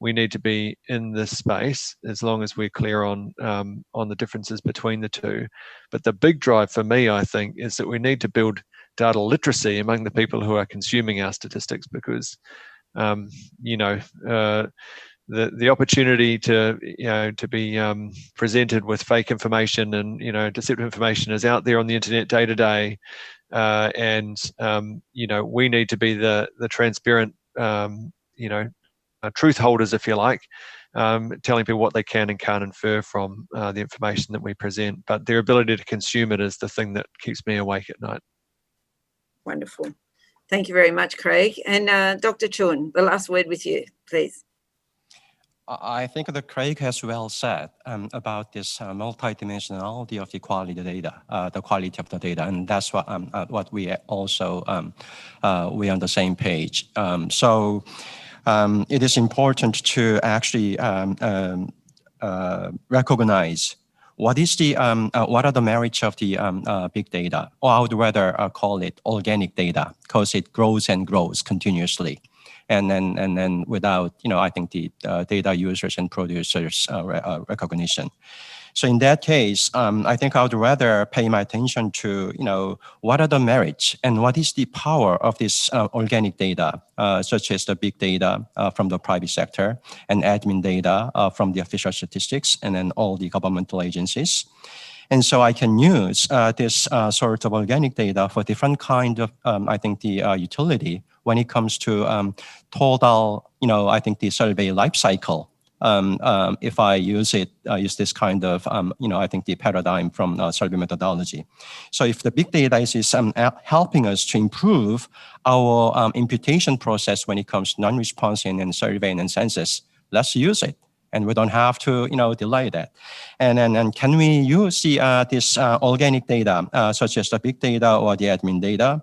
we need to be in this space as long as we're clear on the differences between the two. But the big drive for me, I think, is that we need to build data literacy among the people who are consuming our statistics, because the opportunity to be presented with fake information and deceptive information is out there on the internet day to day, and we need to be the transparent truth holders, if you like, telling people what they can and can't infer from the information that we present. But their ability to consume it is the thing that keeps me awake at night. Wonderful. Thank you very much, Craig. And Dr. Chun, the last word with you, please. I think that Craig has well said about this multidimensionality of the quality of the data, the quality of the data, and that's what we also we're on the same page. So it is important to actually recognize what are the merits of the big data, or I would rather call it organic data, because it grows and grows continuously, and then without, I think the data users and producers recognition. So in that case, I think I would rather pay my attention to, what are the merits and what is the power of this organic data, such as the big data from the private sector and admin data from the official statistics and then all the governmental agencies. And so I can use this sort of organic data for different kind of, I think, the utility when it comes to total, I think the survey life cycle. If I use this kind of, I think the paradigm from survey methodology. So if the big data is helping us to improve our imputation process when it comes to non-responsive and surveying and census, let's use it. And we don't have to, delay that. And can we use this organic data, such as the big data or the admin data,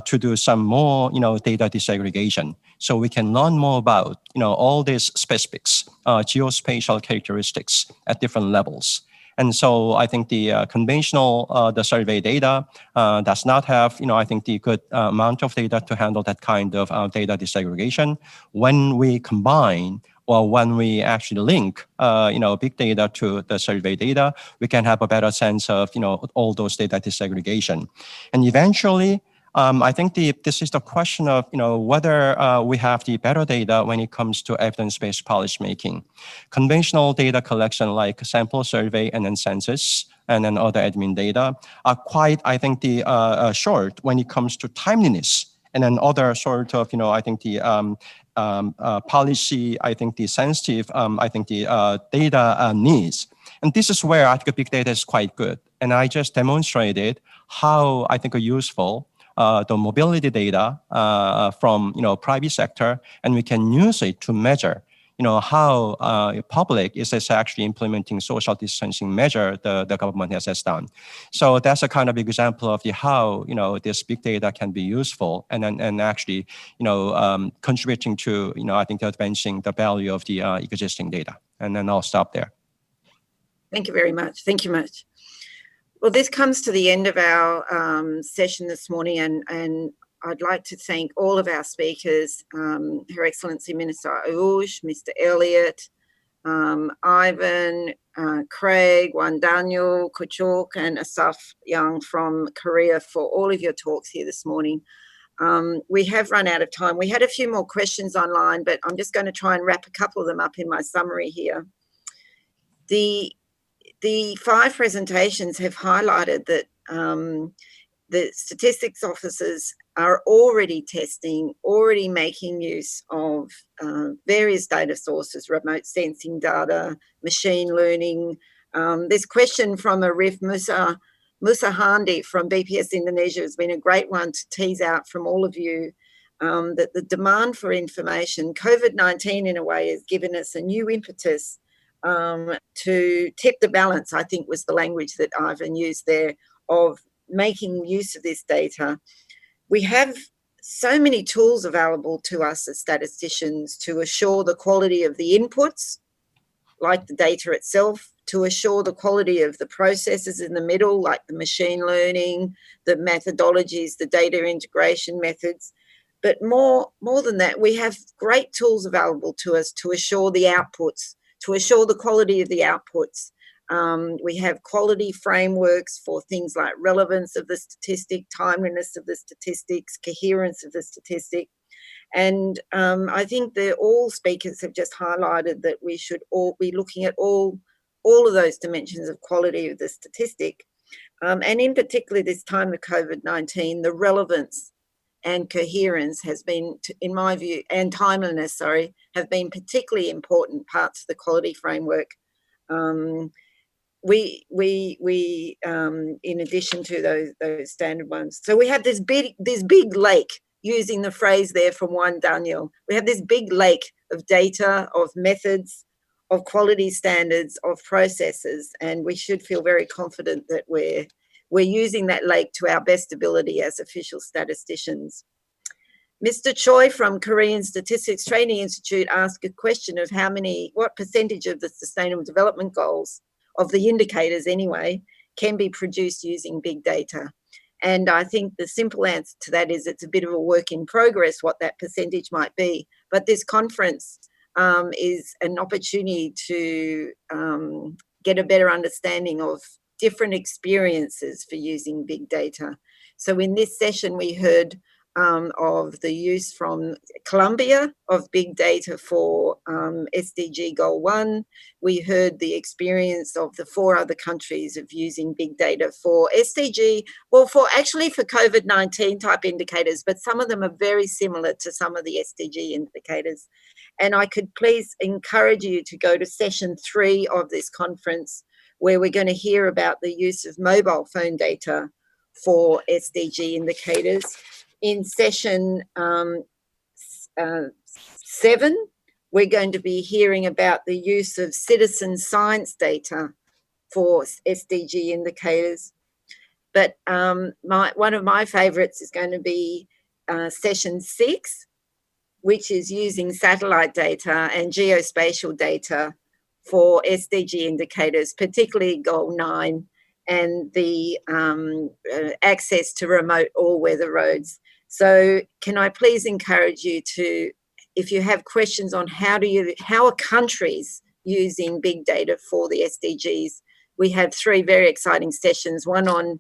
to do some more, data disaggregation, so we can learn more about, all these specifics, geospatial characteristics at different levels. And so I think the conventional, the survey data does not have, I think the good amount of data to handle that kind of data disaggregation. When we combine, or when we actually link, big data to the survey data, we can have a better sense of, all those data disaggregation. And eventually, I think this is the question of, whether we have the better data when it comes to evidence-based policymaking. Conventional data collection like sample survey and then census and then other admin data are quite, I think, the short when it comes to timeliness. And then other sort of, I think the policy, I think the sensitive, I think the data needs. And this is where I think big data is quite good. And I just demonstrated how I think useful the mobility data from, private sector, and we can use it to measure, how public is actually implementing social distancing measure the government has done. So that's a kind of example of how, this big data can be useful and actually, contributing to, I think advancing the value of the existing data. And then I'll stop there. Thank you very much. Thank you much. Well, this comes to the end of our session this morning, and I'd like to thank all of our speakers, Her Excellency Minister Ayush, Mr. Elliott, Ivan, Craig, Juan Daniel, Kuchuk, and Asaf Young from Korea for all of your talks here this morning. We have run out of time. We had a few more questions online, but I'm just going to try and wrap a couple of them up in my summary here. The 5 presentations have highlighted that the statistics officers are already testing, already making use of various data sources, remote sensing data, machine learning. This question from Arif Musahandi from BPS Indonesia has been a great one to tease out from all of you, that the demand for information, COVID-19 in a way has given us a new impetus to tip the balance, I think was the language that Ivan used there, of making use of this data. We have so many tools available to us as statisticians to assure the quality of the inputs, like the data itself, to assure the quality of the processes in the middle, like the machine learning, the methodologies, the data integration methods. But more than that, we have great tools available to us to assure the outputs, to assure the quality of the outputs. We have quality frameworks for things like relevance of the statistic, timeliness of the statistics, coherence of the statistic. And I think that all speakers have just highlighted that we should all be looking at all of those dimensions of quality of the statistic. And in particular this time of COVID-19, the relevance and coherence has been, in my view, and timeliness, have been particularly important parts of the quality framework. We in addition to those standard ones. So we have this big lake, using the phrase there from Juan Daniel. We have this big lake of data, of methods, of quality standards, of processes, and we should feel very confident that we're using that lake to our best ability as official statisticians. Mr. Choi from Korean Statistics Training Institute asked a question of what percentage of the Sustainable Development Goals of the indicators anyway, can be produced using big data. And I think the simple answer to that is it's a bit of a work in progress what that percentage might be. But this conference is an opportunity to get a better understanding of different experiences for using big data. So in this session, we heard of the use from Colombia of big data for SDG Goal 1. We heard the experience of the 4 other countries of using big data for SDG, well, for COVID-19 type indicators, but some of them are very similar to some of the SDG indicators. And I could please encourage you to go to session 3 of this conference, where we're going to hear about the use of mobile phone data for SDG indicators. In session 7, we're going to be hearing about the use of citizen science data for SDG indicators. But one of my favorites is going to be session 6, which is using satellite data and geospatial data for SDG indicators, particularly Goal 9 and the access to remote all-weather roads. So can I please encourage you to, if you have questions on how are countries using big data for the SDGs, we have 3 very exciting sessions, one on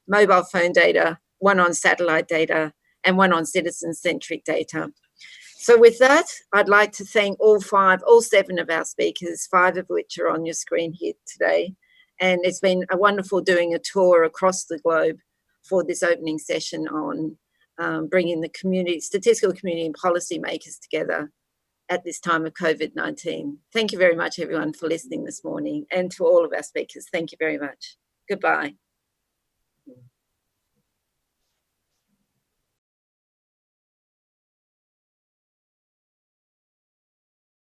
mobile phone data, one on satellite data, and one on citizen-centric data. So with that, I'd like to thank all 7 of our speakers, 5 of which are on your screen here today. And it's been a wonderful doing a tour across the globe for this opening session on bringing the community, statistical community and policymakers together at this time of COVID-19. Thank you very much, everyone, for listening this morning. And to all of our speakers, thank you very much. Goodbye.